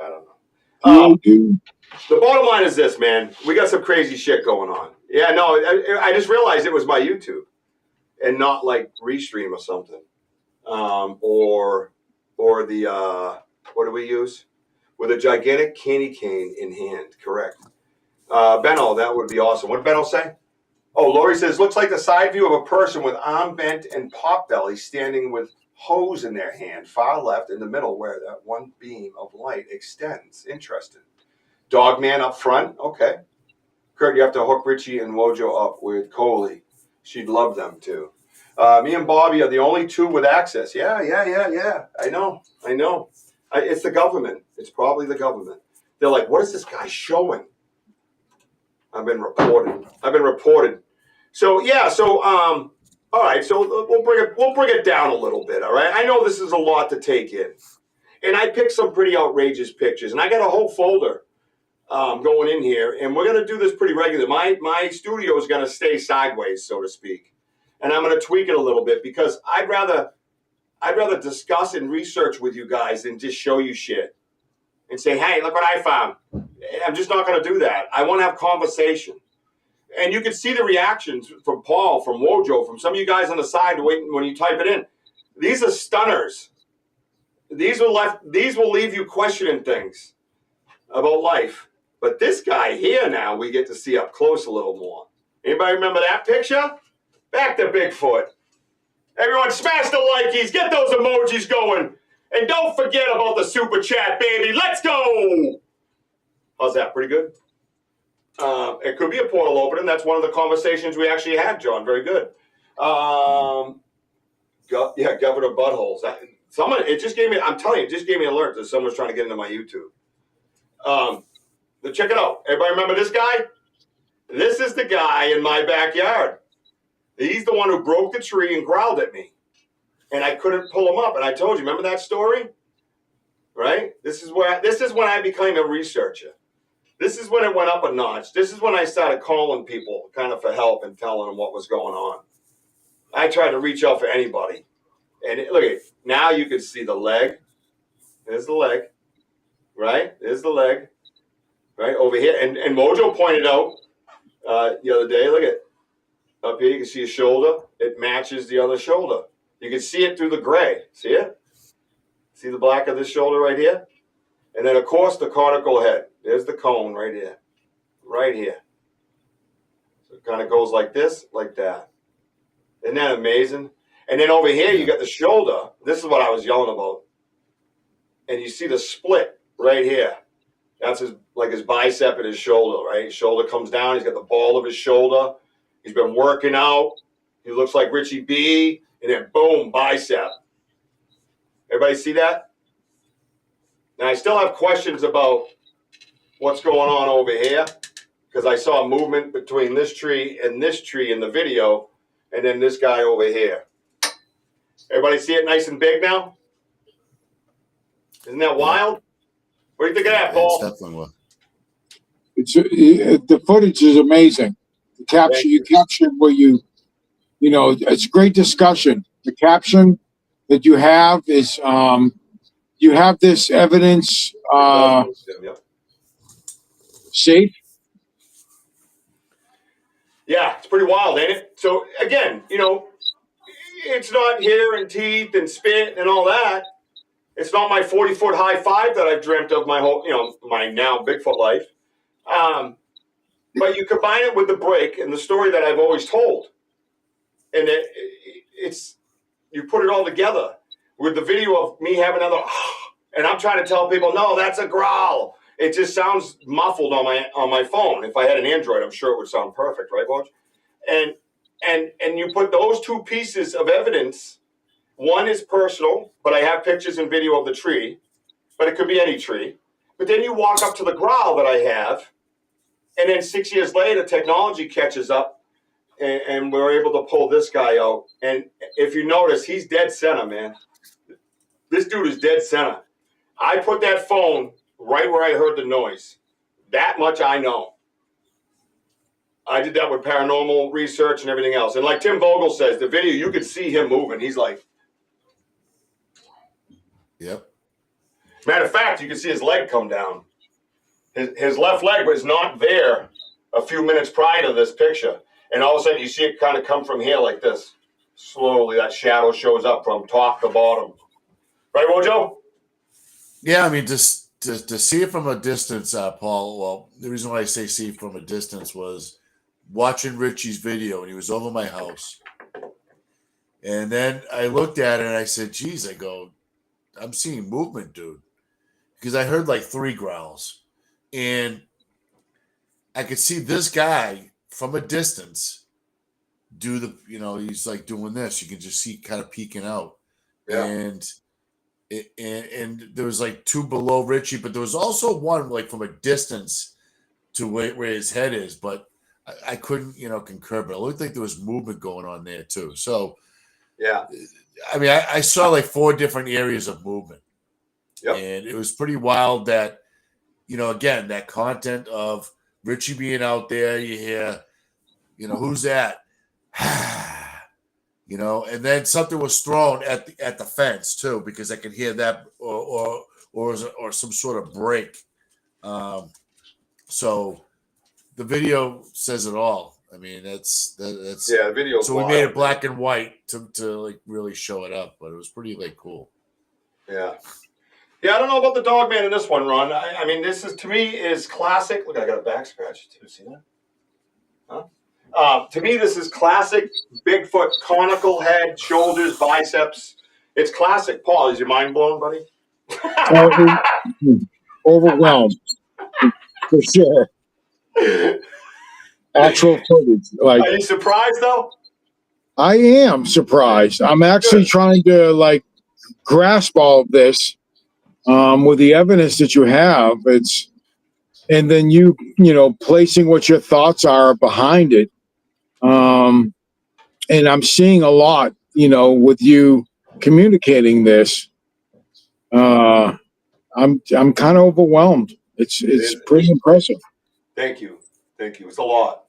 S4: I don't know. The bottom line is this, man. We got some crazy shit going on. Yeah, no, I just realized it was my YouTube and not like Restream or something. Or the, what do we use? With a gigantic candy cane in hand, correct. Benno, that would be awesome. What did Benno say? Oh, Lori says, looks like the side view of a person with arm bent and pot belly standing with hose in their hand, far left in the middle where that one beam of light extends. Interesting. Dog man up front. Okay. Kurt, you have to hook Richie and Wojo up with Coley. She'd love them too. Me and Bobby are the only two with access. Yeah. I know. It's the government. It's probably the government. They're like, what is this guy showing? I've been reported. So yeah. All right. So we'll bring it down a little bit. All right. I know this is a lot to take in, and I picked some pretty outrageous pictures, and I got a whole folder going in here, and we're gonna do this pretty regularly. My studio is gonna stay sideways, so to speak, and I'm gonna tweak it a little bit because I'd rather discuss and research with you guys than just show you shit and say, hey, look what I found. I'm just not going to do that. I want to have conversation. And you can see the reactions from Paul, from Wojo, from some of you guys on the side when you type it in. These are stunners. These will leave you questioning things about life. But this guy here now, we get to see up close a little more. Anybody remember that picture? Back to Bigfoot. Everyone smash the likeys, get those emojis going, and don't forget about the super chat, baby. Let's go! How's that? Pretty good? It could be a portal opening. That's one of the conversations we actually had, John. Very good. Governor Buttholes. It just gave me, I'm telling you, it just gave me an alert that someone's trying to get into my YouTube. Check it out. Everybody remember this guy? This is the guy in my backyard. He's the one who broke the tree and growled at me. And I couldn't pull him up. And I told you, remember that story? Right? This is when I became a researcher. This is when it went up a notch. This is when I started calling people kind of for help and telling them what was going on. I tried to reach out for anybody. And look at it. Now you can see the leg. There's the leg. Right? There's the leg. Right? Over here. And Mojo pointed out the other day, look at it. Up here, you can see a shoulder. It matches the other shoulder. You can see it through the gray. See it? See the black of this shoulder right here? And then, of course, the cortical head. There's the cone right here. Right here. So it kind of goes like this, like that. Isn't that amazing? And then over here, you got the shoulder. This is what I was yelling about. And you see the split right here. That's his bicep and his shoulder, right? His shoulder comes down. He's got the ball of his shoulder. He's been working out. He looks like Richie B. And then boom, bicep. Everybody see that? Now, I still have questions about what's going on over here because I saw a movement between this tree in the video and then this guy over here. Everybody see it nice and big now? Isn't that wild? What do you think of that, Paul?
S5: It's definitely wild. The footage is amazing. You captured what it's a great discussion. The caption that you have is you have this evidence safe.
S4: Yeah, it's pretty wild, ain't it? So again, it's not hair and teeth and spit and all that. It's not my 40-foot high five that I've dreamt of my whole, my now Bigfoot life. But you combine it with the break and the story that I've always told. And you put it all together with the video of me having another, and I'm trying to tell people, no, that's a growl. It just sounds muffled on my phone. If I had an Android, I'm sure it would sound perfect, right, Woj? And you put those two pieces of evidence. One is personal, but I have pictures and video of the tree, but it could be any tree. But then you walk up to the growl that I have, and then 6 years later, technology catches up, and we're able to pull this guy out. And if you notice, he's dead center, man. This dude is dead center. I put that phone right where I heard the noise. That much I know. I did that with paranormal research and everything else. And like Tim Vogel says, the video, you could see him moving. He's like...
S3: Yep.
S4: Matter of fact, you can see his leg come down. His left leg was not there a few minutes prior to this picture. And all of a sudden, you see it kind of come from here like this. Slowly, that shadow shows up from top to bottom. Right, Wojo?
S3: Yeah, I mean, just to see it from a distance, Paul, well, the reason why I say see from a distance was watching Richie's video, and he was over my house. And then I looked at it, and I said, geez, I'm seeing movement, dude. Because I heard like 3 growls. And I could see this guy from a distance do he's like doing this. You can just see kind of peeking out. Yeah. And there was like 2 below Richie, but there was also one like from a distance to where his head is. But I couldn't, concur. But it looked like there was movement going on there too. So,
S4: yeah.
S3: I mean, I saw like 4 different areas of movement.
S4: Yep.
S3: And it was pretty wild that, again, that content of Richie being out there, you hear, who's that? And then something was thrown at the fence too, because I could hear that or some sort of break. So the video says it all. I mean, that's
S4: the video.
S3: So we made it black and white to like really show it up, but it was pretty like cool.
S4: Yeah. Yeah, I don't know about the dog man in this one, Ron. I mean, this is, to me, is classic. Look, I got a back scratch too. See that? Huh? To me, this is classic Bigfoot, conical head, shoulders, biceps. It's classic. Paul, is your mind blown, buddy?
S5: Overwhelmed, for sure. Actual footage. Like,
S4: are you surprised, though?
S5: I am surprised. I'm actually trying to grasp all of this. With the evidence that you have, and then you placing what your thoughts are behind it. And I'm seeing a lot, with you communicating this. I'm kind of overwhelmed. It's pretty impressive.
S4: Thank you. It's a lot.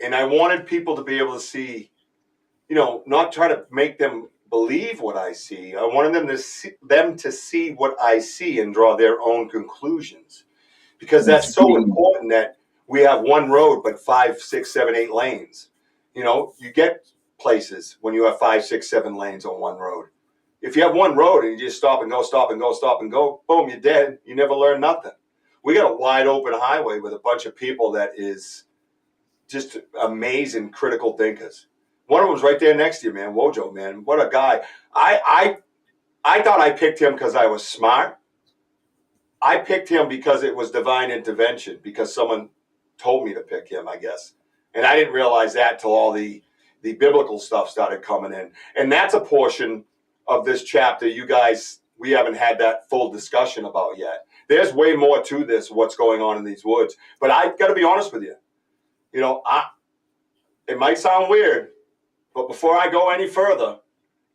S4: And I wanted people to be able to see, not try to make them believe what I see. I wanted them to see what I see and draw their own conclusions, because that's so important that we have one road but 5, 6, 7, 8 lanes. You get places when you have 5, 6, 7 lanes on one road. If you have one road and you just stop and go, boom, you're dead. You never learn nothing. We got a wide open highway with a bunch of people that is just amazing critical thinkers. One of them was right there next to you, man. Wojo, man. What a guy. I thought I picked him because I was smart. I picked him because it was divine intervention, because someone told me to pick him, I guess. And I didn't realize that till all the biblical stuff started coming in. And that's a portion of this chapter you guys, we haven't had that full discussion about yet. There's way more to this, what's going on in these woods. But I got to be honest with you. You know, it might sound weird, but before I go any further,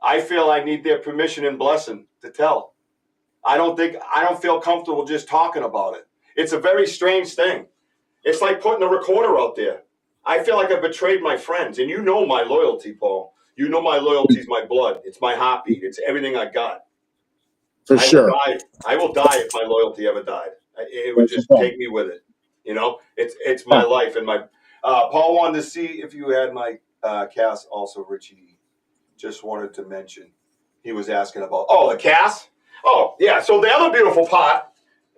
S4: I feel I need their permission and blessing to tell. I don't feel comfortable just talking about it. It's a very strange thing. It's like putting a recorder out there. I feel like I betrayed my friends, and you know my loyalty, Paul. You know my loyalty is my blood. It's my heartbeat. It's everything I got.
S5: Sure.
S4: I will die if my loyalty ever died. It would just take me with it. You know, it's my life. And my Paul wanted to see if you had my cast also, Richie. Just wanted to mention. He was asking about, the cast? Oh, yeah. So the other beautiful part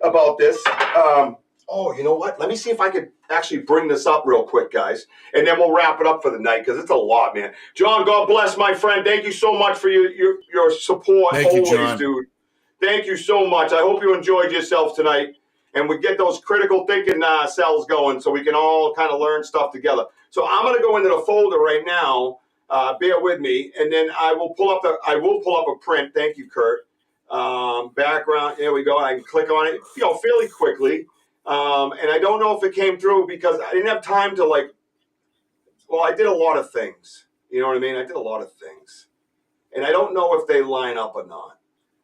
S4: about this, you know what? Let me see if I could actually bring this up real quick, guys. And then we'll wrap it up for the night, because it's a lot, man. John, God bless, my friend. Thank you so much for your support.
S3: Thank you, John.
S4: Dude. Thank you so much. I hope you enjoyed yourself tonight. And we get those critical thinking cells going so we can all kind of learn stuff together. So I'm going to go into the folder right now. Bear with me. And then I will pull up a print. Thank you, Kurt. Background. There we go. I can click on it, fairly quickly. And I don't know if it came through because I didn't have time to I did a lot of things. You know what I mean? I did a lot of things. And I don't know if they line up or not.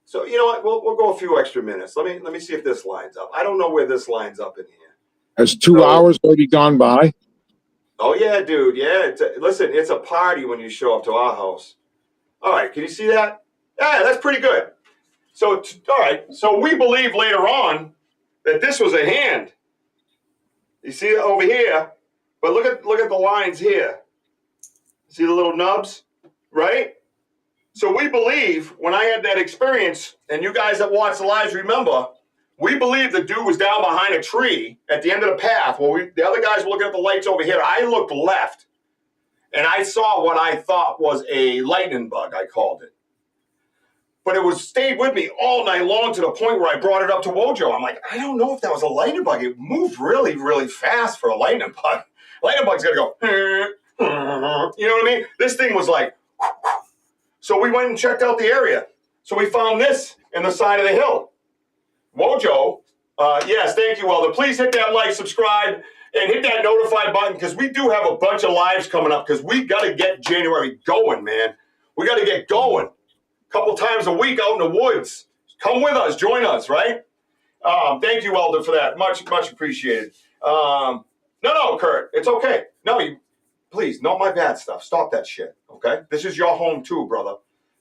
S4: So, you know what? We'll go a few extra minutes. Let me see if this lines up. I don't know where this lines up in here.
S5: Has 2 hours already gone by?
S4: Oh, yeah, dude. Yeah. Listen, it's a party when you show up to our house. All right. Can you see that? Yeah, that's pretty good. So, all right. So we believe later on that this was a hand. You see it over here? But look at the lines here. See the little nubs? Right? So we believe, when I had that experience, and you guys that watch the lives remember, we believe the dude was down behind a tree at the end of the path. Well, the other guys were looking at the lights over here. I looked left, and I saw what I thought was a lightning bug, I called it. But it stayed with me all night long to the point where I brought it up to Wojo. I'm like, I don't know if that was a lightning bug. It moved really, really fast for a lightning bug. Lightning bug's going to go, you know what I mean? This thing was like, so we went and checked out the area. So we found this in the side of the hill. Wojo, yes, thank you, Elder. Please hit that like, subscribe, and hit that notify button, because we do have a bunch of lives coming up, because we got to get January going, man. We got to get going. A couple times a week out in the woods. Come with us. Join us, right? Thank you, Elder, for that. Much appreciated. No, Kurt. It's okay. No, please, not my bad stuff. Stop that shit, okay? This is your home too, brother.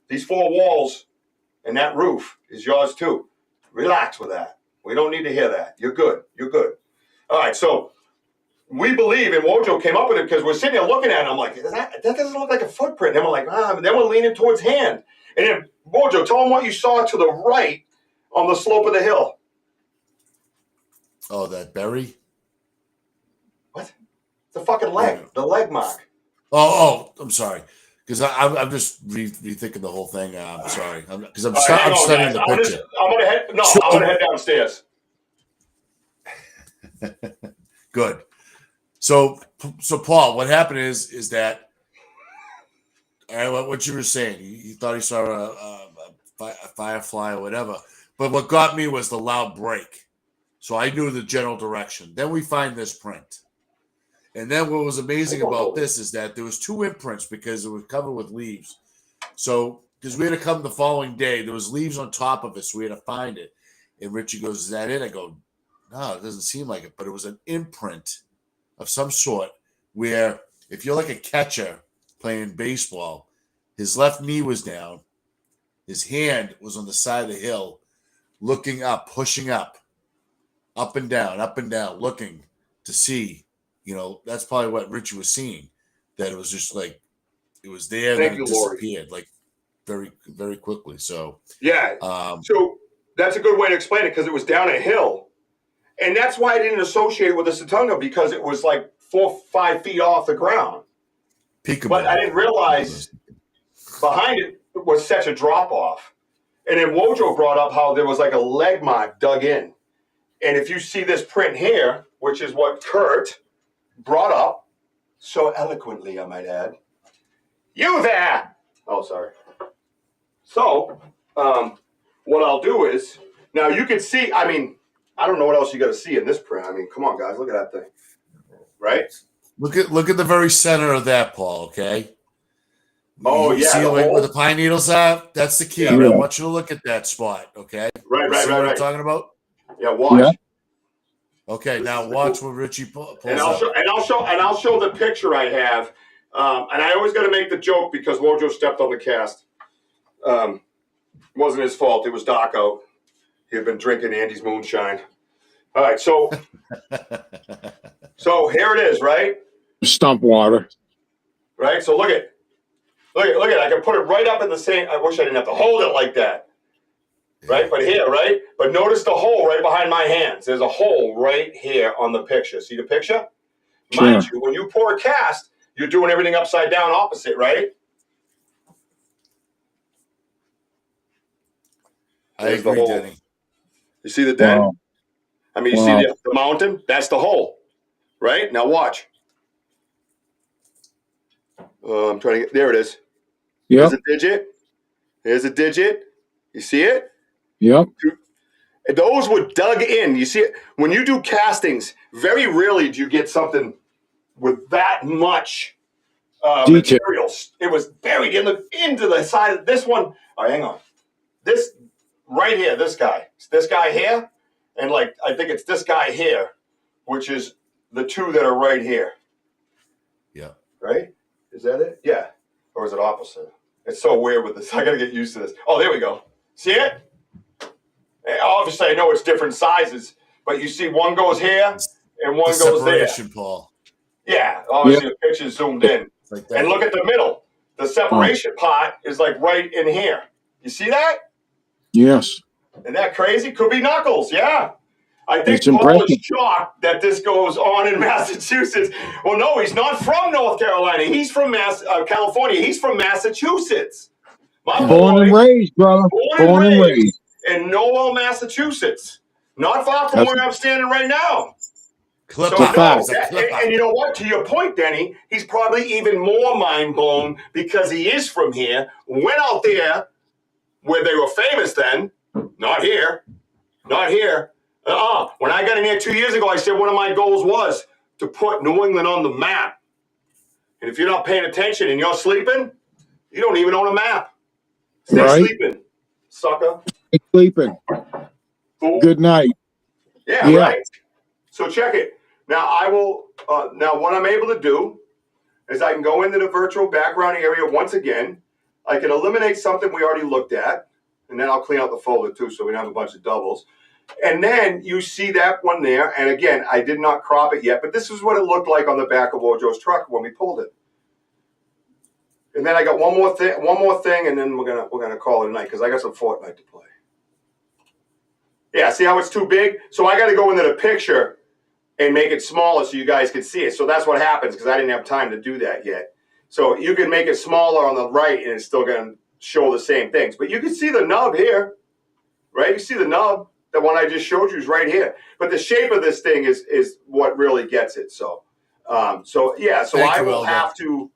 S4: These 4 walls and that roof is yours too. Relax with that. We don't need to hear that. You're good. You're good. All right, so we believe, and Wojo came up with it because we're sitting there looking at it. I'm like, that doesn't look like a footprint. And then we're like, and then we're leaning towards hand. And then, Wojo, tell them what you saw to the right on the slope of the hill.
S3: Oh, that berry?
S4: What? The fucking leg. Yeah. The leg mark.
S3: Oh, I'm sorry. Because I'm just rethinking the whole thing. I'm sorry. Because I'm studying the picture.
S4: I'm going to head downstairs.
S3: Good. So Paul, what happened is that, all right, what you were saying, you thought he saw a firefly or whatever. But what got me was the loud break. So I knew the general direction. Then we find this print. And then what was amazing about this is that there was 2 imprints because it was covered with leaves. So, because we had to come the following day, there was leaves on top of it, so we had to find it. And Richie goes, is that it? I go, no, it doesn't seem like it. But it was an imprint of some sort where if you're like a catcher playing baseball, his left knee was down, his hand was on the side of the hill, looking up, pushing up and down, looking to see. You know, that's probably what Richie was seeing, that it was just like, it was there and then it disappeared, like very, very quickly. So,
S4: yeah. So that's a good way to explain it, because it was down a hill. And that's why I didn't associate it with a Satunga, because it was like 4 or 5 feet off the ground.
S3: Peekaboo.
S4: But I didn't realize behind it was such a drop off. And then Wojo brought up how there was like a leg mark dug in. And if you see this print here, which is what Kurt brought up so eloquently, I might add. You there! Oh, sorry. So, what I'll do is, now you can see, I mean, I don't know what else you got to see in this print. I mean, come on, guys, look at that thing. Right?
S3: Look at the very center of that, Paul, okay?
S4: Oh,
S3: you
S4: yeah.
S3: See like where the pine needles are? That's the key.
S4: Yeah.
S3: I want you to look at that spot, okay?
S4: Right.
S3: What I'm talking about?
S4: Yeah, watch.
S5: Yeah.
S3: Okay, now watch what Richie pulls
S4: and I'll show the picture I have. And I always got to make the joke because Wojo stepped on the cast. It wasn't his fault. It was dark out. He had been drinking Andy's moonshine. All right, so here it is, right?
S5: Stump water.
S4: Right. So look at. I can put it right up in the same. I wish I didn't have to hold it like that. Right, but here, right? But notice the hole right behind my hands. There's a hole right here on the picture. See the picture?
S5: Sure.
S4: Mind you, when you pour a cast, you're doing everything upside down opposite, right?
S3: I agree, Denny.
S4: You see the dent?
S5: Wow.
S4: I mean, you see the mountain? That's the hole, right? Now watch. I'm trying to get, there it is.
S5: Yep.
S4: There's a digit. There's a digit. You see it?
S5: Yep.
S4: Those were dug in. You see it? When you do castings, very rarely do you get something with that much materials. It was buried into the side of this one. All right, hang on. This right here, this guy. It's this guy here. And like, I think it's this guy here, which is the two that are right here. Yeah. Right? Is that it? Yeah. Or is it opposite? It's so weird with this. I got to get used to this. Oh, there we go. See it? Obviously, I know it's different sizes, but you see one goes here and one goes there. Paul. Yeah, obviously the picture's zoomed in. Like and look at the middle. The separation part is like right in here. You see that?
S5: Yes.
S4: Isn't that crazy? Could be Knuckles, yeah. I think Paul is shocked that this goes on in Massachusetts. Well, no, he's not from North Carolina. He's from California. He's from Massachusetts.
S5: Born and raised, brother. Born and raised.
S4: In Noel, Massachusetts. Not far from where I'm standing right now. And you know what? To your point, Denny, he's probably even more mind blown because he is from here. Went out there where they were famous then. Not here. Not here. When I got in here 2 years ago, I said one of my goals was to put New England on the map. And if you're not paying attention and you're sleeping, you don't even own a map. Stay sleeping, sucker.
S5: Stay sleeping.
S4: Fool.
S5: Good night.
S4: Yeah, right. So check it. Now I will. Now what I'm able to do is I can go into the virtual background area once again. I can eliminate something we already looked at, and then I'll clean out the folder too, so we don't have a bunch of doubles. And then you see that one there. And again, I did not crop it yet, but this is what it looked like on the back of Wojo's truck when we pulled it. And then I got one more thing, and then we're gonna call it a night because I got some Fortnite to play. Yeah, see how it's too big? So I got to go into the picture and make it smaller so you guys can see it. So that's what happens because I didn't have time to do that yet. So you can make it smaller on the right, and it's still going to show the same things. But you can see the nub here, right? You see the nub. The one I just showed you is right here. But the shape of this thing is what really gets it. So, I will have to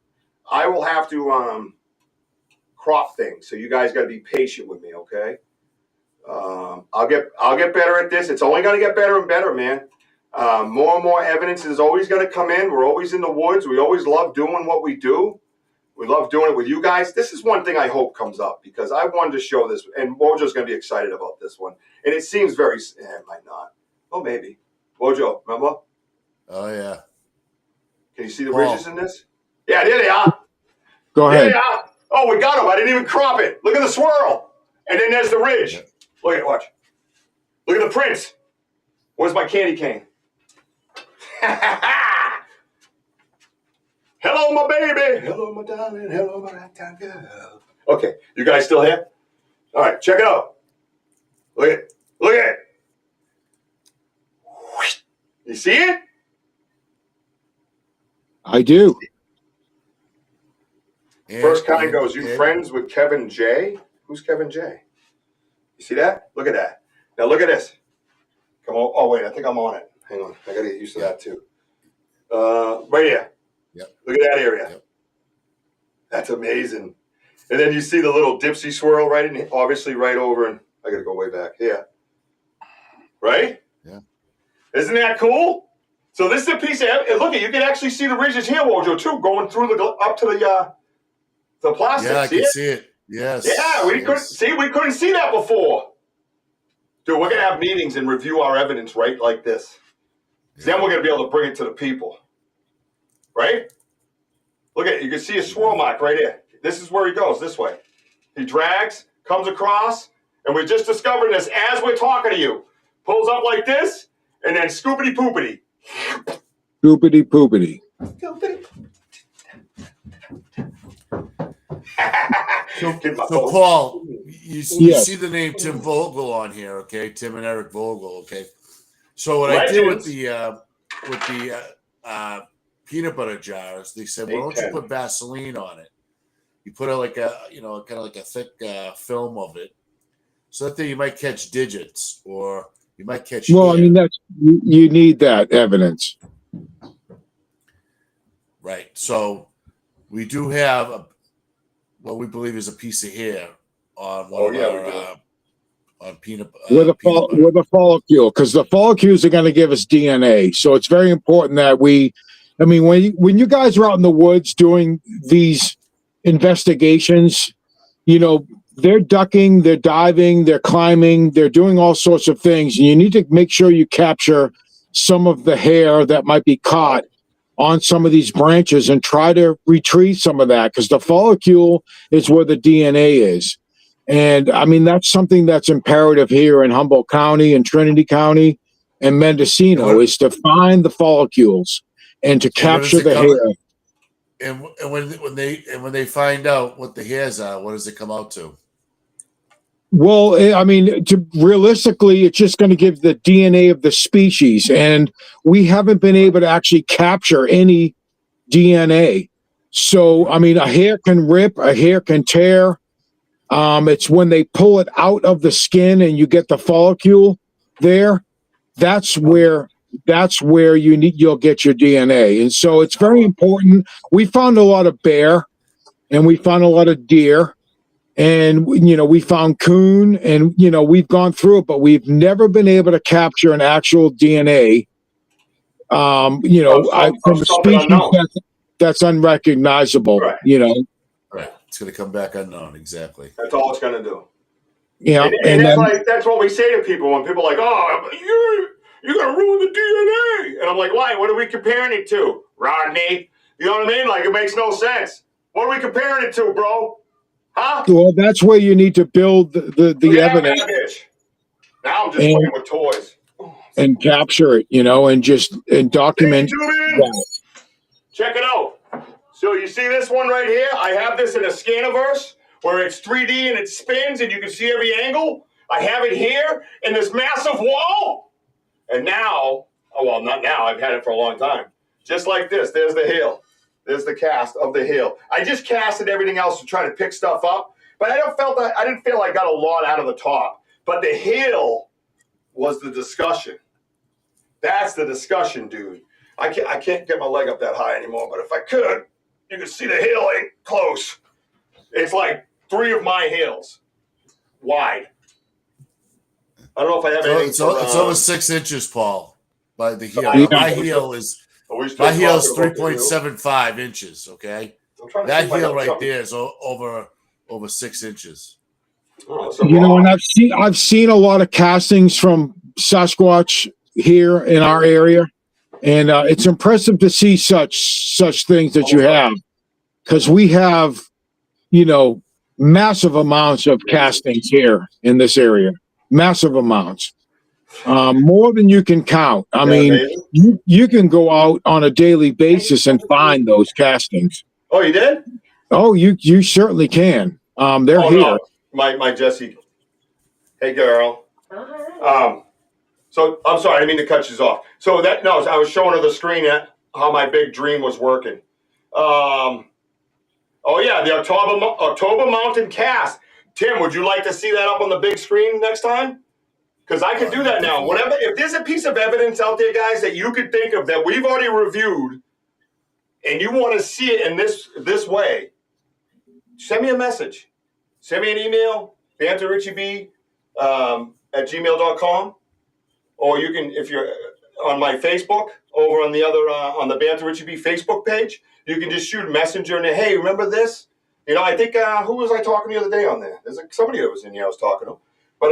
S4: crop things. So you guys got to be patient with me, okay? I'll get better at this. It's only going to get better and better, man. More and more evidence is always going to come in. We're always in the woods. We always love doing what we do. We love doing it with you guys. This is one thing I hope comes up because I wanted to show this, and Wojo's going to be excited about this one. And it seems very, it might not. Oh, maybe. Wojo, remember?
S3: Oh, yeah.
S4: Can you see the ridges in this? Yeah, there they are.
S5: Go ahead.
S4: There they are. Oh, we got them. I didn't even crop it. Look at the swirl. And then there's the ridge. Yeah. Look at it, watch. Look at the prints. Where's my candy cane? Hello, my baby. Hello, my darling. Hello, my ragtime girl. Okay, you guys still here? All right, check it out. Look at it. Look at it. You see it?
S5: I do.
S4: First kind goes, you friends with Kevin J? Who's Kevin J? You see that? Look at that. Now look at this. Come on. Oh, wait, I think I'm on it. Hang on. I got to get used to that too. Right here.
S3: Yep.
S4: Look at that area. Yep. That's amazing. And then you see the little dipsy swirl right in, obviously right over, and I got to go way back. Yeah. Right?
S3: Yeah.
S4: Isn't that cool? So this is a piece of, look at, you can actually see the ridges here, Wojo, too, going through up to the plastic.
S3: Yeah, I can see it. Yes.
S4: Yeah, we couldn't see that before. Dude, we're gonna have meetings and review our evidence right like this. Yeah. Then we're gonna be able to bring it to the people. Right? Look at it. You can see a swirl mark right here. This is where he goes, this way. He drags, comes across, and we're just discovering this as we're talking to you. Pulls up like this, and then scoopity poopity.
S5: Scoopity poopity.
S3: So Paul, you see the name Tim Vogel on here, okay? Tim and Eric Vogel, okay? So what I did with the peanut butter jars, they said, "Why don't you put Vaseline on it? You put kind of like a thick film of it, so that you might catch digits or you might catch."
S5: Well, hair. I mean, that's you need that evidence,
S3: right? So we do have what we believe is a piece of hair on one of our on peanut
S5: with a follicle, because the follicles are going to give us DNA. So it's very important that when you guys are out in the woods doing these investigations, they're ducking, they're diving, they're climbing, they're doing all sorts of things, and you need to make sure you capture some of the hair that might be caught on some of these branches and try to retrieve some of that, because the follicle is where the DNA is. And I mean, that's something that's imperative here in Humboldt County and Trinity County and Mendocino, is to find the follicles and to capture the hair.
S3: And when they find out what the hairs are, what does it come out to?
S5: Well, I mean, realistically, it's just going to give the DNA of the species, and we haven't been able to actually capture any DNA. So, I mean, a hair can rip, a hair can tear. It's when they pull it out of the skin and you get the follicle there. That's where you'll get your DNA. And so it's very important. We found a lot of bear, and we found a lot of deer. And, we found coon, and, we've gone through it, but we've never been able to capture an actual DNA, from a species that's unrecognizable,
S3: Right. Right. It's going to come back unknown. Exactly.
S4: That's all it's going to do.
S5: Yeah.
S4: And that's what we say to people when people are like, oh, you're going to ruin the DNA. And I'm like, why? What are we comparing it to? Rodney? You know what I mean? Like, it makes no sense. What are we comparing it to, bro? Huh?
S5: Well, that's where you need to build the evidence.
S4: Now I'm just playing with toys.
S5: And capture it, and document.
S4: Check it out. So you see this one right here? I have this in a Scaniverse where it's 3D and it spins and you can see every angle. I have it here in this massive wall. And now, not now, I've had it for a long time. Just like this, there's the heel. There's the cast of the heel. I just casted everything else to try to pick stuff up, but I didn't feel I got a lot out of the top. But the heel was the discussion. That's the discussion, dude. I can't get my leg up that high anymore, but if I could, you can see the heel ain't close. It's like 3 of my heels wide. I don't know if I have anything.
S3: It's over 6 inches, Paul, by the heel. My heel is 3.75 inches. Okay, that heel right there is over 6 inches.
S5: And I've seen a lot of castings from Sasquatch here in our area, and it's impressive to see such things that you have, because we have massive amounts of castings here in this area, massive amounts. More than you can count. I mean, you can go out on a daily basis and find those castings.
S4: Oh, you did?
S5: Oh, you certainly can. They're here.
S4: No. My Jessie. Hey, girl. So I'm sorry, I didn't mean to cut you off. So I was showing her the screen at how my big dream was working. Oh yeah, the October Mountain Cast. Tim, would you like to see that up on the big screen next time? Because I can do that now. Whatever. If there's a piece of evidence out there, guys, that you could think of that we've already reviewed, and you want to see it in this way, send me a message. Send me an email, banterrichieb at gmail.com. Or you can, if you're on my Facebook, over on the other, on the Banter Richie B Facebook page, you can just shoot a messenger and, hey, remember this? You know, I think, who was I talking the other day on there? There's somebody that was in here I was talking to. But,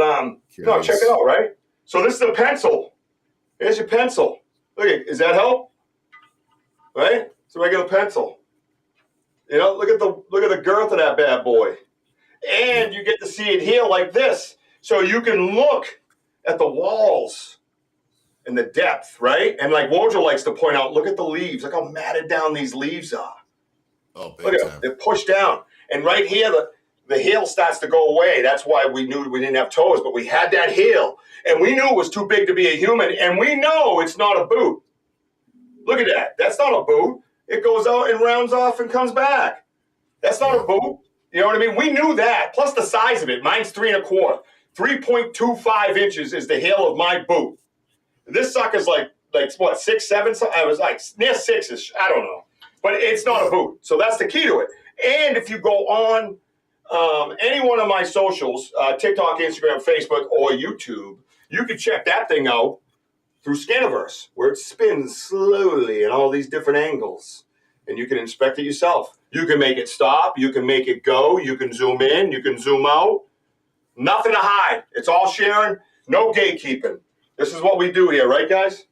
S4: no, check it out, right? So this is the pencil. Here's your pencil. Look at, does that help? Right? It's a regular pencil. You know, look at the girth of that bad boy. And you get to see it here like this. So you can look at the walls and the depth, right? And like Wojo likes to point out, look at the leaves. Look how matted down these leaves are.
S3: Oh,
S4: look at them. They're pushed down. And right here, the heel starts to go away. That's why we knew we didn't have toes, but we had that heel. And we knew it was too big to be a human. And we know it's not a boot. Look at that. That's not a boot. It goes out and rounds off and comes back. That's not a boot. You know what I mean? We knew that. Plus the size of it. Mine's 3 1/4. 3.25 inches is the heel of my boot. This sucker's like what, 6, 7? I was like near 6-ish. I don't know. But it's not a boot. So that's the key to it. And if you go on any one of my socials, TikTok, Instagram, Facebook, or YouTube, you can check that thing out through Scaniverse, where it spins slowly in all these different angles. And you can inspect it yourself. You can make it stop. You can make it go. You can zoom in. You can zoom out. Nothing to hide. It's all sharing. No gatekeeping. This is what we do here, right, guys?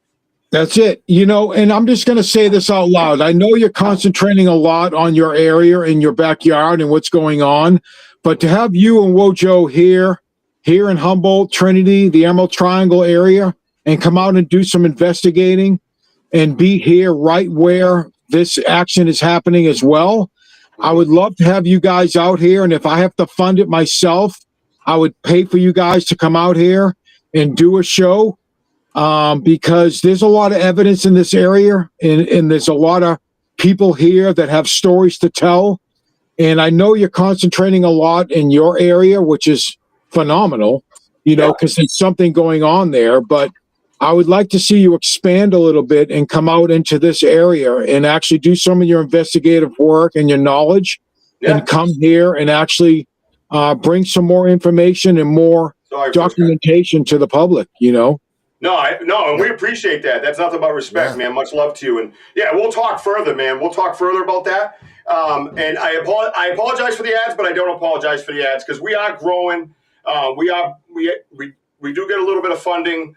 S5: That's it. You know, and I'm just going to say this out loud. I know you're concentrating a lot on your area and your backyard and what's going on, but to have you and Wojo here in Humboldt, Trinity, the Emerald Triangle area, and come out and do some investigating and be here right where this action is happening as well. I would love to have you guys out here. And if I have to fund it myself, I would pay for you guys to come out here and do a show, because there's a lot of evidence in this area, and there's a lot of people here that have stories to tell. And I know you're concentrating a lot in your area, which is phenomenal, you know, because there's something going on there. But I would like to see you expand a little bit and come out into this area and actually do some of your investigative work and your knowledge, and come here and actually bring some more information and more documentation to the public, you know?
S4: No, and we appreciate that. That's nothing but respect, man. Much love to you. And we'll talk further, man. We'll talk further about that. And I apologize for the ads, but I don't apologize for the ads, because we are growing. We do get a little bit of funding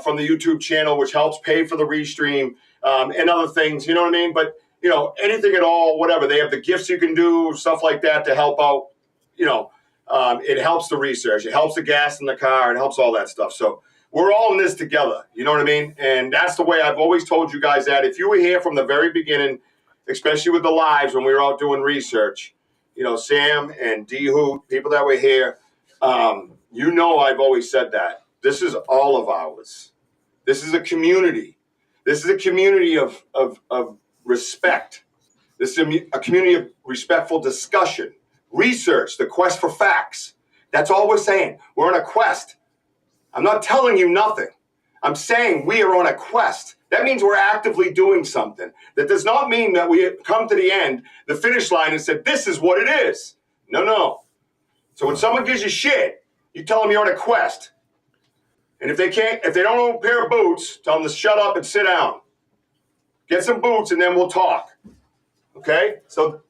S4: from the YouTube channel, which helps pay for the restream and other things. You know what I mean? But you know, anything at all, whatever. They have the gifts you can do, stuff like that to help out. You know, it helps the research. It helps the gas in the car. It helps all that stuff. So we're all in this together. You know what I mean? And that's the way I've always told you guys that. If you were here from the very beginning, especially with the lives when we were out doing research, you know, Sam and D-Hoot, people that were here, you know, I've always said that. This is all of ours. This is a community. This is a community of respect. This is a community of respectful discussion, research, the quest for facts. That's all we're saying. We're on a quest. I'm not telling you nothing. I'm saying we are on a quest. That means we're actively doing something. That does not mean that we come to the end, the finish line, and said, this is what it is. No. So when someone gives you shit, you tell them you're on a quest. And if they don't own a pair of boots, tell them to shut up and sit down. Get some boots and then we'll talk. Okay? So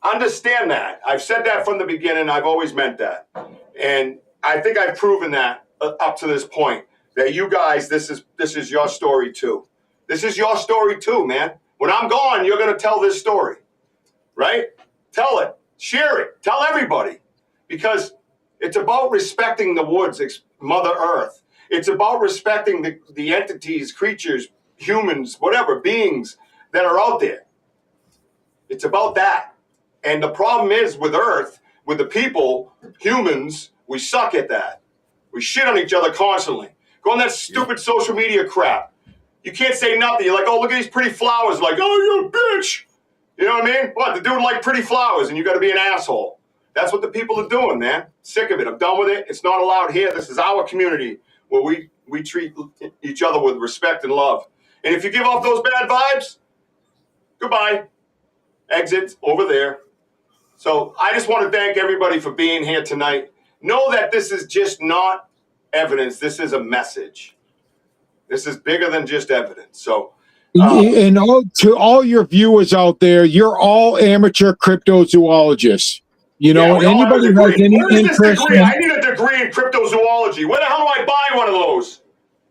S4: understand that. I've said that from the beginning. I've always meant that. And I think I've proven that up to this point. That you guys, this is your story too. This is your story too, man. When I'm gone, you're going to tell this story. Right? Tell it. Share it. Tell everybody. Because it's about respecting the woods, Mother Earth. It's about respecting the entities, creatures, humans, whatever, beings that are out there. It's about that. And the problem is with Earth, with the people, humans, we suck at that. We shit on each other constantly. Go on that stupid social media crap. You can't say nothing. You're like, oh, look at these pretty flowers. Like, oh, you bitch. You know what I mean? What, the dude like pretty flowers and you got to be an asshole. That's what the people are doing, man. Sick of it. I'm done with it. It's not allowed here. This is our community where we treat each other with respect and love. And if you give off those bad vibes, goodbye. Exit over there. So I just want to thank everybody for being here tonight. Know that this is just not evidence. This is a message. This is bigger than just evidence. So,
S5: and to all your viewers out there, you're all amateur cryptozoologists. You know, anybody who has any interest.
S4: I need a degree in cryptozoology. Where the hell do I buy one of those?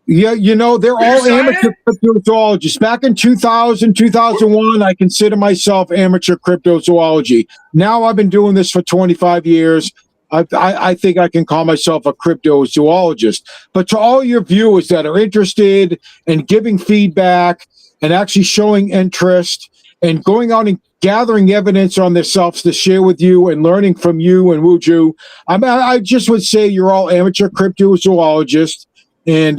S5: Yeah, you know, they're all amateur cryptozoologists. Back in 2000, 2001, I consider myself amateur cryptozoology. Now I've been doing this for 25 years. I think I can call myself a cryptozoologist. But to all your viewers that are interested in giving feedback and actually showing interest and going out and gathering evidence on themselves to share with you and learning from you and Wojo, I just would say you're all amateur cryptozoologists. And,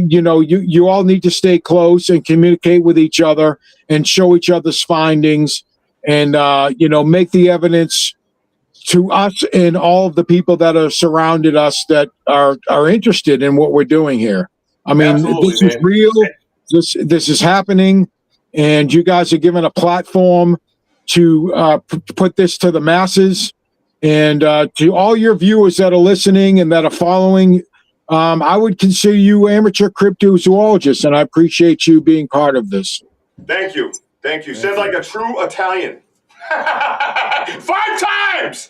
S5: you know, you all need to stay close and communicate with each other and show each other's findings and, you know, make the evidence to us and all of the people that are surrounded us that are interested in what we're doing here. I mean, this is real. This is happening. And you guys are given a platform to put this to the masses. And to all your viewers that are listening and that are following, I would consider you amateur cryptozoologists, and I appreciate you being part of this.
S4: Thank you. Thank you. Said like a true Italian. 5 times!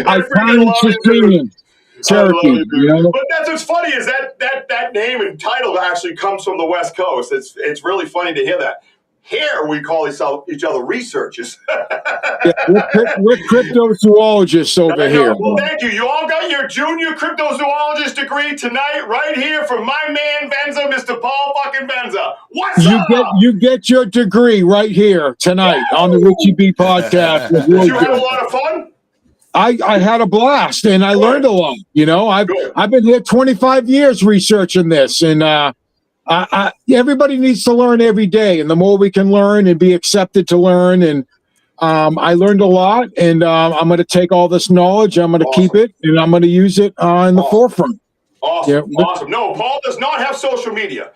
S5: Italian Sicilian. Cherokee, you know?
S4: But that's what's funny is that name and title actually comes from the West Coast. It's really funny to hear that. Here we call each other researchers.
S5: Yeah, we're cryptozoologists over here.
S4: Well, thank you. You all got your junior cryptozoologist degree tonight, right here from my man Benza, Mr. Paul fucking Benza. What's up?
S5: You get your degree right here tonight on the Richie B podcast.
S4: Did you have a lot of fun?
S5: I had a blast and I learned a lot. You know, I've been here 25 years researching this, and everybody needs to learn every day, and the more we can learn and be accepted to learn, and I learned a lot, and I'm going to take all this knowledge, I'm going to keep it, and I'm going to use it in the forefront.
S4: Awesome. No, Paul does not have social media.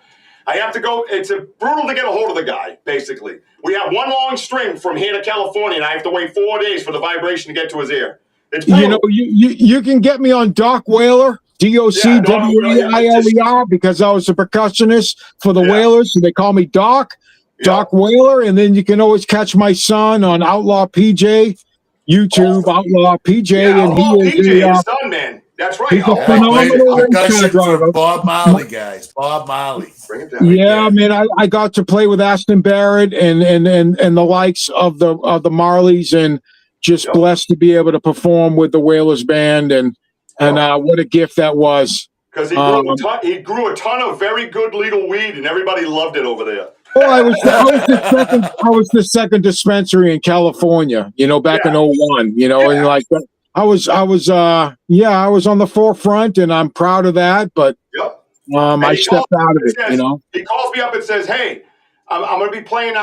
S4: I have to go. It's brutal to get a hold of the guy, basically. We have one long string from here to California, and I have to wait 4 days for the vibration to get to his ear. It's brutal.
S5: You know, you can get me on Doc Whaler. DOCWAILER, because I was a percussionist for the Whalers, so they call me Doc Whaler. And then you can always catch my son on Outlaw PJ, YouTube, Outlaw PJ. And
S4: he is his son, man. That's right.
S5: He's a phenomenal
S3: driver. Bob Marley, guys. Bob Marley.
S4: Bring it down.
S5: Yeah, man, I got to play with Aston Barrett and the likes of the Marleys, and just blessed to be able to perform with the Whalers band, and what a gift that was.
S4: Because he grew a ton of very good legal weed, and everybody loved it over there.
S5: Well, I was the second dispensary in California, you know, back in 01, you know, and like I was on the forefront, and I'm proud of that, but I stepped out of it, you know.
S4: He calls me up and says, "Hey, I'm going to be playing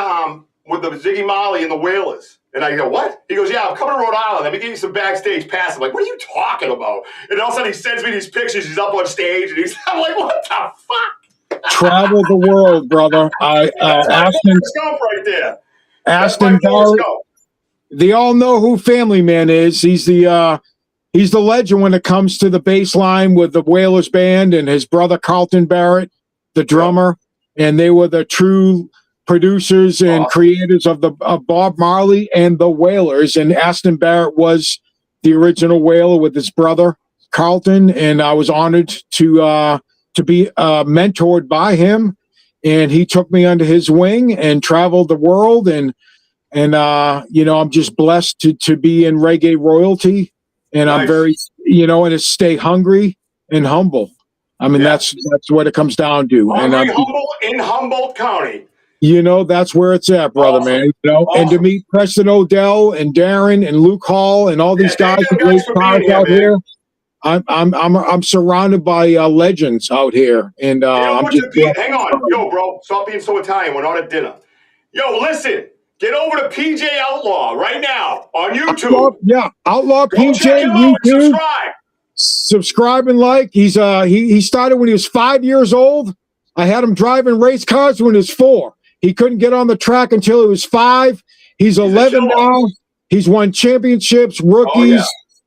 S4: with the Ziggy Marley and the Whalers." And I go, "What?" He goes, "Yeah, I'm coming to Rhode Island. Let me give you some backstage pass." I'm like, "What are you talking about?" And all of a sudden he sends me these pictures. He's up on stage, and I'm like, "What the fuck?"
S5: Travel the world, brother. Aston
S4: right there.
S5: Aston Barrett. They all know who Family Man is. He's the legend when it comes to the bass line with the Whalers band, and his brother Carlton Barrett, the drummer, and they were the true producers and creators of Bob Marley and the Whalers. And Aston Barrett was the original Whaler with his brother Carlton, and I was honored to be mentored by him, and he took me under his wing and traveled the world, and you know, I'm just blessed to be in reggae royalty, and I'm very, you know, and to stay hungry and humble. I mean, that's what it comes down to.
S4: Humble in Humboldt County.
S5: You know, that's where it's at, brother, man. You know, and to meet Preston O'Dell and Darren and Luke Hall and all these guys, great stars out here. I'm surrounded by legends out here, and I'm just
S4: hang on, yo, bro, stop being so Italian. We're not at dinner. Yo, listen. Get over to PJ Outlaw right now on YouTube.
S5: Outlaw
S4: Go
S5: PJ
S4: check him out and subscribe.
S5: Subscribe and like. He's he started when he was 5 years old. I had him driving race cars when he was 4. He couldn't get on the track until he was 5. He's 11 now. He's won championships, rookies,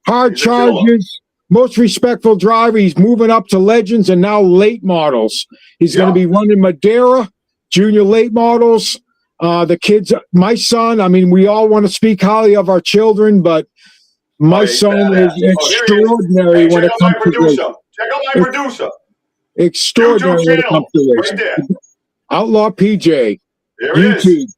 S5: hard charges, most respectful driver. He's moving up to legends and now late models. He's going to be running Madeira, junior late models. The kids, my son, I mean, we all want to speak highly of our children, but my son is extraordinary when it comes to this.
S4: Check out my producer.
S5: Extraordinary when it comes to this.
S4: Right there.
S5: Outlaw PJ.
S4: There it is.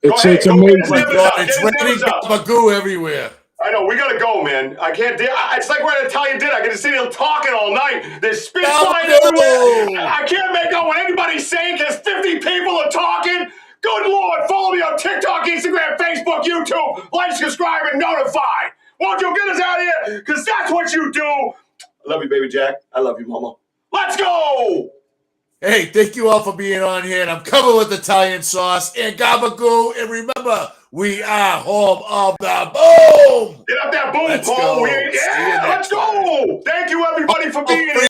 S5: It's amazing.
S3: Oh my God, it's raining Magoo everywhere.
S4: I know, we gotta go, man. I can't. It's like we're at Italian dinner. I get to see them talking all night. There's spit flying everywhere. I can't make out what anybody's saying because 50 people are talking. Good Lord, follow me on TikTok, Instagram, Facebook, YouTube. Like, subscribe, and notify. Won't you get us out of here? Because that's what you do. I love you, baby Jack. I love you, Mama. Let's go!
S3: Hey, thank you all for being on here. And I'm covered with Italian sauce and gabagoo. And remember, we are home of the boom.
S4: Get up that boom, Paul. Let's go. Thank you, everybody, for being here.